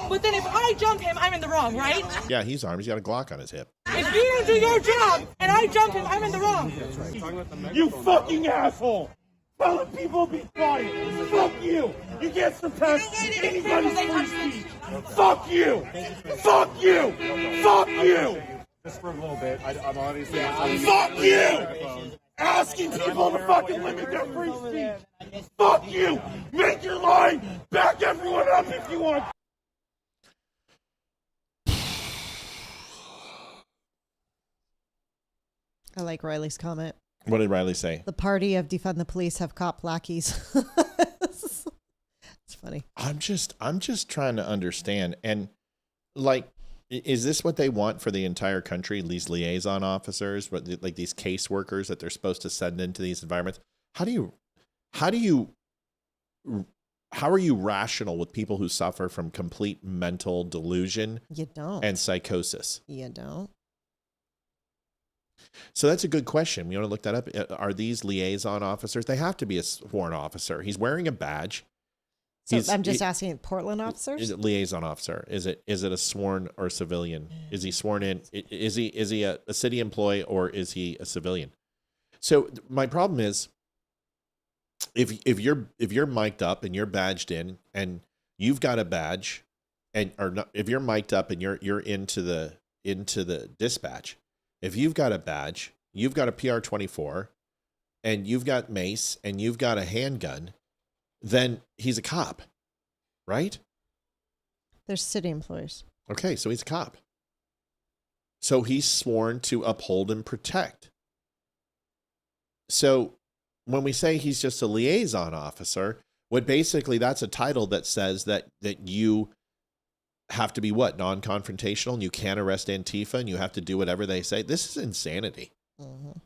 But then if I jump him, I'm in the wrong, right? Yeah, he's armed. He's got a Glock on his hip. If you don't do your job and I jump him, I'm in the wrong. You fucking asshole! Telling people to be quiet. Fuck you! You can't suppress anybody's free speech. Fuck you! Fuck you! Fuck you! Just for a little bit. I'm obviously. Fuck you! Asking people to fucking limit their free speech. Fuck you! Make your line! Back everyone up if you want. I like Riley's comment. What did Riley say? The party of defund the police have cop lackeys. It's funny. I'm just trying to understand. And like, is this what they want for the entire country? These liaison officers, but like these case workers that they're supposed to send into these environments. How are you rational with people who suffer from complete mental delusion? You don't. And psychosis. You don't. So that's a good question. We want to look that up. Are these liaison officers? They have to be a sworn officer. He's wearing a badge. So I'm just asking Portland officers? Is it liaison officer? Is it a sworn or civilian? Is he sworn in? Is he a city employee or is he a civilian? So my problem is if you're mic'd up and you're badged in and you've got a badge and or not, if you're mic'd up and you're into the dispatch, if you've got a badge, you've got a PR-24 and you've got mace and you've got a handgun, then he's a cop, right? They're city employees. Okay, so he's a cop. So he's sworn to uphold and protect. So when we say he's just a liaison officer, what basically that's a title that says that you have to be what? Non-confrontational, and you can't arrest Antifa and you have to do whatever they say. This is insanity. Mm-hmm.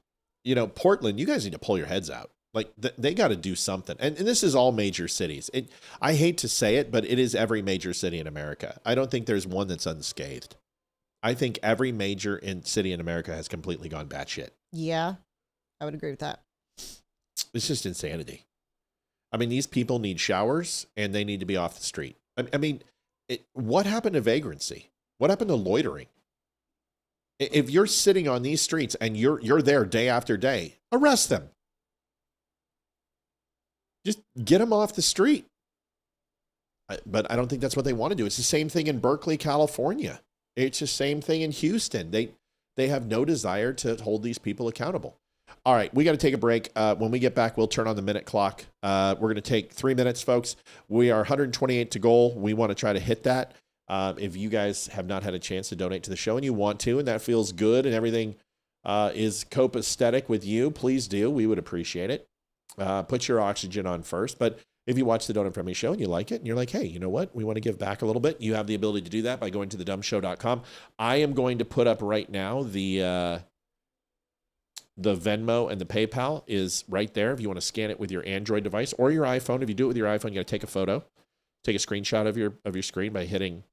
You know, Portland, you guys need to pull your heads out. Like they got to do something. And this is all major cities. I hate to say it, but it is every major city in America. I don't think there's one that's unscathed. I think every major city in America has completely gone batshit. Yeah, I would agree with that. It's just insanity. I mean, these people need showers and they need to be off the street. I mean, what happened to vagrancy? What happened to loitering? If you're sitting on these streets and you're there day after day, arrest them. Just get them off the street. But I don't think that's what they want to do. It's the same thing in Berkeley, California. It's the same thing in Houston. They have no desire to hold these people accountable. All right, we got to take a break. When we get back, we'll turn on the minute clock. We're going to take 3 minutes, folks. We are 128 to goal. We want to try to hit that. If you guys have not had a chance to donate to the show and you want to, and that feels good and everything is copacetic with you, please do. We would appreciate it. Put your oxygen on first. But if you watch the Don't Unfriend Me show and you like it and you're like, hey, you know what? We want to give back a little bit. You have the ability to do that by going to thedumbshow.com. I am going to put up right now the Venmo and the PayPal is right there. If you want to scan it with your Android device or your iPhone, if you do it with your iPhone, you got to take a photo, take a screenshot of your screen by hitting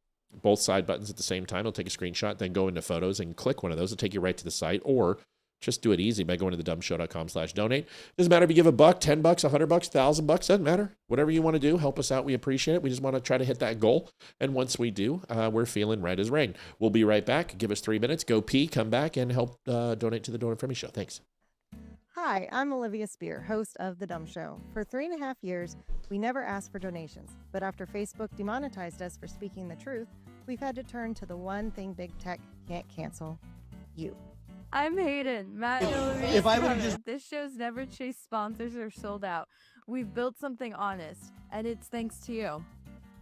both side buttons at the same time. It'll take a screenshot, then go into photos and click one of those. It'll take you right to the site, or just do it easy by going to thedumbshow.com/donate. Doesn't matter if you give $1, $10, $100, $1,000, doesn't matter. Whatever you want to do, help us out. We appreciate it. We just want to try to hit that goal. And once we do, we're feeling right as rain. We'll be right back. Give us 3 minutes. Go pee, come back, and help donate to the Don't Unfriend Me show. Thanks. Hi, I'm Olivia Spear, host of The Dumb Show. For 3.5 years, we never asked for donations, but after Facebook demonetized us for speaking the truth, we've had to turn to the one thing big tech can't cancel: you. I'm Hayden. Matt and Olivia. If I would've just- This show's never chased sponsors or sold out. We've built something honest, and it's thanks to you.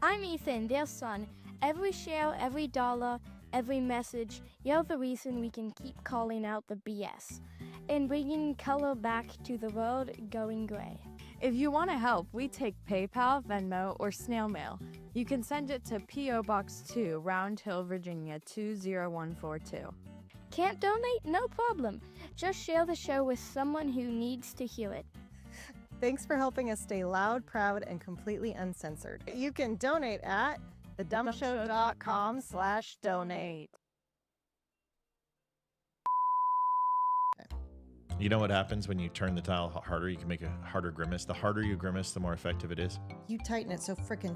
I'm Ethan, their son. Every share, every dollar, every message, you're the reason we can keep calling out the BS and bringing color back to the world going gray. If you want to help, we take PayPal, Venmo, or snail mail. You can send it to P.O. Box 2, Round Hill, Virginia 20142. Can't donate? No problem. Just share the show with someone who needs to hear it. Thanks for helping us stay loud, proud, and completely uncensored. You can donate at thedumbshow.com/donate. You know what happens when you turn the dial harder? You can make a harder grimace. The harder you grimace, the more effective it is. You tighten it so freaking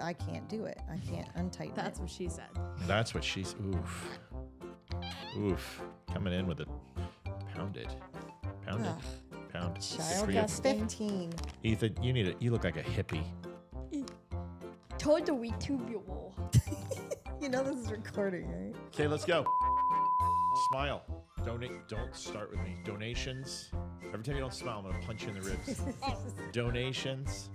I can't do it. I can't untighten That's it. what she said. That's what she's. Oof. Oof. Coming in with it. Pound it. Pound it. Pound. Good Child for you. is 15. Ethan, you look like a hippie. Totally tubular. You know this is recording, right? Okay, let's go. Smile. Donate. Don't start with me. Donations. Every time you don't smile, I'm gonna punch you in the ribs. Donations.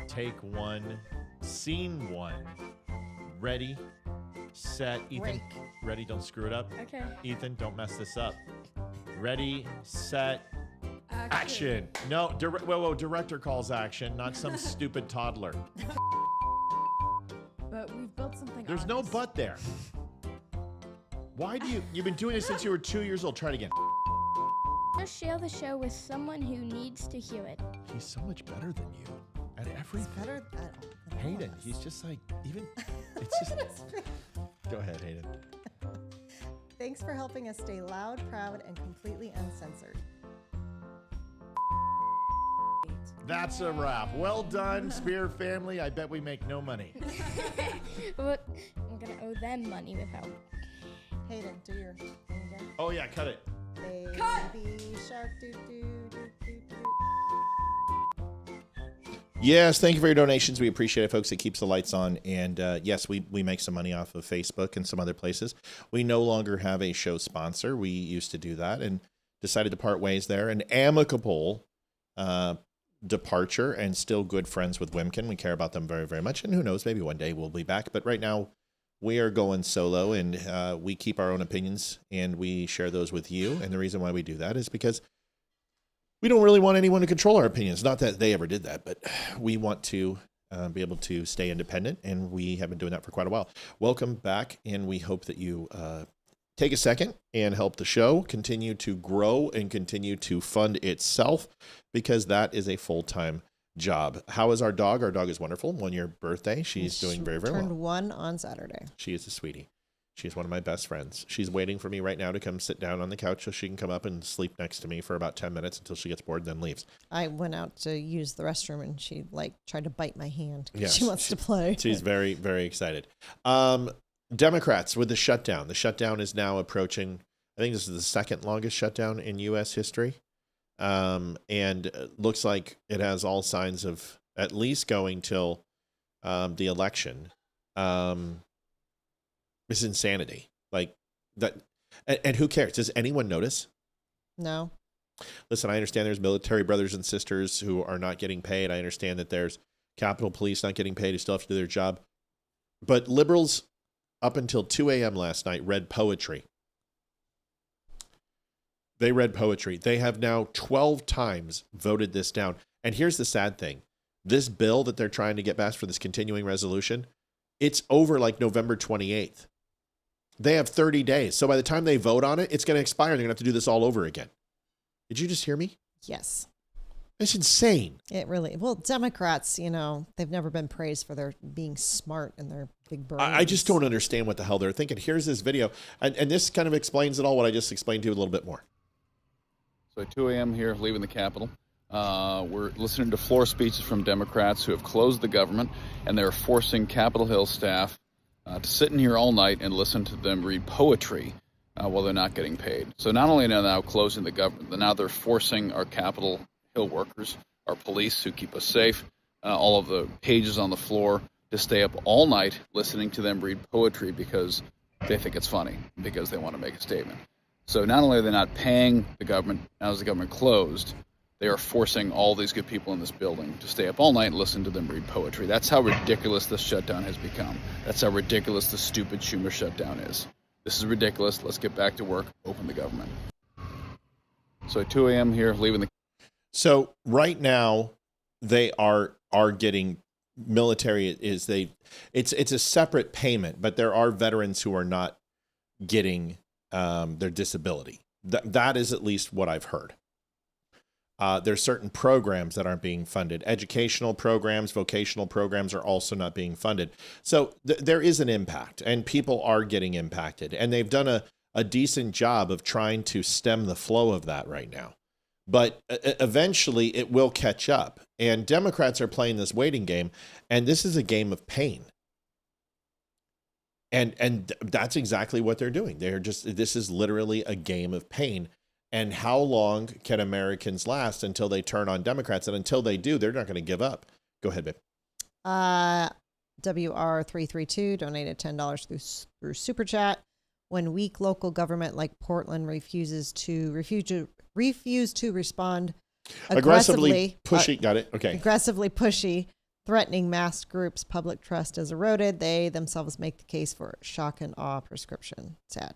Take one. Scene one. Ready. Set. Ethan. Break. Ready. Don't screw it up. Okay. Ethan, don't mess this up. Ready. Set. Action. No. Whoa. Director calls action, not some stupid toddler. But we've built something There's no but there. Why do you've been doing it since you were 2 years old? Try it again. Just share the show with someone who needs to hear it. He's so much better than you at everything. Better at Hayden, he's just like, even, it's just, go ahead, Hayden. Thanks for helping us stay loud, proud, and completely uncensored. That's a wrap. Well done, Spear family. I bet we make no money. But I'm gonna owe them money without. Hayden, do your thing again. Oh yeah, cut it. Baby shark doo doo doo doo doo. Yes, thank you for your donations. We appreciate it, folks. It keeps the lights on. And yes, we make some money off of Facebook and some other places. We no longer have a show sponsor. We used to do that and decided to part ways there. An amicable departure, and still good friends with Wimkin. We care about them very, very much. And who knows, maybe one day we'll be back. But right now, we are going solo, and we keep our own opinions, and we share those with you. And the reason why we do that is because we don't really want anyone to control our opinions. Not that they ever did that, but we want to be able to stay independent, and we have been doing that for quite a while. Welcome back, and we hope that you take a second and help the show continue to grow and continue to fund itself, because that is a full-time job. How is our dog? Our dog is wonderful. 1 year birthday. She's doing very, very well. Turned 1 on Saturday. She is a sweetie. She's one of my best friends. She's waiting for me right now to come sit down on the couch so she can come up and sleep next to me for about 10 minutes until she gets bored and then leaves. I went out to use the restroom and she tried to bite my hand. Yes, she wants to play. She's very, very excited. Democrats with the shutdown. The shutdown is now approaching, I think this is the second longest shutdown in U.S. history. And looks like it has all signs of at least going till the election. It's insanity. Like that. And who cares? Does anyone notice? No. Listen, I understand there's military brothers and sisters who are not getting paid. I understand that there's Capitol Police not getting paid, who still have to do their job. But liberals, up until 2 a.m. last night, read poetry. They read poetry. They have now 12 times voted this down. And here's the sad thing. This bill that they're trying to get passed for this continuing resolution, it's over like November 28th. They have 30 days. So by the time they vote on it, it's going to expire. They're going to have to do this all over again. Did you just hear me? Yes. It's insane. It really, well, Democrats, they've never been praised for their being smart and their big brains. I just don't understand what the hell they're thinking. Here's this video. And this kind of explains it all, what I just explained to you a little bit more. So at 2 a.m. here, leaving the Capitol. We're listening to floor speeches from Democrats who have closed the government, and they're forcing Capitol Hill staff to sit in here all night and listen to them read poetry while they're not getting paid. So not only are they now closing the government, but now they're forcing our Capitol Hill workers, our police who keep us safe, all of the pages on the floor to stay up all night listening to them read poetry because they think it's funny, because they want to make a statement. So not only are they not paying the government, now is the government closed, they are forcing all these good people in this building to stay up all night and listen to them read poetry. That's how ridiculous this shutdown has become. That's how ridiculous the stupid Schumer shutdown is. This is ridiculous. Let's get back to work. Open the government. So at 2 a.m. here, leaving the... So right now, they are getting military it's a separate payment, but there are veterans who are not getting their disability. That is at least what I've heard. There's certain programs that aren't being funded. Educational programs, vocational programs are also not being funded. So there is an impact, and people are getting impacted. And they've done a decent job of trying to stem the flow of that right now. But eventually it will catch up. And Democrats are playing this waiting game, and this is a game of pain. And that's exactly what they're doing. This is literally a game of pain. And how long can Americans last until they turn on Democrats? And until they do, they're not going to give up. Go ahead, babe. WR332 donated $10 through Super Chat. When weak local government like Portland refuse to respond aggressively pushy. Got it. Okay. Aggressively pushy, threatening masked groups, public trust is eroded. They themselves make the case for shock and awe prescription. Sad.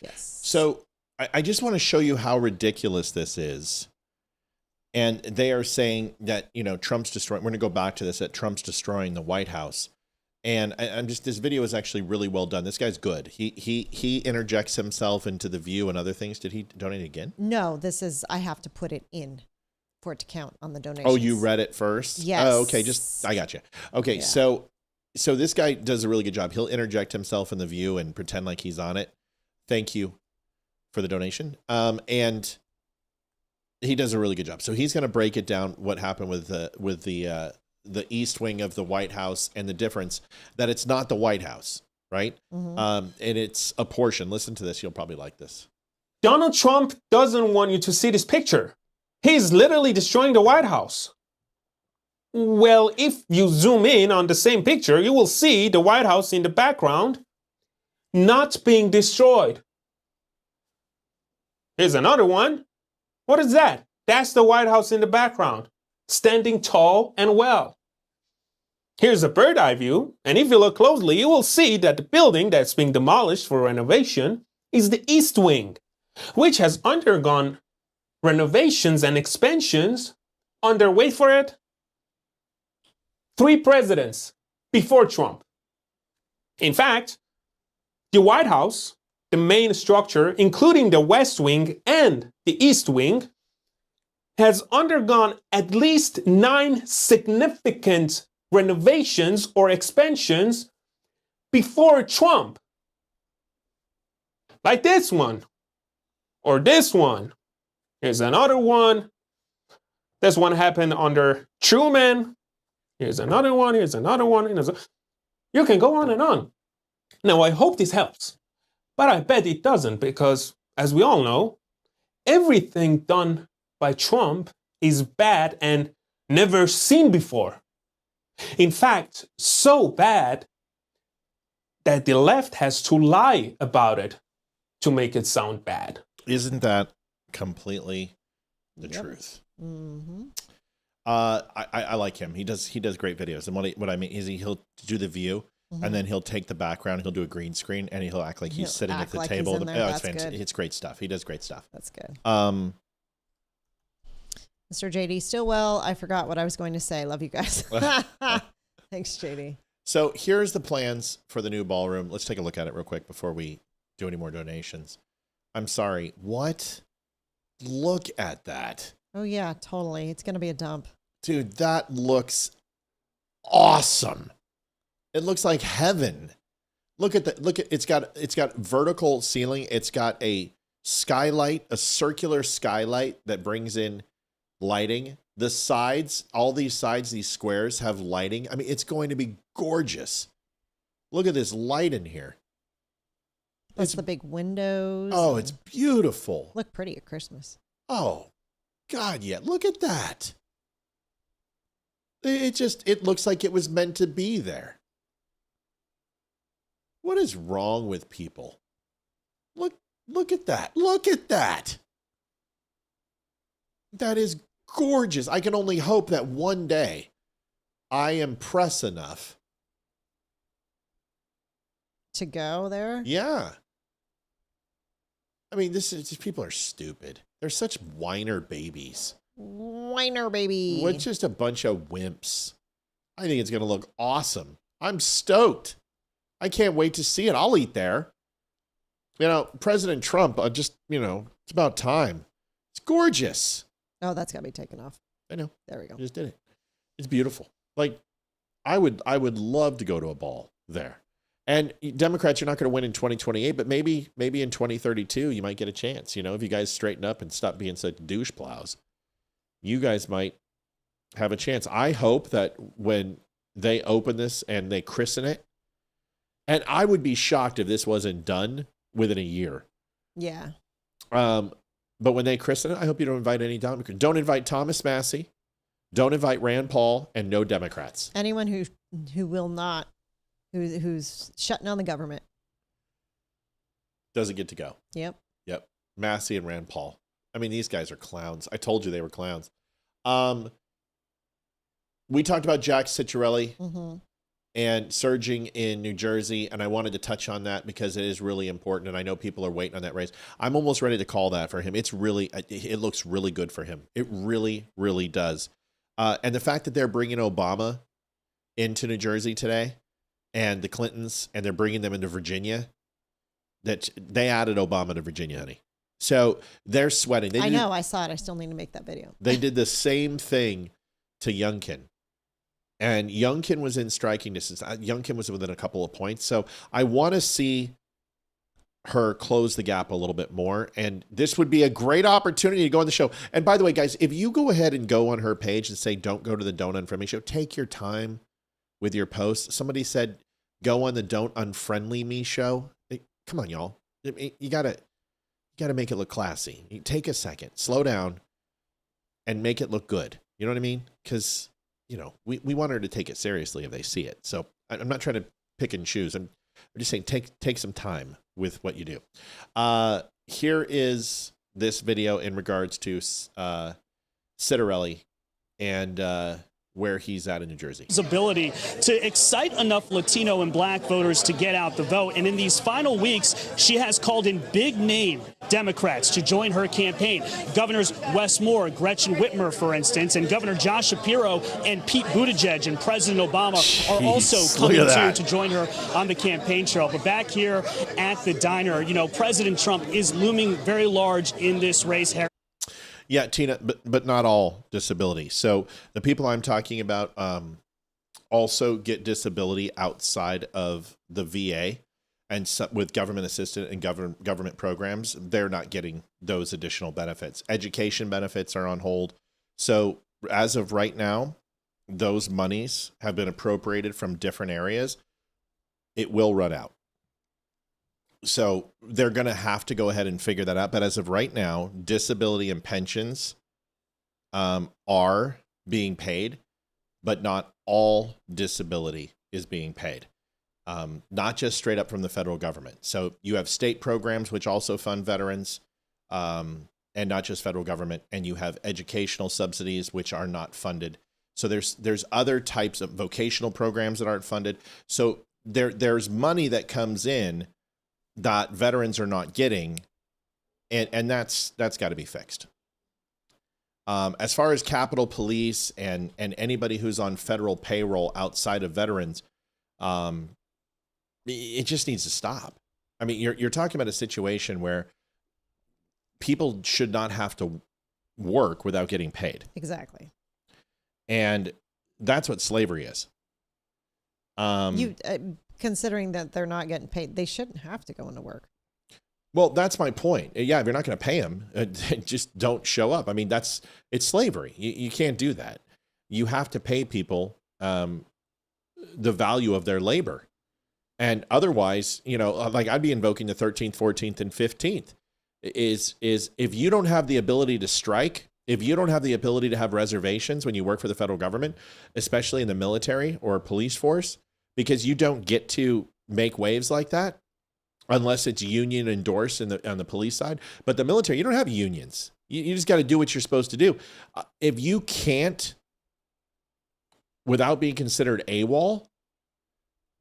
Yes. So I just want to show you how ridiculous this is. And they are saying that, Trump's destroying, we're going to go back to this, that Trump's destroying the White House. And this video is actually really well done. This guy's good. He interjects himself into the View and other things. Did he donate again? No, I have to put it in for it to count on the donations. Oh, you read it first? Yes. Oh, okay. I got you. Okay. Yeah. So this guy does a really good job. He'll interject himself in the View and pretend like he's on it. Thank you for the donation. And he does a really good job. So he's going to break it down what happened with the East Wing of the White House and the difference that it's not the White House, right? Mm-hmm. And it's a portion. Listen to this. You'll probably like this. Donald Trump doesn't want you to see this picture. He's literally destroying the White House. Well, if you zoom in on the same picture, you will see the White House in the background not being destroyed. Here's another one. What is that? That's the White House in the background, standing tall and well. Here's a bird's eye view, and if you look closely, you will see that the building that's being demolished for renovation is the East Wing, which has undergone renovations and expansions under, wait for it, 3 presidents before Trump. In fact, the White House, the main structure, including the West Wing and the East Wing, has undergone at least 9 significant renovations or expansions before Trump. Like this one, or this one. Here's another one. This one happened under Truman. Here's another one, here's another one. You can go on and on. Now, I hope this helps, but I bet it doesn't, because, as we all know, everything done by Trump is bad and never seen before. In fact, so bad that the left has to lie about it to make it sound bad. Isn't that completely the truth? Mm-hmm. I like him. He does great videos. And what I mean is he'll do the View, mm-hmm. and then he'll take the background, he'll do a green screen, and he'll act like he's sitting at the table. It's fantastic. It's great stuff. He does great stuff. That's good. Mr. JD Stillwell, I forgot what I was going to say. Love you guys. Thanks, JD. So here's the plans for the new ballroom. Let's take a look at it real quick before we do any more donations. I'm sorry. What? Look at that. Oh, yeah, totally. It's going to be a dump. Dude, that looks awesome. It looks like heaven. It's got vertical ceiling. It's got a skylight, a circular skylight that brings in lighting. The sides, all these sides, these squares have lighting. I mean, it's going to be gorgeous. Look at this light in here. That's the big windows. Oh, it's beautiful. Look pretty at Christmas. Oh, God, yeah. Look at that. It looks like it was meant to be there. What is wrong with people? Look at that. Look at that. That is gorgeous. I can only hope that one day I am press enough to go there. Yeah. I mean, these people are stupid. They're such whiner babies. Whiner baby. We're just a bunch of wimps. I think it's going to look awesome. I'm stoked. I can't wait to see it. I'll eat there. President Trump, it's about time. It's gorgeous. Oh, that's got to be taken off. I know. There we go. I just did it. It's beautiful. Like, I would love to go to a ball there. And Democrats, you're not going to win in 2028, but maybe in 2032, you might get a chance. If you guys straighten up and stop being such douche plows, you guys might have a chance. I hope that when they open this and they christen it, and I would be shocked if this wasn't done within a year. Yeah. But when they christen it, I hope you don't invite any Democrats. Don't invite Thomas Massey. Don't invite Rand Paul, and no Democrats. Anyone who will not, who's shutting down the government. Doesn't get to go. Yep. Massey and Rand Paul. I mean, these guys are clowns. I told you they were clowns. We talked about Jack Ciccharelli and surging in New Jersey, and I wanted to touch on that because it is really important, and I know people are waiting on that race. I'm almost ready to call that for him. It looks really good for him. It really, really does. And the fact that they're bringing Obama into New Jersey today, and the Clintons, and they're bringing them into Virginia, that they added Obama to Virginia, honey. So they're sweating. I know. I saw it. I still need to make that video. They did the same thing to Youngkin. And Youngkin was in striking distance. Youngkin was within a couple of points. So I want to see her close the gap a little bit more. And this would be a great opportunity to go on the show. And by the way, guys, if you go ahead and go on her page and say, don't go to the Don't Unfriend Me show, take your time with your posts. Somebody said, go on the Don't Unfriendly Me show. Come on, y'all. You got to make it look classy. You take a second, slow down, and make it look good. You know what I mean? Because, we want her to take it seriously if they see it. So I'm not trying to pick and choose. I'm just saying take some time with what you do. Here is this video in regards to Ciccharelli and where he's at in New Jersey. His ability to excite enough Latino and black voters to get out the vote. And in these final weeks, she has called in big name Democrats to join her campaign. Governors Wes Moore, Gretchen Whitmer, for instance, and Governor Josh Shapiro and Pete Buttigieg and President Obama are also coming to join her on the campaign trail. But back here at the diner, President Trump is looming very large in this race. Yeah, Tina, but not all disability. So the people I'm talking about also get disability outside of the VA, and with government assistance and government programs, they're not getting those additional benefits. Education benefits are on hold. So as of right now, those monies have been appropriated from different areas. It will run out. So they're going to have to go ahead and figure that out. But as of right now, disability and pensions are being paid, but not all disability is being paid. Not just straight up from the federal government. So you have state programs, which also fund veterans, and not just federal government. And you have educational subsidies, which are not funded. So there's other types of vocational programs that aren't funded. So there's money that comes in that veterans are not getting, and that's got to be fixed. As far as Capitol Police and anybody who's on federal payroll outside of veterans, it just needs to stop. I mean, you're talking about a situation where people should not have to work without getting paid. Exactly. And that's what slavery is. Considering that they're not getting paid, they shouldn't have to go into work. Well, that's my point. Yeah, if you're not going to pay them, just don't show up. I mean, it's slavery. You can't do that. You have to pay people the value of their labor. And otherwise, like I'd be invoking the 13th, 14th, and 15th is if you don't have the ability to strike, if you don't have the ability to have reservations when you work for the federal government, especially in the military or police force, because you don't get to make waves like that unless it's union endorsed on the police side. But the military, you don't have unions. You just got to do what you're supposed to do. If you can't, without being considered AWOL,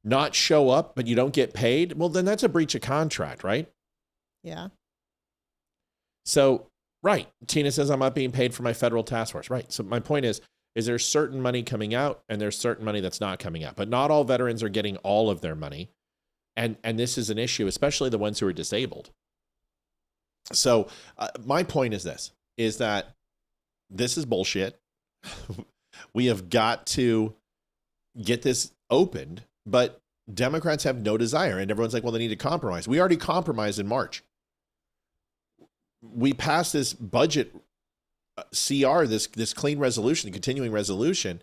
not show up, but you don't get paid, well, then that's a breach of contract, right? Yeah. So, right. Tina says I'm not being paid for my federal task force. Right. So my point is there's certain money coming out and there's certain money that's not coming out, but not all veterans are getting all of their money. And this is an issue, especially the ones who are disabled. So my point is that this is bullshit. We have got to get this opened, but Democrats have no desire. And everyone's like, well, they need to compromise. We already compromised in March. We passed this budget CR, this clean resolution, continuing resolution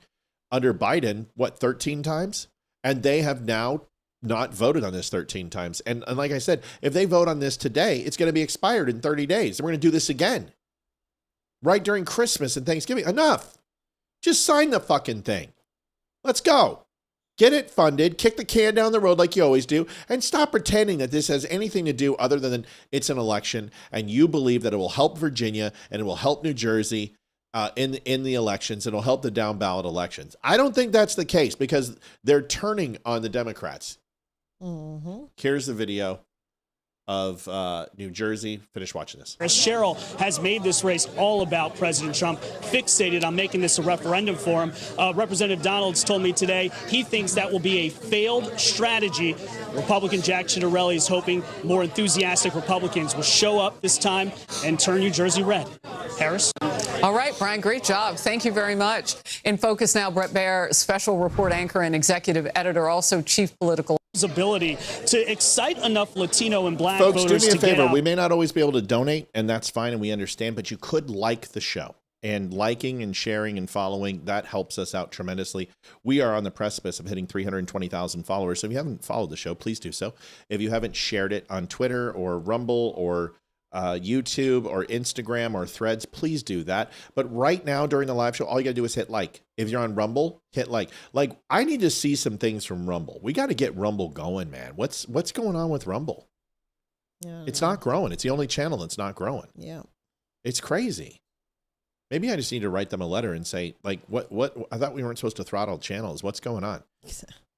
under Biden, 13 times? And they have now not voted on this 13 times. And like I said, if they vote on this today, it's going to be expired in 30 days. And we're going to do this again. Right during Christmas and Thanksgiving. Enough. Just sign the fucking thing. Let's go. Get it funded, kick the can down the road like you always do, and stop pretending that this has anything to do other than it's an election and you believe that it will help Virginia and it will help New Jersey in the elections. It'll help the down ballot elections. I don't think that's the case because they're turning on the Democrats. Mm-hmm. Here's the video of New Jersey. Finish watching this. Cheryl has made this race all about President Trump, fixated on making this a referendum for him. Representative Donalds told me today he thinks that will be a failed strategy. Republican Jack Ciattarelli is hoping more enthusiastic Republicans will show up this time and turn New Jersey red. Harris? All right, Brian, great job. Thank you very much. In focus now, Brett Baer, special report anchor and executive editor, also chief political ability to excite enough Latino and Black folks, voters do me a favor. Get out. We may not always be able to donate, and that's fine, and we understand, but you could like the show. And liking and sharing and following, that helps us out tremendously. We are on the precipice of hitting 320,000 followers. So if you haven't followed the show, please do so. If you haven't shared it on Twitter or Rumble or YouTube or Instagram or Threads, please do that. But right now during the live show, all you got to do is hit like. If you're on Rumble, hit like. Like, I need to see some things from Rumble. We got to get Rumble going, man. What's going on with Rumble? Yeah, it's not growing. It's the only channel that's not growing. Yeah. It's crazy. Maybe I just need to write them a letter and say, like, what I thought we weren't supposed to throttle channels. What's going on?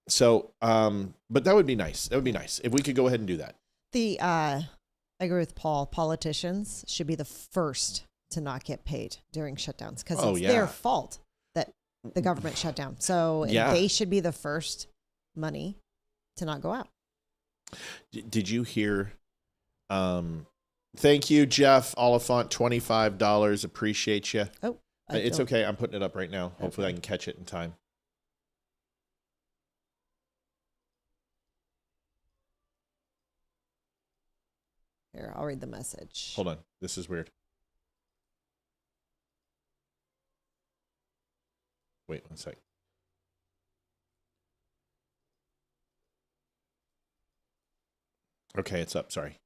So, but that would be nice. That would be nice if we could go ahead and do that. I agree with Paul. Politicians should be the first to not get paid during shutdowns because it's their fault that the government shut down. So they should be the first money to not go out. Did you hear? Thank you, Jeff Oliphant, $25. Appreciate you. Oh, it's okay. I'm putting it up right now. Hopefully I can catch it in time. Here, I'll read the message. Hold on. This is weird. Wait 1 sec. Okay, it's up. Sorry.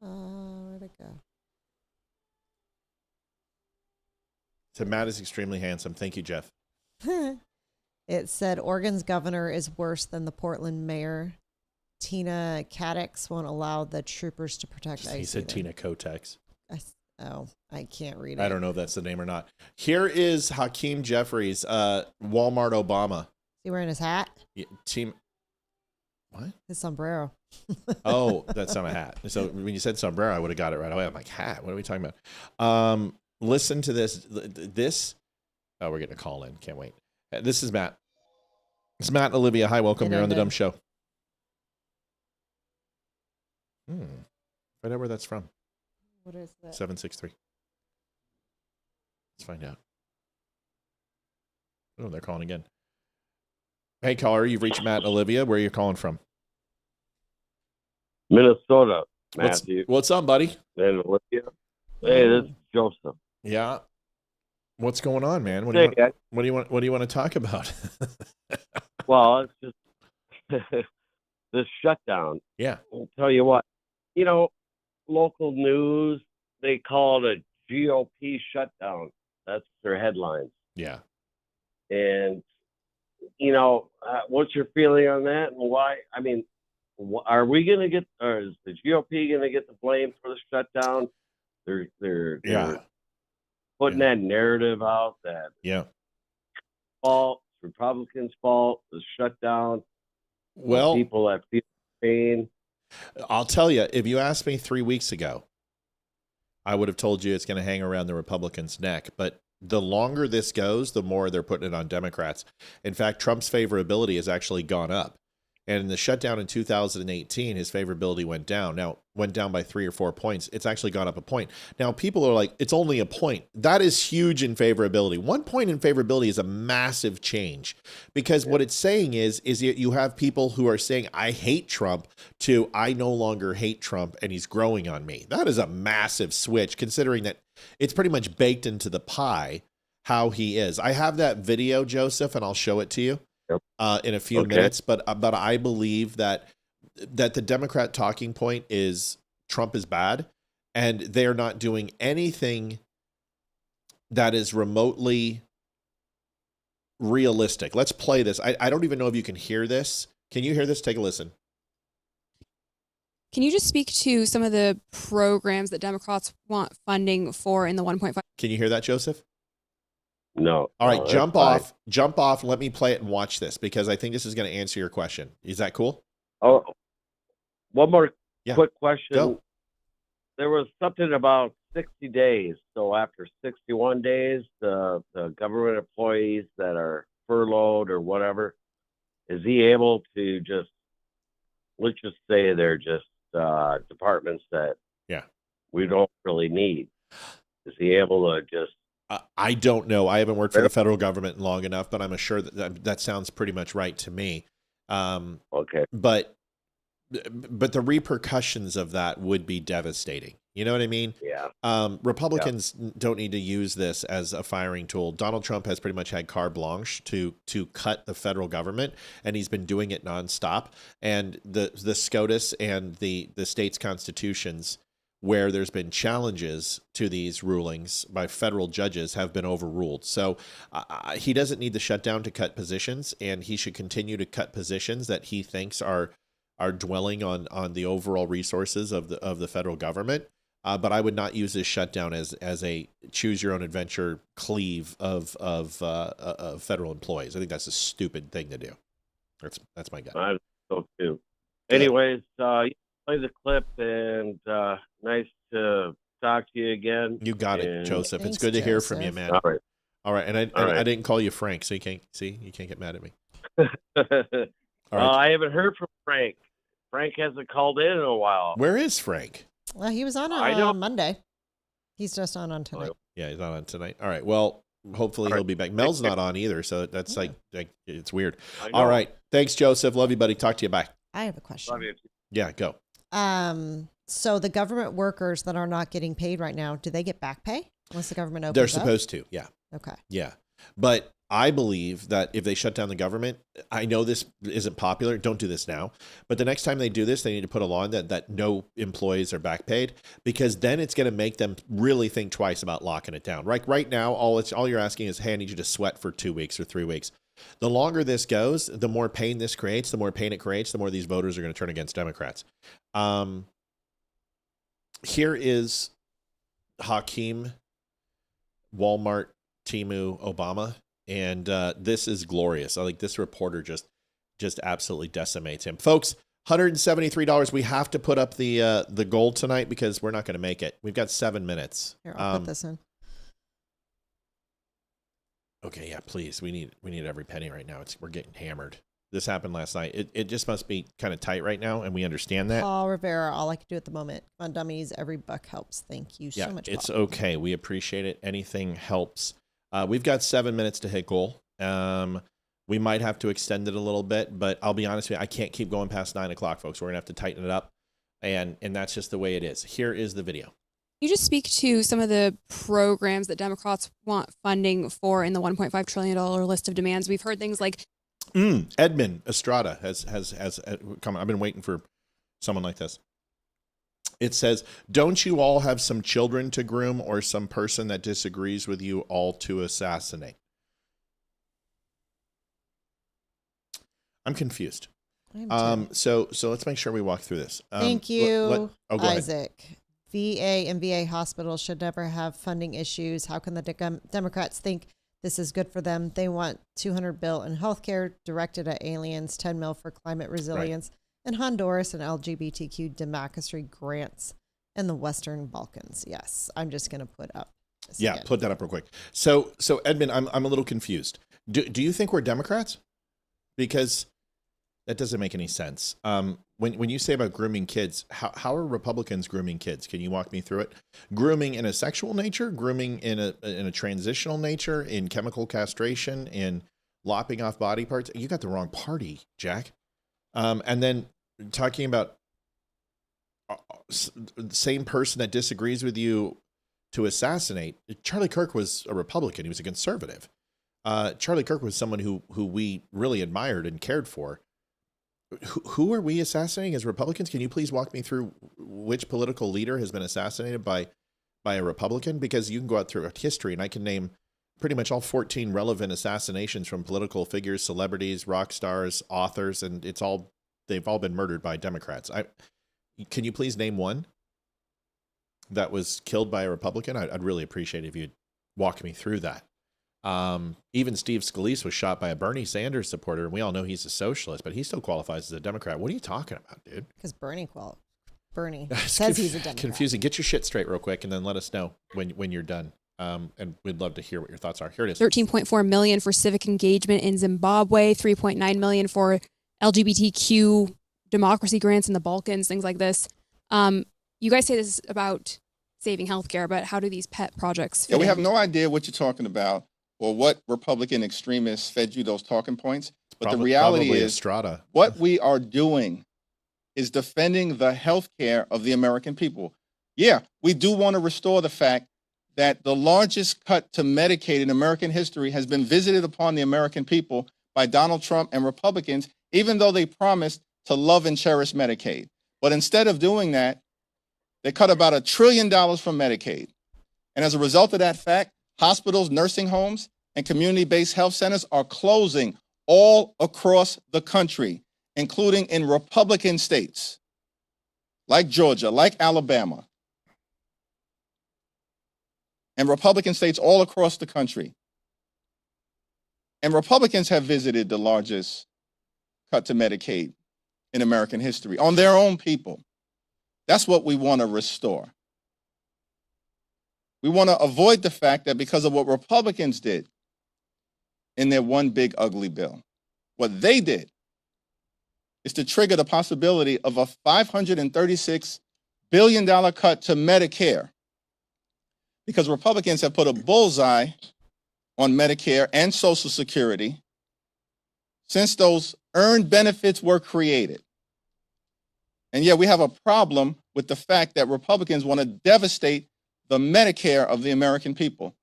Where'd it go? So Matt is extremely handsome. Thank you, Jeff. It said Oregon's governor is worse than the Portland mayor. Tina Kadex won't allow the troopers to protect ICE. He said Tina Kotex. I can't read it. I don't know if that's the name or not. Here is Hakeem Jeffries, Walmart Obama. Is he wearing his hat? Yeah, team. What? His sombrero. Oh, that's not a hat. So when you said sombrero, I would have got it right away. I'm like, hat? What are we talking about? Listen to this. Oh, we're getting a call in. Can't wait. This is Matt. It's Matt and Olivia. Hi, welcome. You're on the Dumb Show. Find out where that's from. What is that? 763. Let's find out. Oh, they're calling again. Hey, caller, you've reached Matt and Olivia. Where are you calling from? Minnesota, Matthew. What's up, buddy? And Olivia. Hey, this is Joseph. Yeah. What's going on, man? What do you want to talk about? Well, it's just this shutdown. Yeah. I'll tell you what, local news, they call it a GOP shutdown. That's their headlines. Yeah. And, what's your feeling on that and why? I mean, are we going to or is the GOP going to get the blame for the shutdown? They're putting that narrative out that fault, Republicans' fault, the shutdown. Well, people that feel pain. I'll tell you, if you asked me 3 weeks ago, I would have told you it's going to hang around the Republicans' neck. But the longer this goes, the more they're putting it on Democrats. In fact, Trump's favorability has actually gone up. And in the shutdown in 2018, his favorability went down. Now, went down by 3 or 4 points. It's actually gone up a point. Now, people are like, it's only a point. That is huge in favorability. 1 point in favorability is a massive change, because what it's saying is you have people who are saying, I hate Trump, to I no longer hate Trump and he's growing on me. That is a massive switch, considering that it's pretty much baked into the pie how he is. I have that video, Joseph, and I'll show it to you in a few minutes. But I believe that the Democrat talking point is Trump is bad, and they're not doing anything that is remotely realistic. Let's play this. I don't even know if you can hear this. Can you hear this? Take a listen. Can you just speak to some of the programs that Democrats want funding for in the 1.5? Can you hear that, Joseph? No. All right, jump off. Let me play it and watch this, because I think this is going to answer your question. Is that cool? Oh, one more quick question. Go. There was something about 60 days. So after 61 days, the government employees that are furloughed or whatever, is he able to just, let's just say they're just departments that we don't really need. Is he able to just... I don't know. I haven't worked for the federal government long enough, but I'm sure that sounds pretty much right to me. Okay. But the repercussions of that would be devastating. You know what I mean? Yeah. Republicans don't need to use this as a firing tool. Donald Trump has pretty much had carte blanche to cut the federal government, and he's been doing it nonstop. And the SCOTUS and the state's constitutions, where there's been challenges to these rulings by federal judges, have been overruled. So he doesn't need the shutdown to cut positions, and he should continue to cut positions that he thinks are dwelling on the overall resources of the federal government. But I would not use this shutdown as a choose your own adventure cleave of federal employees. I think that's a stupid thing to do. That's my gut. I so too. Anyways, you play the clip, and nice to talk to you again. You got it, Joseph. It's good to hear from you, man. All right. And I didn't call you Frank, so you can't get mad at me. All right. I haven't heard from Frank. Frank hasn't called in a while. Where is Frank? Well, he was on Monday. He's just on tonight. Yeah, he's on tonight. All right. Well, hopefully he'll be back. Mel's not on either, so that's like it's weird. All right. Thanks, Joseph. Love you, buddy. Talk to you. Bye. I have a question. Love you. Yeah, go. So the government workers that are not getting paid right now, do they get back pay once the government opens They're up? supposed to. Yeah. Okay. Yeah. But I believe that if they shut down the government, I know this isn't popular. Don't do this now. But the next time they do this, they need to put a law in that no employees are back paid, because then it's going to make them really think twice about locking it down. Right now, all you're asking is, hey, I need you to sweat for 2 weeks or 3 weeks. The longer this goes, the more pain this creates, the more pain it creates, the more these voters are going to turn against Democrats. Here is Hakeem, Walmart, Temu, Obama. And this is glorious. I think this reporter just absolutely decimates him. Folks, $173. We have to put up the goal tonight, because we're not going to make it. We've got 7 minutes. Here, I'll put this in. Okay, yeah, please. We need every penny right now. We're getting hammered. This happened last night. It just must be kind of tight right now, and we understand that. Paul Rivera, all I can do at the moment. Come on, dummies. Every buck helps. Thank you so much, Paul. It's okay. We appreciate it. Anything helps. We've got 7 minutes to hit goal. We might have to extend it a little bit, but I'll be honest with you, I can't keep going past 9 o'clock, folks. We're going to have to tighten it up, and that's just the way it is. Here is the video. Can you just speak to some of the programs that Democrats want funding for in the $1.5 trillion list of demands? We've heard things like... Edmund Estrada has come. I've been waiting for someone like this. It says, don't you all have some children to groom or some person that disagrees with you all to assassinate? I'm confused. So let's make sure we walk through this. Thank you, go Isaac. Ahead. VA and VA hospitals should never have funding issues. How can the Democrats think this is good for them? They want $200 billion in healthcare directed at aliens, $10 million for climate resilience, and Honduras and LGBTQ democracy grants in the Western Balkans. Yes, I'm just going to put up. Again. Put that up real quick. So Edmund, I'm a little confused. Do you think we're Democrats? Because that doesn't make any sense. When you say about grooming kids, how are Republicans grooming kids? Can you walk me through it? Grooming in a sexual nature, grooming in a transitional nature, in chemical castration, in lopping off body parts. You got the wrong party, Jack. And then talking about the same person that disagrees with you to assassinate. Charlie Kirk was a Republican. He was a conservative. Charlie Kirk was someone who we really admired and cared for. Who are we assassinating as Republicans? Can you please walk me through which political leader has been assassinated by a Republican? Because you can go out through history, and I can name pretty much all 14 relevant assassinations from political figures, celebrities, rock stars, authors, and they've all been murdered by Democrats. Can you please name one that was killed by a Republican? I'd really appreciate it if you'd walk me through that. Even Steve Scalise was shot by a Bernie Sanders supporter, and we all know he's a socialist, but he still qualifies as a Democrat. What are you talking about, dude? Because Bernie says he's a Democrat. Confusing. Get your shit straight real quick, and then let us know when you're done. And we'd love to hear what your thoughts are. Here it is. $13.4 million for civic engagement in Zimbabwe, $3.9 million for LGBTQ democracy grants in the Balkans, things like this. You guys say this is about saving healthcare, but how do these pet projects fit we have no idea what you're talking about or what Republican extremists fed you those talking points. But the reality is Estrada. What we are doing is defending the healthcare of the American people. Yeah, we do want to restore the fact that the largest cut to Medicaid in American history has been visited upon the American people by Donald Trump and Republicans, even though they promised to love and cherish Medicaid. But instead of doing that, they cut about $1 trillion from Medicaid. And as a result of that fact, hospitals, nursing homes, and community-based health centers are closing all across the country, including in Republican states like Georgia, like Alabama, and Republican states all across the country. And Republicans have visited the largest cut to Medicaid in American history on their own people. That's what we want to restore. We want to avoid the fact that because of what Republicans did in their one big ugly bill, what they did is to trigger the possibility of a $536 billion cut to Medicare, because Republicans have put a bullseye on Medicare and Social Security since those earned benefits were created. And yet we have a problem with the fact that Republicans want to devastate the Medicare of the American people.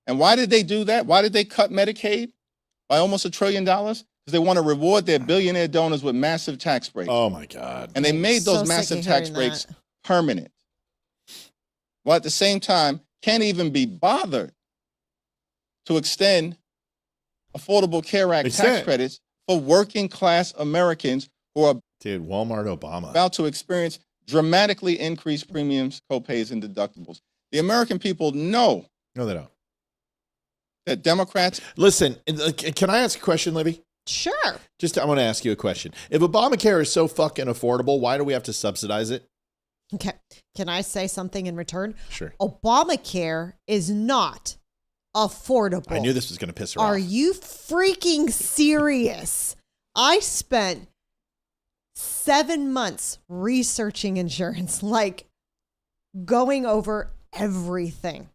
And why did they do that? Why did they cut Medicaid by almost $1 trillion? Because they want to reward their billionaire donors with massive tax breaks. Oh, my God. And they made those massive tax breaks permanent. While at the same time, can't even be bothered to extend Affordable Care Act tax credits for working class Americans who are Walmart Obama about to experience dramatically increased premiums, copays, and deductibles. The American people know. No, they don't. That Democrats. Listen, can I ask a question, Libby? Sure. I want to ask you a question. If Obamacare is so fucking affordable, why do we have to subsidize it? Okay. Can I say something in return? Sure. Obamacare is not affordable. I knew this was going to piss her off. Are you freaking serious? I spent 7 months researching insurance, like going over everything.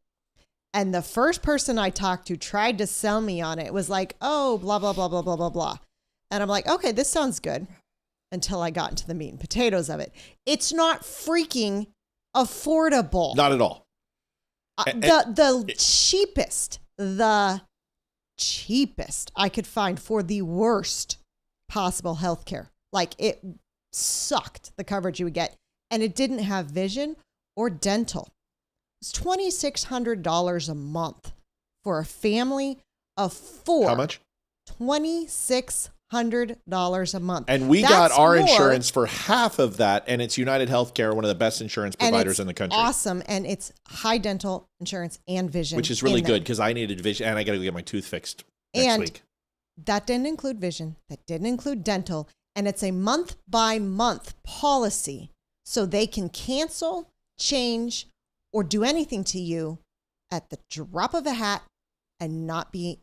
And the first person I talked to tried to sell me on it. It was like, oh, blah, blah, blah, blah, blah, blah, blah. And I'm like, okay, this sounds good. Until I got into the meat and potatoes of it. It's not freaking affordable. Not at all. The cheapest, the cheapest I could find for the worst possible healthcare. Like, it sucked, the coverage you would get. And it didn't have vision or dental. It's $2,600 a month for a family of 4. How much? $2,600 a month. And we That's got our more, insurance for half of that, and it's United Healthcare, one of the best insurance providers in the country. Awesome, and it's high dental insurance and vision, which is really good because I needed vision, and I got to go get my tooth fixed next week. That didn't include vision. That didn't include dental, and it's a month-by-month policy, so they can cancel, change, or do anything to you at the drop of a hat and not be.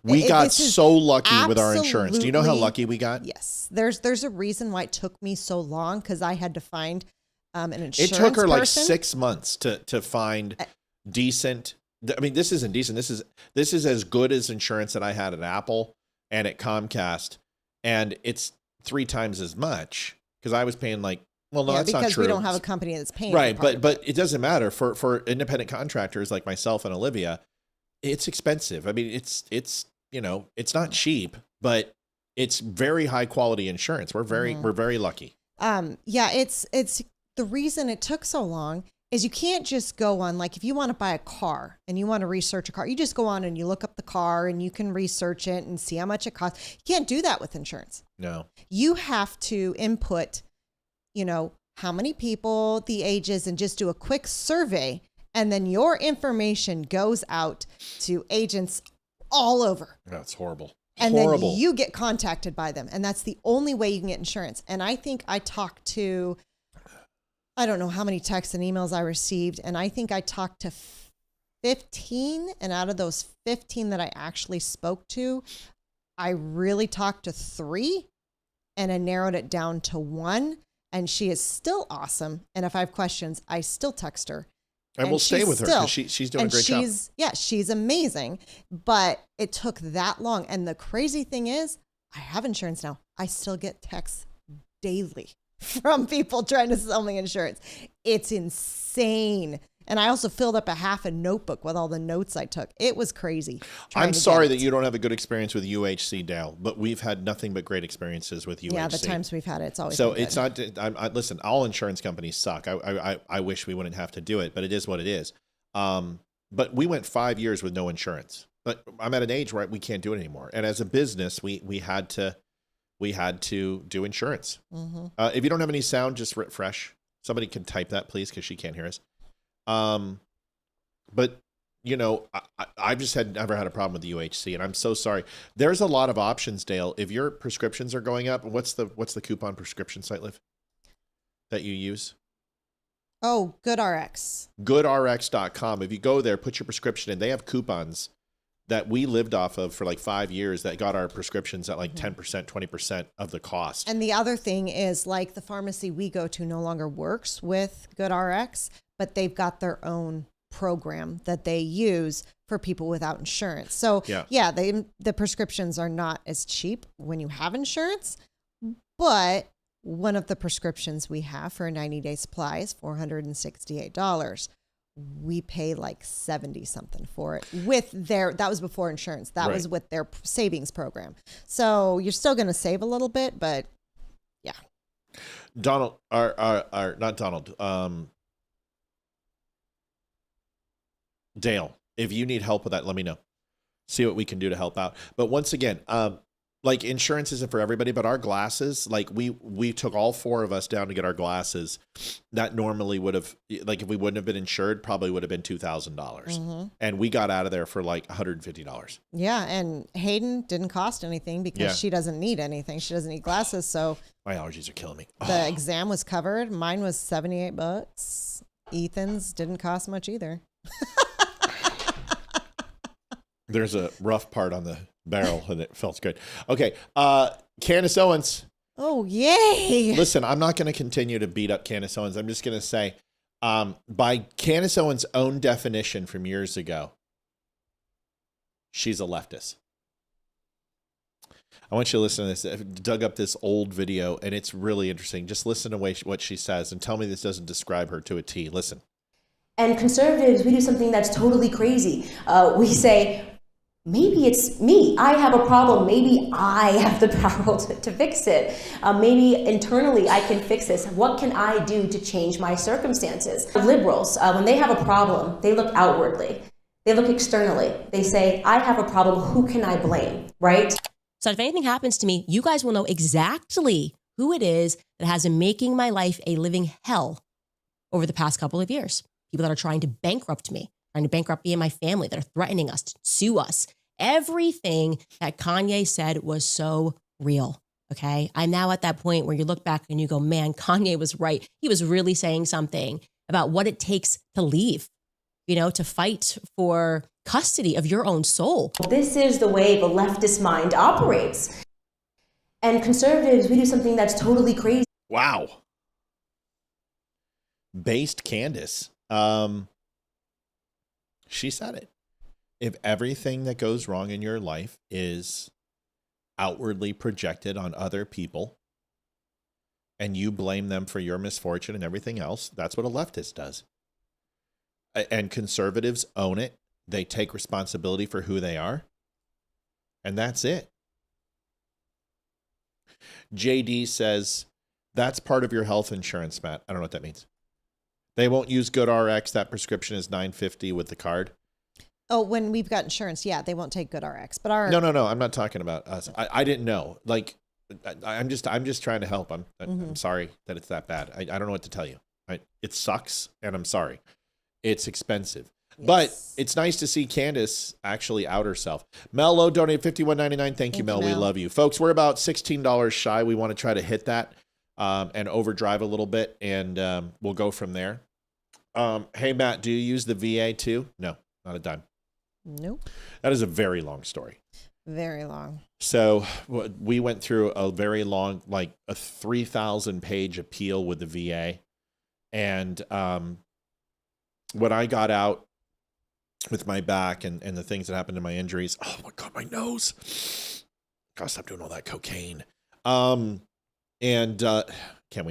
We got so lucky with our insurance. Do you know how lucky we got? Yes. There's a reason why it took me so long, because I had to find an insurance It took her person. like 6 months to find decent. I mean, this isn't decent. This is as good as insurance that I had at Apple and at Comcast, and it's 3 times as much because I was paying like. Well, no, that's not true. Because we don't have a company that's paying. Right, but it doesn't matter for independent contractors like myself and Olivia. It's expensive. I mean, it's it's not cheap, but it's very high quality insurance. We're very lucky. Yeah, it's the reason it took so long is you can't just go on, like, if you want to buy a car and you want to research a car, you just go on and you look up the car and you can research it and see how much it costs. You can't do that with insurance. No. You have to input, how many people, the ages, and just do a quick survey. And then your information goes out to agents all over. That's horrible. And then you get contacted by them. And that's the only way you can get insurance. And I think I talked to, I don't know how many texts and emails I received. And I think I talked to 15. And out of those 15 that I actually spoke to, I really talked to 3. And I narrowed it down to 1. And she is still awesome. And if I have questions, I still text her. And we'll stay with her because she's doing a great job. Yeah, she's amazing. But it took that long. And the crazy thing is, I have insurance now. I still get texts daily from people trying to sell me insurance. It's insane. And I also filled up a half a notebook with all the notes I took. It was crazy. I'm sorry that you don't have a good experience with UHC, Dale, but we've had nothing but great experiences with UHC. Yeah, the times we've had it, it's always so been it's good. not. Listen, all insurance companies suck. I wish we wouldn't have to do it, but it is what it is. But we went 5 years with no insurance. But I'm at an age where we can't do it anymore. And as a business, we had to do insurance. Mm-hmm. If you don't have any sound, just refresh. Somebody can type that, please, because she can't hear us. But I've just never had a problem with the UHC, and I'm so sorry. There's a lot of options, Dale. If your prescriptions are going up, what's the coupon prescription site, Liv, that you use? Oh, GoodRx. GoodRx.com. If you go there, put your prescription in. They have coupons that we lived off of for like 5 years that got our prescriptions at like 10%, 20% of the cost. And the other thing is, like, the pharmacy we go to no longer works with GoodRx, but they've got their own program that they use for people without insurance. So yeah, the prescriptions are not as cheap when you have insurance, but one of the prescriptions we have for a 90-day supply is $468. We pay like 70 something for it with that was before insurance. That was with their savings program. So you're still going to save a little bit, but yeah. Donald, not Donald, Dale, if you need help with that, let me know. See what we can do to help out. But once again, like, insurance isn't for everybody, but our glasses, like, we took all 4 of us down to get our glasses. That normally would have, like, if we wouldn't have been insured, probably would have been $2,000. Mm-hmm. And we got out of there for like $150. Yeah, and Hayden didn't cost anything because she doesn't need anything. She doesn't need glasses, so my allergies are killing me. The exam was covered. Mine was $78. Ethan's didn't cost much either. There's a rough part on the barrel and it felt good. Okay. Candace Owens. Oh, yay. Listen, I'm not going to continue to beat up Candace Owens. I'm just going to say, by Candace Owens' own definition from years ago, she's a leftist. I want you to listen to this. I dug up this old video and it's really interesting. Just listen to what she says and tell me this doesn't describe her to a T. Listen. And conservatives, we do something that's totally crazy. We say, maybe it's me. I have a problem. Maybe I have the power to fix it. Maybe internally I can fix this. What can I do to change my circumstances? Liberals, when they have a problem, they look outwardly. They look externally. They say, I have a problem. Who can I blame, right? So if anything happens to me, you guys will know exactly who it is that has been making my life a living hell over the past couple of years. People that are trying to bankrupt me, trying to bankrupt me and my family, that are threatening us, to sue us. Everything that Kanye said was so real, okay? I'm now at that point where you look back and you go, man, Kanye was right. He was really saying something about what it takes to leave, to fight for custody of your own soul. This is the way the leftist mind operates. And conservatives, we do something that's totally crazy. Wow. Based Candace. She said it. If everything that goes wrong in your life is outwardly projected on other people and you blame them for your misfortune and everything else, that's what a leftist does. And conservatives own it. They take responsibility for who they are. And that's it. JD says, that's part of your health insurance, Matt. I don't know what that means. They won't use GoodRx. That prescription is $9.50 with the card. Oh, when we've got insurance, yeah, they won't take GoodRx. But our No. I'm not talking about us. I didn't know. Like, I'm just trying to help. I'm sorry that it's that bad. I don't know what to tell you. It sucks, and I'm sorry. It's expensive. Yes. But it's nice to see Candace actually out herself. Mel Lowe donated $51.99. Thank you, Mel. We love you. Folks, we're about $16 shy. We want to try to hit that and overdrive a little bit, and we'll go from there. Hey, Matt, do you use the VA too? No, not a dime. Nope. That is a very long story. Very long. So we went through a very long, like a 3,000-page appeal with the VA. And when I got out with my back and the things that happened to my injuries, oh my God, my nose. Gotta stop doing all that cocaine. Can't wait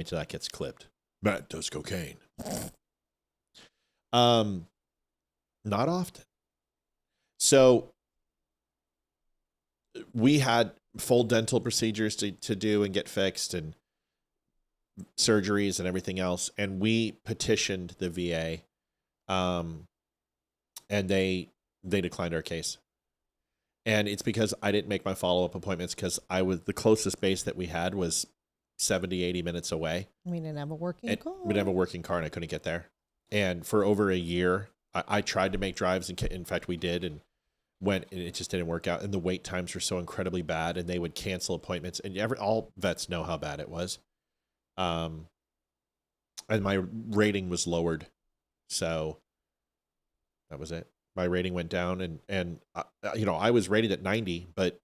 till that gets clipped. Matt does cocaine. Not often. So we had full dental procedures to do and get fixed and surgeries and everything else. And we petitioned the VA and they declined our case. And it's because I didn't make my follow-up appointments because the closest base that we had was 70, 80 minutes away. We didn't have a working car. We didn't have a working car and I couldn't get there. And for over a year, I tried to make drives. And in fact, we did and it just didn't work out. And the wait times were so incredibly bad and they would cancel appointments. And all vets know how bad it was. And my rating was lowered. So that was it. My rating went down and I was rated at 90, but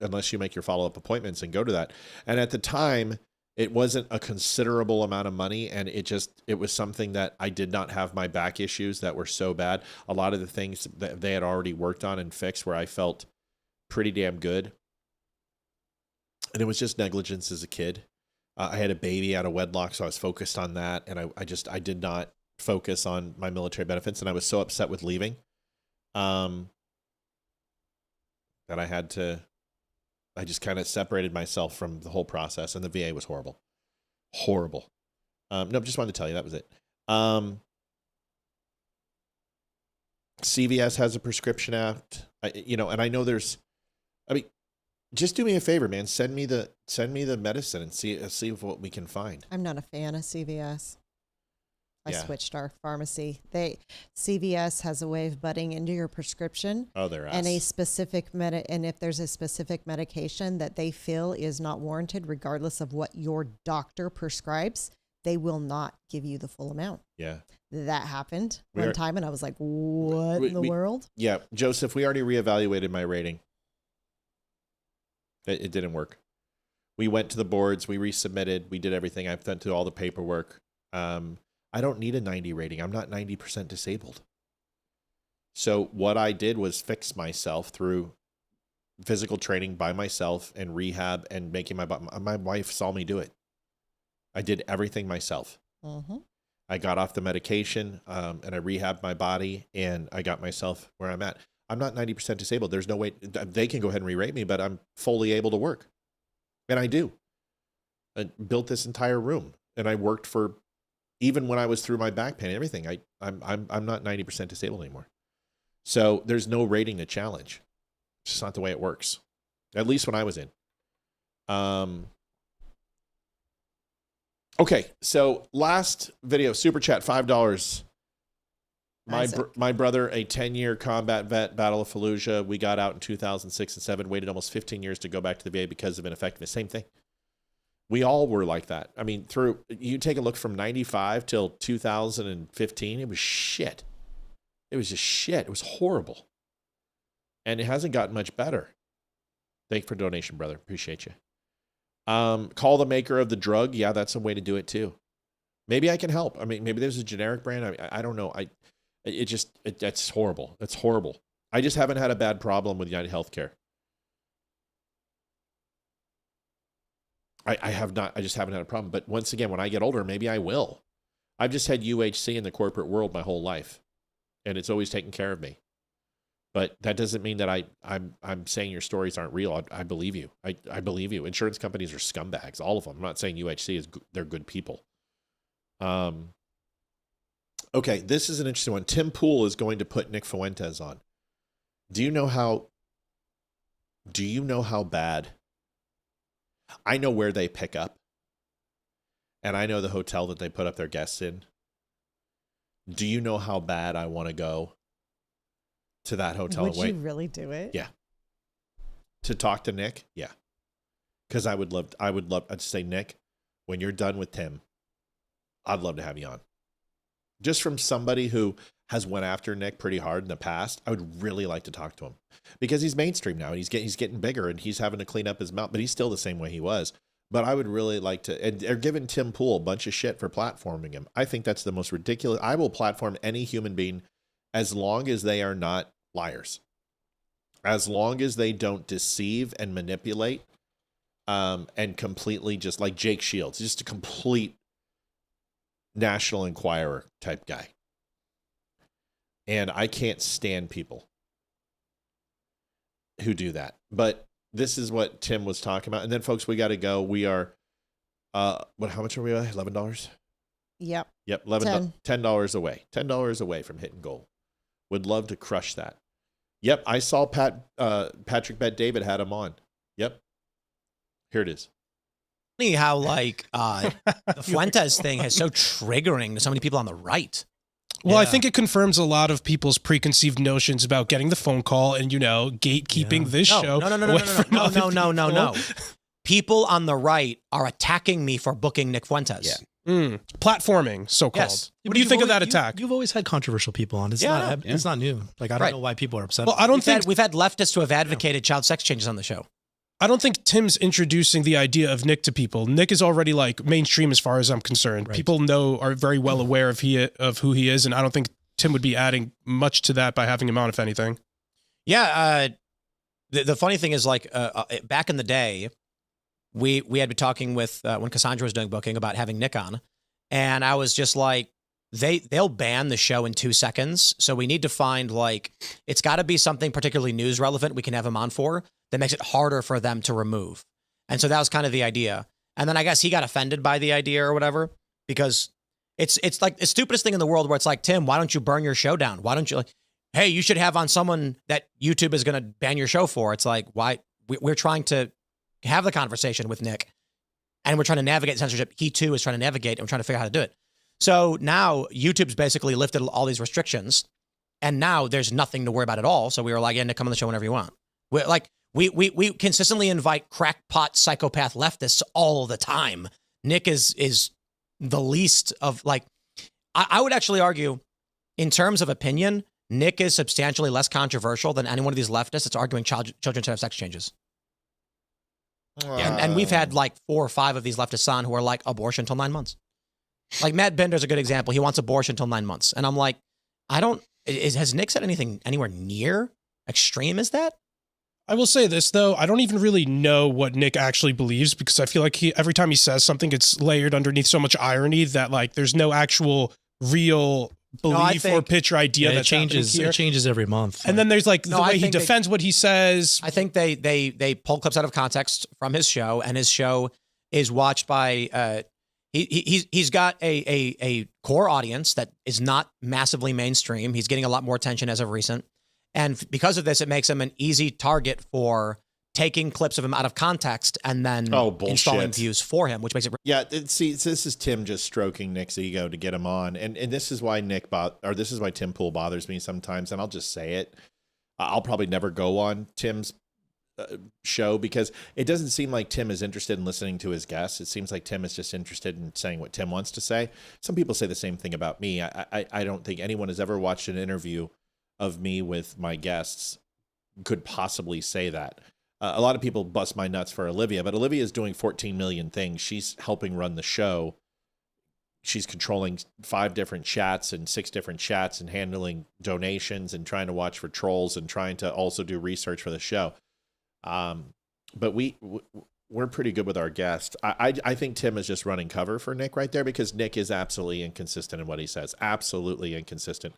unless you make your follow-up appointments and go to that. And at the time, it wasn't a considerable amount of money. And it was something that I did not have my back issues that were so bad. A lot of the things that they had already worked on and fixed where I felt pretty damn good. And it was just negligence as a kid. I had a baby out of wedlock, so I was focused on that. And I did not focus on my military benefits. And I was so upset with leaving that I just kind of separated myself from the whole process, and the VA was horrible. Horrible. No, just wanted to tell you that was it. CVS has a prescription app, and I know just do me a favor, man. Send me the medicine and see what we can find. I'm not a fan of CVS. I Yeah. switched our pharmacy. CVS has a way of butting into your prescription. Oh, they're and a specific and if there's a specific medication that they feel is not warranted, regardless of what your doctor prescribes, they will not give you the full amount. Yeah. That happened one time, and I was like, "What in the world?" Yeah, Joseph, we already reevaluated my rating. It didn't work. We went to the boards. We resubmitted. We did everything. I've done all the paperwork. I don't need a 90 rating. I'm not 90% disabled. So what I did was fix myself through physical training by myself and rehab and making my wife saw me do it. I did everything myself. Mm-hmm. I got off the medication and I rehabbed my body and I got myself where I'm at. I'm not 90% disabled. There's no way they can go ahead and re-rate me, but I'm fully able to work. And I do. I built this entire room, and I worked for, even when I was through my back pain and everything, I'm not 90% disabled anymore. So there's no rating to challenge. It's just not the way it works. At least when I was in. Okay, so last video, Super Chat, $5. My brother, a 10-year combat vet, Battle of Fallujah. We got out in 2006 and 7, waited almost 15 years to go back to the VA because of ineffectiveness. Same thing. We all were like that. I mean, you take a look from 95 till 2015, it was shit. It was just shit. It was horrible. And it hasn't gotten much better. Thank you for donation, brother. Appreciate you. Call the maker of the drug. Yeah, that's a way to do it too. Maybe I can help. I mean, maybe there's a generic brand. I don't know. That's horrible. That's horrible. I just haven't had a bad problem with United Healthcare. I have not. I just haven't had a problem. But once again, when I get older, maybe I will. I've just had UHC in the corporate world my whole life, and it's always taken care of me. But that doesn't mean that I'm saying your stories aren't real. I believe you. I believe you. Insurance companies are scumbags, all of them. I'm not saying UHC is they're good people. Okay, this is an interesting one. Tim Pool is going to put Nick Fuentes on. Do you know how bad? I know where they pick up, and I know the hotel that they put up their guests in. Do you know how bad I want to go to that hotel? Would you really do it? Yeah. To talk to Nick? Yeah. Because I'd say, Nick, when you're done with Tim, I'd love to have you on. Just from somebody who has went after Nick pretty hard in the past, I would really like to talk to him. Because he's mainstream now, and he's getting bigger, and he's having to clean up his mouth, but he's still the same way he was. But I would really like to, and they're giving Tim Pool a bunch of shit for platforming him. I think that's the most ridiculous. I will platform any human being as long as they are not liars. As long as they don't deceive and manipulate, and completely just like Jake Shields, just a complete National Enquirer type guy. And I can't stand people who do that. But this is what Tim was talking about. And then, folks, we got to go. We are, how much are we at? $11? Yep. Yep. $10 away. $10 away from hitting goal. Would love to crush that. Yep. I saw Patrick Bet David had him on. Yep. Here it is. Funny how the Fuentes thing is so triggering to so many people on the right. Well, I think it confirms a lot of people's preconceived notions about getting the phone call and, gatekeeping this show. No. People on the right are attacking me for booking Nick Fuentes. Yeah. Platforming, so-called. Yes. What do you think of that attack? You've always had controversial people on. It's not new. Like, I don't know why people are upset. Well, I don't think we've had leftists who have advocated child sex changes on the show. I don't think Tim's introducing the idea of Nick to people. Nick is already mainstream as far as I'm concerned. Right. People are very well aware of who he is, and I don't think Tim would be adding much to that by having him on, if anything. Yeah. The funny thing is, back in the day, we had been talking with when Cassandra was doing booking about having Nick on, and I was just like, they'll ban the show in 2 seconds, so we need to find it's got to be something particularly news relevant we can have him on for that makes it harder for them to remove. And so that was kind of the idea. And then I guess he got offended by the idea or whatever, because it's like the stupidest thing in the world where it's like, Tim, why don't you burn your show down? Why don't you hey, you should have on someone that YouTube is going to ban your show for. It's like, why? We're trying to have the conversation with Nick, and we're trying to navigate censorship. He too is trying to navigate, and we're trying to figure out how to do it. So now YouTube's basically lifted all these restrictions, and now there's nothing to worry about at all. So we were like, yeah, Nick, come on the show whenever you want. We consistently invite crackpot psychopath leftists all the time. Nick is the least of I would actually argue, in terms of opinion, Nick is substantially less controversial than any one of these leftists that's arguing children should have sex changes. And we've had 4 or 5 of these leftists on who are like, abortion until 9 months. Like Matt Bender's a good example. He wants abortion until 9 months. And I'm like, has Nick said anything anywhere near extreme as that? I will say this, though. I don't even really know what Nick actually believes, because I feel like every time he says something, it's layered underneath so much irony that there's no actual real belief or pitch or idea it that's changes. happening here. It changes every month. And then there's like the No, I way he think they- defends what he says. I think they pull clips out of context from his show, and his show is watched by he's got a core audience that is not massively mainstream. He's getting a lot more attention as of recent, and because of this, it makes him an easy target for taking clips of him out of context and then installing views for him, which makes it See, this is Tim just stroking Nick's ego to get him on, and this is why this is why Tim Pool bothers me sometimes, and I'll just say it. I'll probably never go on Tim's show because it doesn't seem like Tim is interested in listening to his guests. It seems like Tim is just interested in saying what Tim wants to say. Some people say the same thing about me. I don't think anyone has ever watched an interview of me with my guests could possibly say that. A lot of people bust my nuts for Olivia, but Olivia is doing 14 million things. She's helping run the show. She's controlling 5 different chats and 6 different chats and handling donations and trying to watch for trolls and trying to also do research for the show. But we're pretty good with our guests. I think Tim is just running cover for Nick right there because Nick is absolutely inconsistent in what he says. Absolutely inconsistent.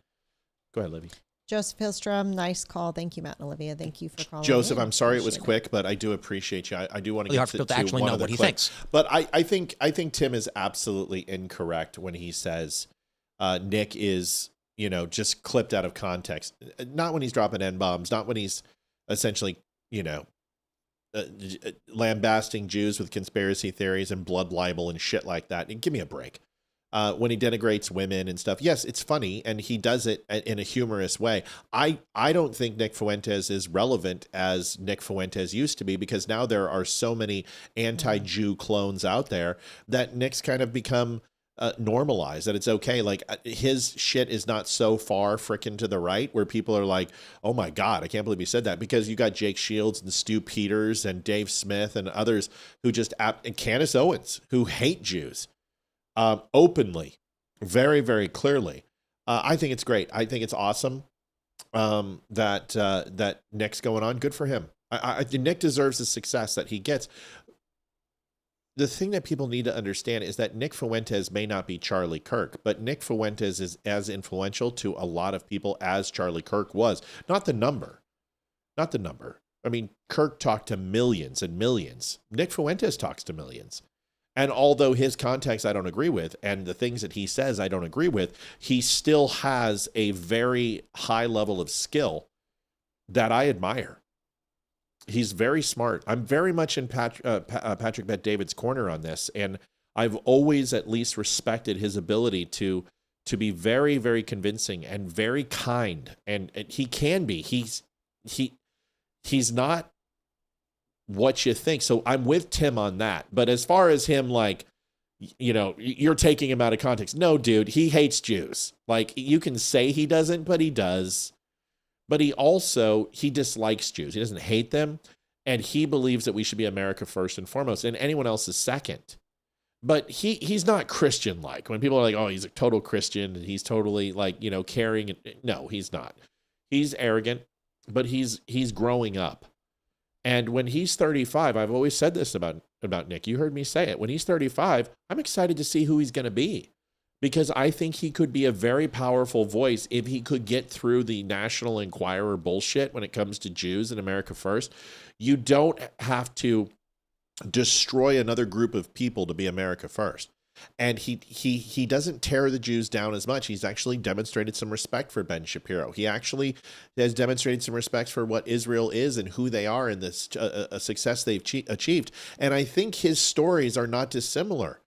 Go ahead, Libby. Joseph Hillstrom, nice call. Thank you, Matt and Olivia. Thank you for calling. Joseph, in. I'm sorry it was Appreciate quick, but I do appreciate you. I do want to You get have to to actually one know of the what he clips. thinks. But I think Tim is absolutely incorrect when he says Nick is, just clipped out of context. Not when he's dropping N-bombs, not when he's essentially, lambasting Jews with conspiracy theories and blood libel and shit like that. And give me a break. When he denigrates women and stuff, yes, it's funny, and he does it in a humorous way. I don't think Nick Fuentes is relevant as Nick Fuentes used to be because now there are so many anti-Jew clones out there that Nick's kind of become normalized, that it's okay. Like his shit is not so far frickin' to the right where people are like, oh my God, I can't believe he said that, because you got Jake Shields and Stu Peters and Dave Smith and others who just, and Candace Owens, who hate Jews. Openly, very, very clearly. I think it's great. I think it's awesome that Nick's going on. Good for him. Nick deserves the success that he gets. The thing that people need to understand is that Nick Fuentes may not be Charlie Kirk, but Nick Fuentes is as influential to a lot of people as Charlie Kirk was. Not the number. I mean, Kirk talked to millions and millions. Nick Fuentes talks to millions. And although his context I don't agree with, and the things that he says I don't agree with, he still has a very high level of skill that I admire. He's very smart. I'm very much in Patrick Bet-David's corner on this, and I've always at least respected his ability to be very, very convincing and very kind. And he can be. He's not what you think. So I'm with Tim on that. But as far as him, like, you're taking him out of context. No, dude, he hates Jews. Like, you can say he doesn't, but he does. But he dislikes Jews. He doesn't hate them. And he believes that we should be America first and foremost, and anyone else is second. But he's not Christian-like. When people are like, oh, he's a total Christian, and he's totally, like, caring. No, he's not. He's arrogant, but he's growing up. And when he's 35, I've always said this about Nick. You heard me say it. When he's 35, I'm excited to see who he's going to be, because I think he could be a very powerful voice if he could get through the National Enquirer bullshit when it comes to Jews and America First. You don't have to destroy another group of people to be America First. And he doesn't tear the Jews down as much. He's actually demonstrated some respect for Ben Shapiro. He actually has demonstrated some respect for what Israel is and who they are and this a success they've achieved. And I think his stories are not dissimilar.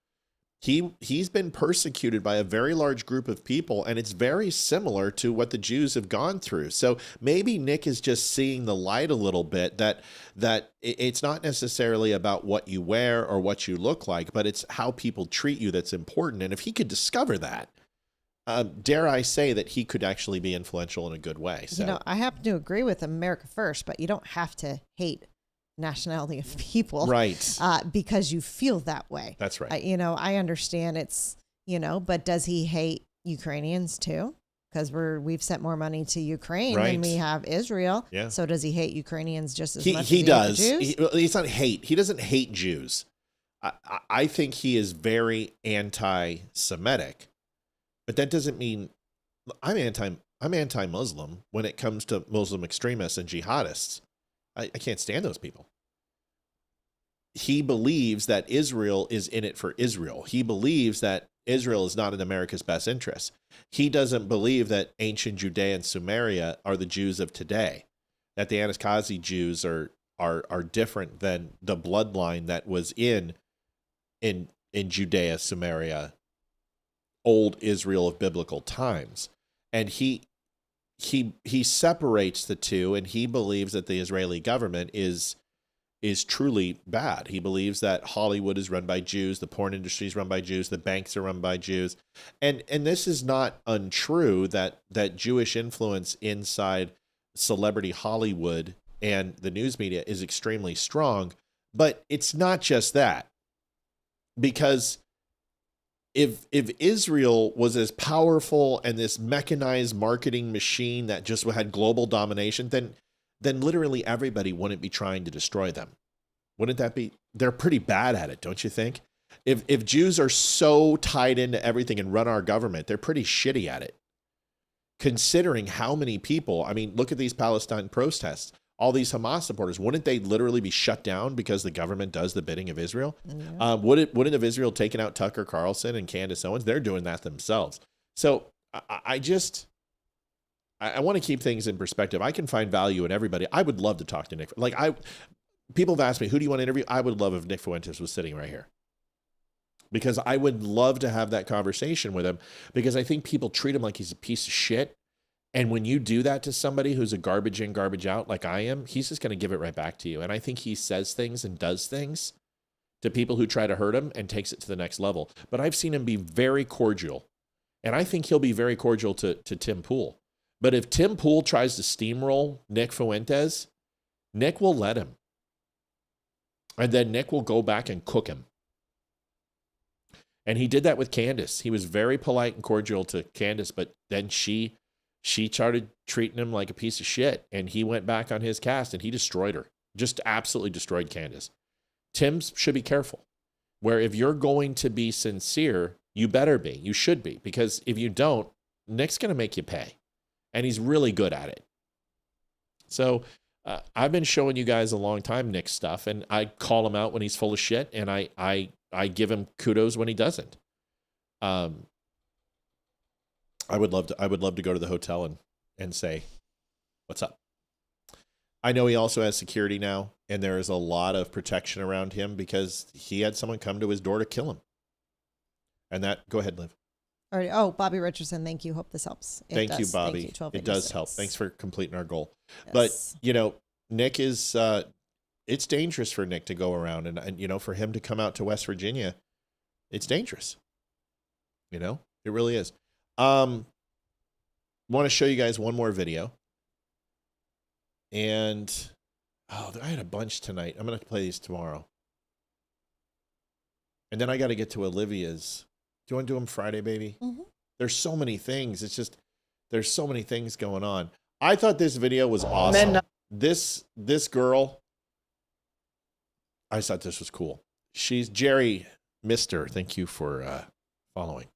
He's been persecuted by a very large group of people, and it's very similar to what the Jews have gone through. So maybe Nick is just seeing the light a little bit, that it's not necessarily about what you wear or what you look like, but it's how people treat you that's important. And if he could discover that, dare I say that he could actually be influential in a good way. So. I happen to agree with America First, but you don't have to hate nationality of people, right? Because you feel that way. That's right. I understand it's, but does he hate Ukrainians too? Because we've sent more money to Ukraine than we have Israel. Yeah. So does he hate Ukrainians just as much as he does? Jews? He's not hate. He doesn't hate Jews. I think he is very anti-Semitic, but that doesn't mean I'm anti-Muslim when it comes to Muslim extremists and jihadists. I can't stand those people. He believes that Israel is in it for Israel. He believes that Israel is not in America's best interest. He doesn't believe that ancient Judea and Sumeria are the Jews of today, that the Anasazi Jews are different than the bloodline that was in Judea, Sumeria, old Israel of biblical times. And he separates the two, and he believes that the Israeli government is truly bad. He believes that Hollywood is run by Jews, the porn industry is run by Jews, the banks are run by Jews. And this is not untrue that Jewish influence inside celebrity Hollywood and the news media is extremely strong, but it's not just that. Because if Israel was as powerful and this mechanized marketing machine that just had global domination, then literally everybody wouldn't be trying to destroy them. Wouldn't that be? They're pretty bad at it, don't you think? If Jews are so tied into everything and run our government, they're pretty shitty at it. Considering how many people, I mean, look at these Palestine protests, all these Hamas supporters, wouldn't they literally be shut down because the government does the bidding of Israel? Yeah. Wouldn't have Israel taken out Tucker Carlson and Candace Owens? They're doing that themselves. So I want to keep things in perspective. I can find value in everybody. I would love to talk to Nick. People have asked me, who do you want to interview? I would love if Nick Fuentes was sitting right here, because I would love to have that conversation with him, because I think people treat him like he's a piece of shit. And when you do that to somebody who's a garbage in, garbage out, like I am, he's just going to give it right back to you. And I think he says things and does things to people who try to hurt him and takes it to the next level. But I've seen him be very cordial. And I think he'll be very cordial to Tim Pool. But if Tim Pool tries to steamroll Nick Fuentes, Nick will let him. And then Nick will go back and cook him. And he did that with Candace. He was very polite and cordial to Candace, but then she started treating him like a piece of shit, and he went back on his cast and he destroyed her. Just absolutely destroyed Candace. Tim should be careful. Where if you're going to be sincere, you better be. You should be. Because if you don't, Nick's going to make you pay. And he's really good at it. So I've been showing you guys a long time Nick's stuff, and I call him out when he's full of shit, and I give him kudos when he doesn't. I would love to go to the hotel and say, what's up? I know he also has security now, and there is a lot of protection around him because he had someone come to his door to kill him. And go ahead, Liv. All right. Oh, Bobby Richardson, thank you. Hope this helps. Thank you, Bobby. It does help. Thanks for completing our goal. Yes. But, Nick is, it's dangerous for Nick to go around, and for him to come out to West Virginia, it's dangerous. It really is. Want to show you guys one more video. And, I had a bunch tonight. I'm going to play these tomorrow. And then I got to get to Olivia's. Do you want to do them Friday, baby? Mm-hmm. There's so many things. It's just, there's so many things going on. I thought this video was awesome. This girl, I thought this was cool. She's Jerry Mister. Thank you for following.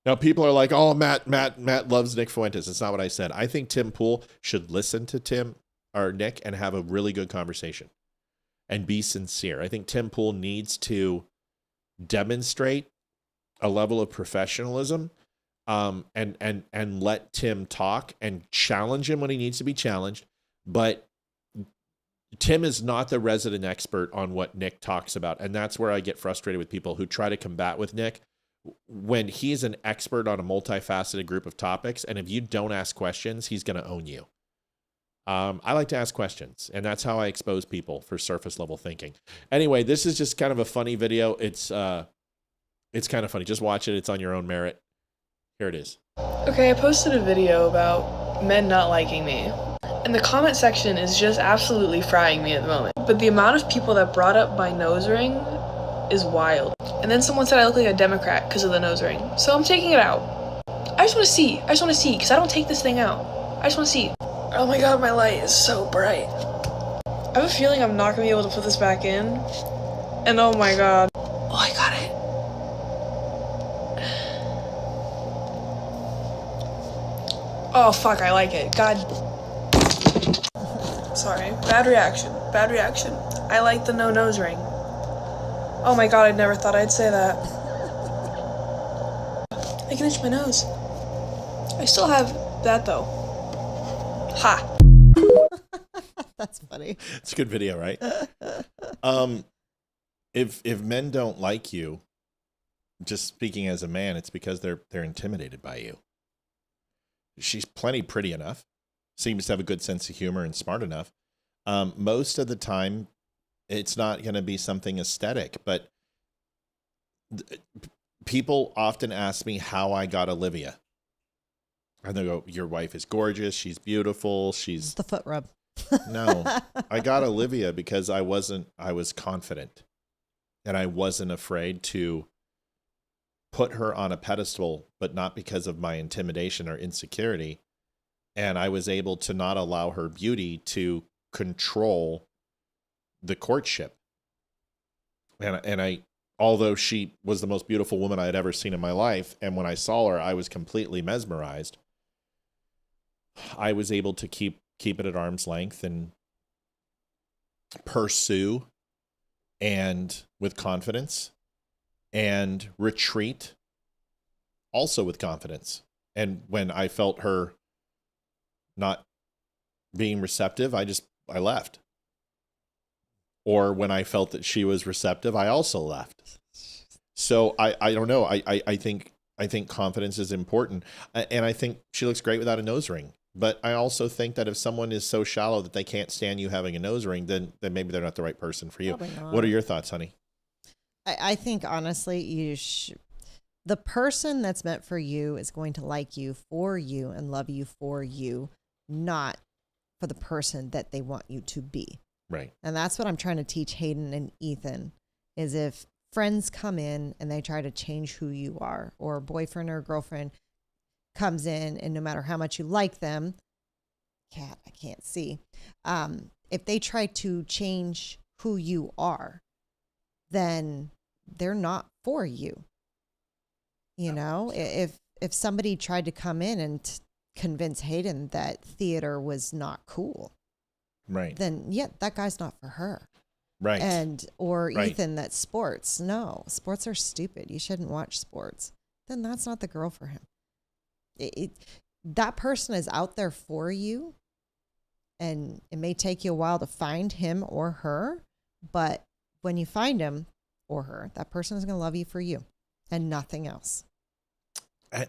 Now, people are like, oh, Matt loves Nick Fuentes. That's not what I said. I think Tim Pool should listen to Nick and have a really good conversation and be sincere. I think Tim Pool needs to demonstrate a level of professionalism and let Tim talk and challenge him when he needs to be challenged. But Tim is not the resident expert on what Nick talks about. And that's where I get frustrated with people who try to combat with Nick when he's an expert on a multifaceted group of topics. And if you don't ask questions, he's going to own you. I like to ask questions, and that's how I expose people for surface level thinking. Anyway, this is just kind of a funny video. It's kind of funny. Just watch it. It's on your own merit. Here it is. Okay, I posted a video about men not liking me, and the comment section is just absolutely frying me at the moment. But the amount of people that brought up my nose ring is wild. And then someone said I look like a Democrat because of the nose ring. So I'm taking it out. I just want to see, because I don't take this thing out. I just want to see. Oh my god, my light is so bright. I have a feeling I'm not going to be able to put this back in. And oh my god. Oh, I got Oh, fuck, I like it. God. Sorry. Bad reaction. Bad reaction. I like the no nose ring. Oh my god, I never thought I'd say that. I can itch my nose. I still have that though. Ha. That's funny. It's a good video, right? If men don't like you, just speaking as a man, it's because they're intimidated by you. She's plenty pretty enough, seems to have a good sense of humor and smart enough. Most of the time, it's not going to be something aesthetic, but people often ask me how I got Olivia. And they go, your wife is gorgeous. She's beautiful. She's the foot rub. No, I got Olivia because I was confident and I wasn't afraid to put her on a pedestal, but not because of my intimidation or insecurity. And I was able to not allow her beauty to control the courtship. And I, although she was the most beautiful woman I had ever seen in my life, and when I saw her, I was completely mesmerized. I was able to keep it at arm's length and pursue and with confidence and retreat also with confidence. And when I felt her not being receptive, I left. Or when I felt that she was receptive, I also left. So I don't know. I think confidence is important. And I think she looks great without a nose ring. But I also think that if someone is so shallow that they can't stand you having a nose ring, then maybe they're not the right person for you. What are your thoughts, honey? I think, honestly, the person that's meant for you is going to like you for you and love you for you, not for the person that they want you to be. Right. And that's what I'm trying to teach Hayden and Ethan, is if friends come in and they try to change who you are, or a boyfriend or a girlfriend comes in, and no matter how much you like them, I can't see. If they try to change who you are, then they're not for you. You know, if somebody tried to come in and convince Hayden that theater was not cool, right, then yeah, that guy's not for her. Right. Or right. Ethan, that sports are stupid. You shouldn't watch sports. Then that's not the girl for him. That person is out there for you, and it may take you a while to find him or her, but when you find him or her, that person is going to love you for you and nothing else.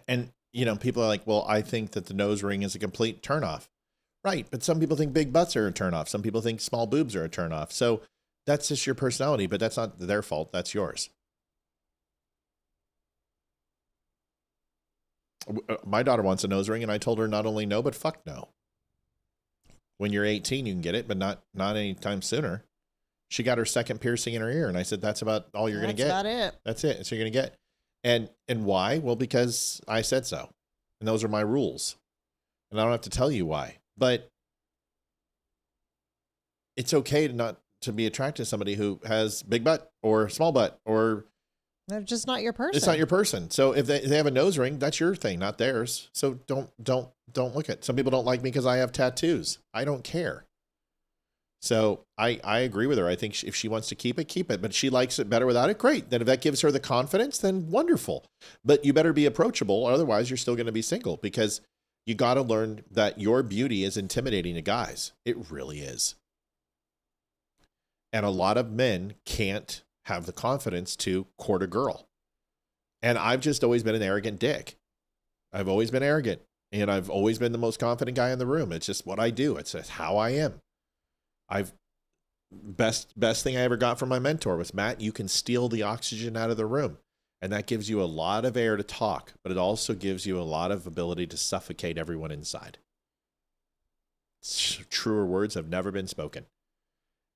And you know, people are like, well, I think that the nose ring is a complete turnoff. Right. But some people think big butts are a turnoff. Some people think small boobs are a turnoff. So that's just your personality, but that's not their fault. That's yours. My daughter wants a nose ring, and I told her not only no, but fuck no. When you're 18, you can get it, but not anytime sooner. She got her second piercing in her ear, and I said, that's about all you're going to get. That's about it. That's it. That's what you're going to get. And why? Well, because I said so. And those are my rules. And I don't have to tell you why. But it's okay to be attracted to somebody who has big butt or small butt, or they're just not your person. It's not your person. So if they have a nose ring, that's your thing, not theirs. So don't look at. Some people don't like me because I have tattoos. I don't care. So I agree with her. I think if she wants to keep it, keep it. But she likes it better without it, great. Then if that gives her the confidence, then wonderful. But you better be approachable. Otherwise, you're still going to be single, because you got to learn that your beauty is intimidating to guys. It really is. And a lot of men can't have the confidence to court a girl. And I've just always been an arrogant dick. I've always been arrogant, and I've always been the most confident guy in the room. It's just what I do. It's just how I am. Best thing I ever got from my mentor was, Matt, you can steal the oxygen out of the room. And that gives you a lot of air to talk, but it also gives you a lot of ability to suffocate everyone inside. Truer words have never been spoken.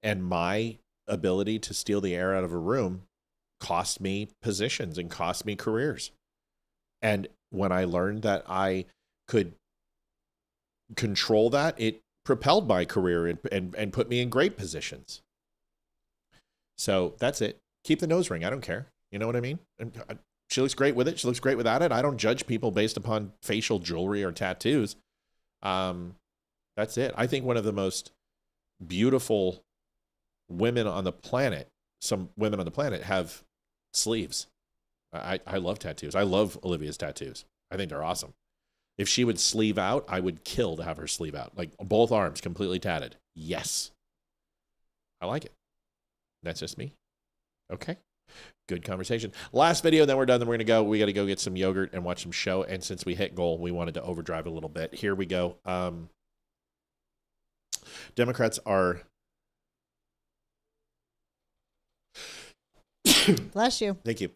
And my ability to steal the air out of a room cost me positions and cost me careers. And when I learned that I could control that, it propelled my career and put me in great positions. So that's it. Keep the nose ring. I don't care. You know what I mean? And she looks great with it. She looks great without it. I don't judge people based upon facial jewelry or tattoos. That's it. I think one of the most beautiful women on the planet, some women on the planet have sleeves. I love tattoos. I love Olivia's tattoos. I think they're awesome. If she would sleeve out, I would kill to have her sleeve out. Like both arms completely tatted. Yes. I like it. That's just me. Okay. Good conversation. Last video, then we're done. Then we're going to go. We got to go get some yogurt and watch some show. And since we hit goal, we wanted to overdrive a little bit. Here we go. Democrats are... Bless you. Thank you.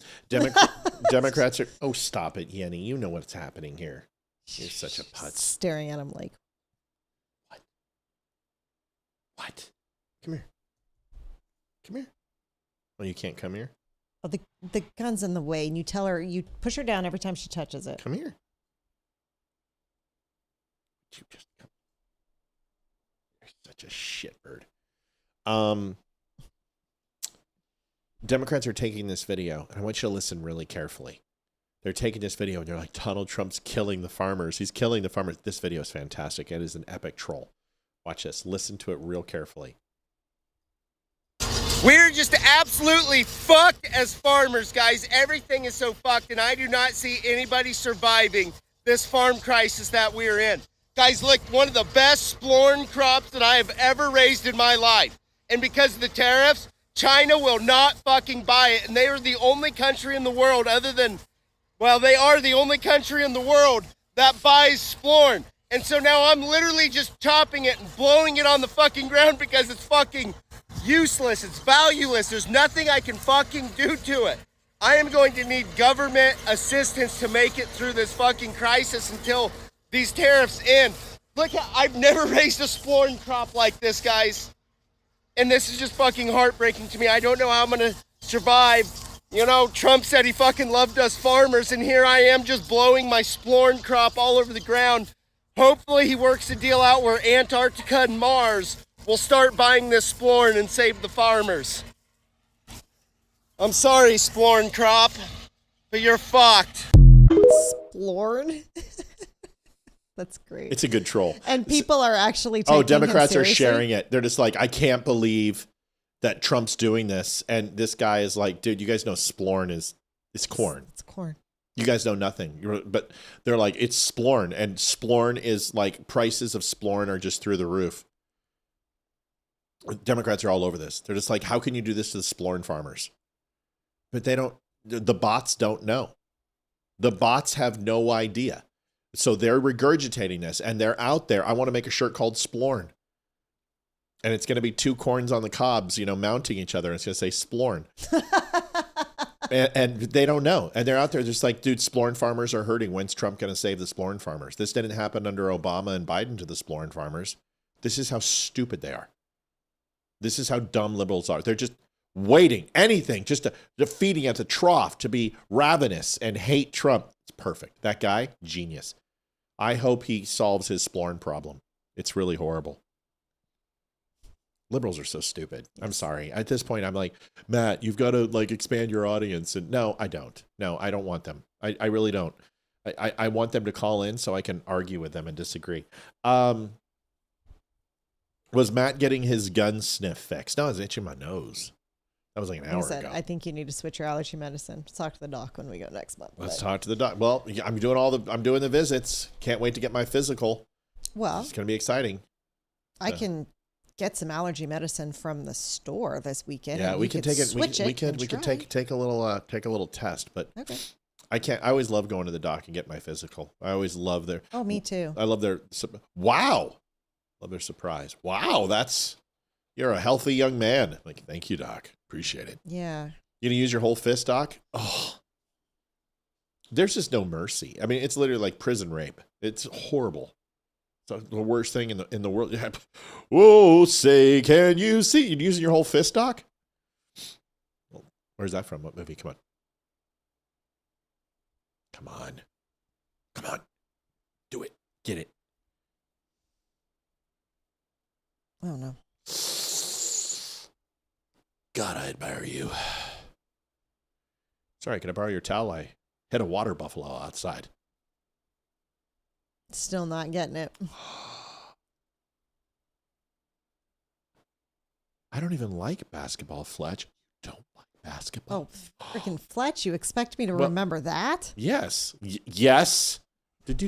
Democrats are... Oh, stop it, Yenny. You know what's happening here. You're such a putz. Staring at him like... What? Come here. Come here. Oh, you can't come here? Oh, the gun's in the way, and you tell her, you push her down every time she touches it. Come here. You just come. You're such a shitbird. Democrats are taking this video, and I want you to listen really carefully. They're taking this video, and they're like, Donald Trump's killing the farmers. He's killing the farmers. This video is fantastic. It is an epic troll. Watch this. Listen to it real carefully. We're just absolutely fucked as farmers, guys. Everything is so fucked, and I do not see anybody surviving this farm crisis that we're in. Guys, look, one of the best splorn crops that I have ever raised in my life. And because of the tariffs, China will not fucking buy it. And they are the only country in the world other than, well, they are the only country in the world that buys splorn. And so now I'm literally just chopping it and blowing it on the fucking ground because it's fucking useless. It's valueless. There's nothing I can fucking do to it. I am going to need government assistance to make it through this fucking crisis until these tariffs end. Look, I've never raised a splorn crop like this, guys. And this is just fucking heartbreaking to me. I don't know how I'm gonna survive. You know, Trump said he fucking loved us farmers, and here I am just blowing my splorn crop all over the ground. Hopefully he works a deal out where Antarctica and Mars will start buying this splorn and save the farmers. I'm sorry, splorn crop, but you're fucked. Splorn? That's great. It's a good troll. And people are actually taking Democrats him are seriously? sharing it. They're just like, I can't believe that Trump's doing this. And this guy is like, dude, you guys know splorn is corn. It's corn. You guys know nothing. But they're like, it's splorn. And splorn is like, prices of splorn are just through the roof. Democrats are all over this. They're just like, how can you do this to the splorn farmers? But they don't, the bots don't know. The bots have no idea. So they're regurgitating this, and they're out there. I want to make a shirt called Splorn. And it's going to be two corns on the cobs, mounting each other. And it's going to say Splorn. and they don't know. And they're out there just like, dude, Splorn farmers are hurting. When's Trump going to save the Splorn farmers? This didn't happen under Obama and Biden to the Splorn farmers. This is how stupid they are. This is how dumb liberals are. They're just waiting, anything, just to feeding at the trough to be ravenous and hate Trump. It's perfect. That guy, genius. I hope he solves his splorn problem. It's really horrible. Liberals are so stupid. I'm sorry. At this point, I'm like, Matt, you've got to expand your audience. And no, I don't. No, I don't want them. I really don't. I want them to call in so I can argue with them and disagree. Was Matt getting his gun sniff fixed? No, I was itching my nose. That was like an hour ago. I think you need to switch your allergy medicine. Let's talk to the doc when we go next month. Let's talk to the doc. Well, I'm doing the visits. Can't wait to get my physical. Well, it's going to be exciting. I can get some allergy medicine from the store this weekend. Yeah, we can take it. We can take a little test, but okay. I can't. I always love going to the doc and get my physical. I always love their. Oh, me too. I love their. Wow, love their surprise. Wow, you're a healthy young man. Like, thank you, doc. Appreciate it. Yeah. You gonna use your whole fist, doc? Oh, there's just no mercy. I mean, it's literally like prison rape. It's horrible. It's the worst thing in the world. Whoa, say, can you see? You're using your whole fist, doc? Well, where's that from? What movie? Come on. Come on. Come on. Do it. Get it. Oh, no. God, I admire you. Sorry, can I borrow your towel? I hit a water buffalo outside. Still not getting it. I don't even like basketball, Fletch. You don't like basketball? Oh, freaking Fletch! You expect me to Well, remember that? Yes. Yes. Dude,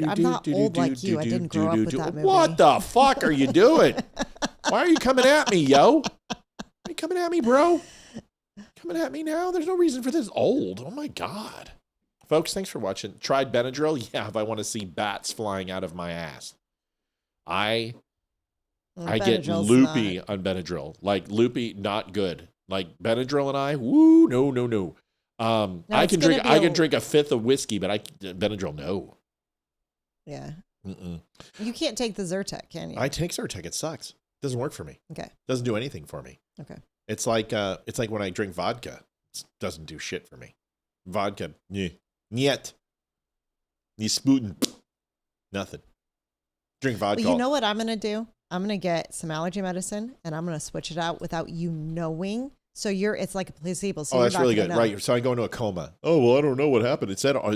I'm not old like you. I didn't grow up with that movie. What the fuck are you doing? Why are you coming at me, yo? Are you coming at me, bro? Coming at me now? There's no reason for this. Old. Oh my God. Folks, thanks for watching. Tried Benadryl? Yeah, if I want to see bats flying out of my ass. I get loopy on Benadryl. Like loopy, not good. Like Benadryl and I, woo, no. I can drink a fifth of whiskey, but Benadryl, no. Yeah. Mm-mm. You can't take the Zyrtec, can you? I take Zyrtec. It sucks. It doesn't work for me. Okay. Doesn't do anything for me. Okay. It's like when I drink vodka. It doesn't do shit for me. Vodka, niet. Ni Sputen, nothing. Drink vodka. Well, you know what I'm going to do? I'm going to get some allergy medicine and I'm going to switch it out without you knowing. So it's like a placebo. So that's really good. Right. So I go into a coma. Oh, well, I don't know what happened. It said, I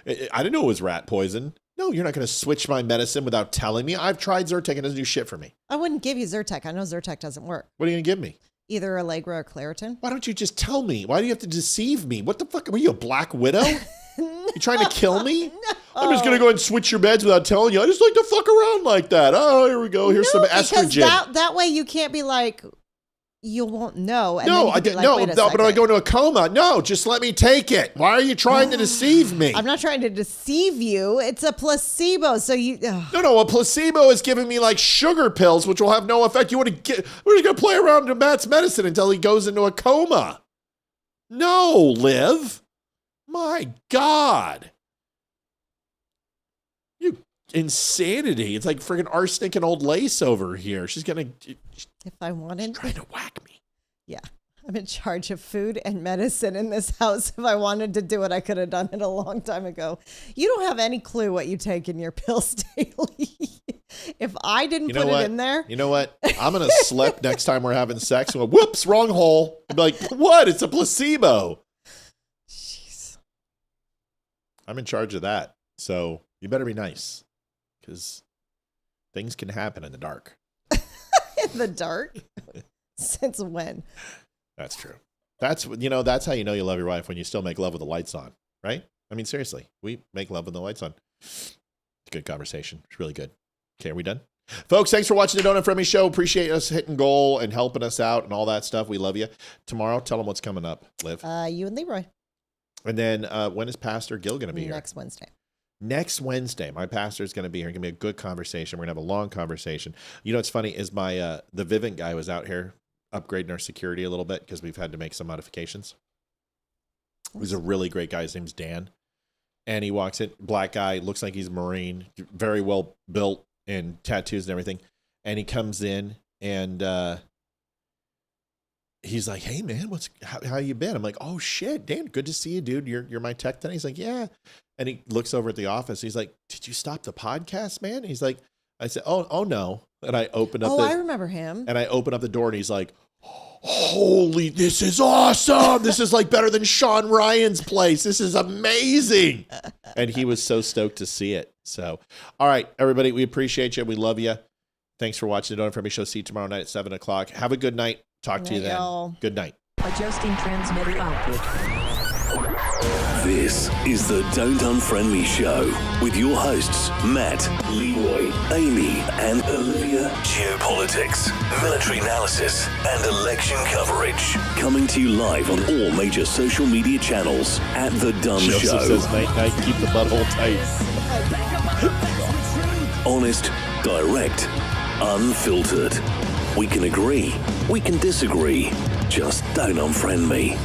didn't know it was rat poison. No, you're not going to switch my medicine without telling me. I've tried Zyrtec and it doesn't do shit for me. I wouldn't give you Zyrtec. I know Zyrtec doesn't work. What are you going to give me? Either Allegra or Claritin. Why don't you just tell me? Why do you have to deceive me? What the fuck? Are you a Black Widow? You trying to kill me? No. I'm just going to go and switch your meds without telling you. I just like to fuck around like that. Oh, here we go. Here's some estrogen. Because that way you can't be like, you won't know. And no, I didn't. Like, no, but I go into a coma. No, just let me take it. Why are you trying to deceive me? I'm not trying to deceive you. It's a placebo. So you. No. A placebo is giving me like sugar pills, which will have no effect. We're just gonna play around with Matt's medicine until he goes into a coma. No, Liv. My God. You insanity. It's like freaking arsenic and old lace over here. She's gonna. If I wanted. She's trying to whack me. Yeah. I'm in charge of food and medicine in this house. If I wanted to do it, I could have done it a long time ago. You don't have any clue what you take in your pills daily. If I didn't put it in there. You know what? I'm going to slip next time we're having sex. And go, whoops, wrong hole. I'd be like, what? It's a placebo. Jeez. I'm in charge of that. So you better be nice because things can happen in the dark. In the dark? Since when? That's true. That's how you know you love your wife, when you still make love with the lights on, right? I mean, seriously, we make love with the lights on. It's a good conversation. It's really good. Okay, are we done? Folks, thanks for watching the Don't Unfriend Me Show. Appreciate us hitting goal and helping us out and all that stuff. We love you. Tomorrow, tell them what's coming up, Liv. You and Leroy. And then when is Pastor Gil going to be here? Next Wednesday. Next Wednesday, my pastor is going to be here. It's going to be a good conversation. We're going to have a long conversation. You know what's funny is the Vivint guy was out here upgrading our security a little bit because we've had to make some modifications. He's a really great guy. His name's Dan. And he walks in, black guy, looks like he's a Marine, very well built and tattoos and everything. And he comes in and he's like, hey man, how you been? I'm like, oh shit, Dan, good to see you, dude. You're my tech today. He's like, yeah. And he looks over at the office. He's like, did you stop the podcast, man? He's like, I said, oh no. And I opened up. I remember him. And I open up the door and he's like, holy, this is awesome. This is like better than Sean Ryan's place. This is amazing. And he was so stoked to see it. So, all right, everybody, we appreciate you. We love you. Thanks for watching the Don't Unfriend Me Show. See you tomorrow night at 7 o'clock. Have a good night. Talk to you then. Y'all. Good night. Adjusting transmitter output. This is the Don't Unfriend Me Show with your hosts, Matt, Leroy, Amy, and Olivia. Geopolitics, military analysis, and election coverage. Coming to you live on all major social media channels at The Dumb Show. Joseph says night, keep the butthole tight. Honest, direct, unfiltered. We can agree, we can disagree. Just don't unfriend me.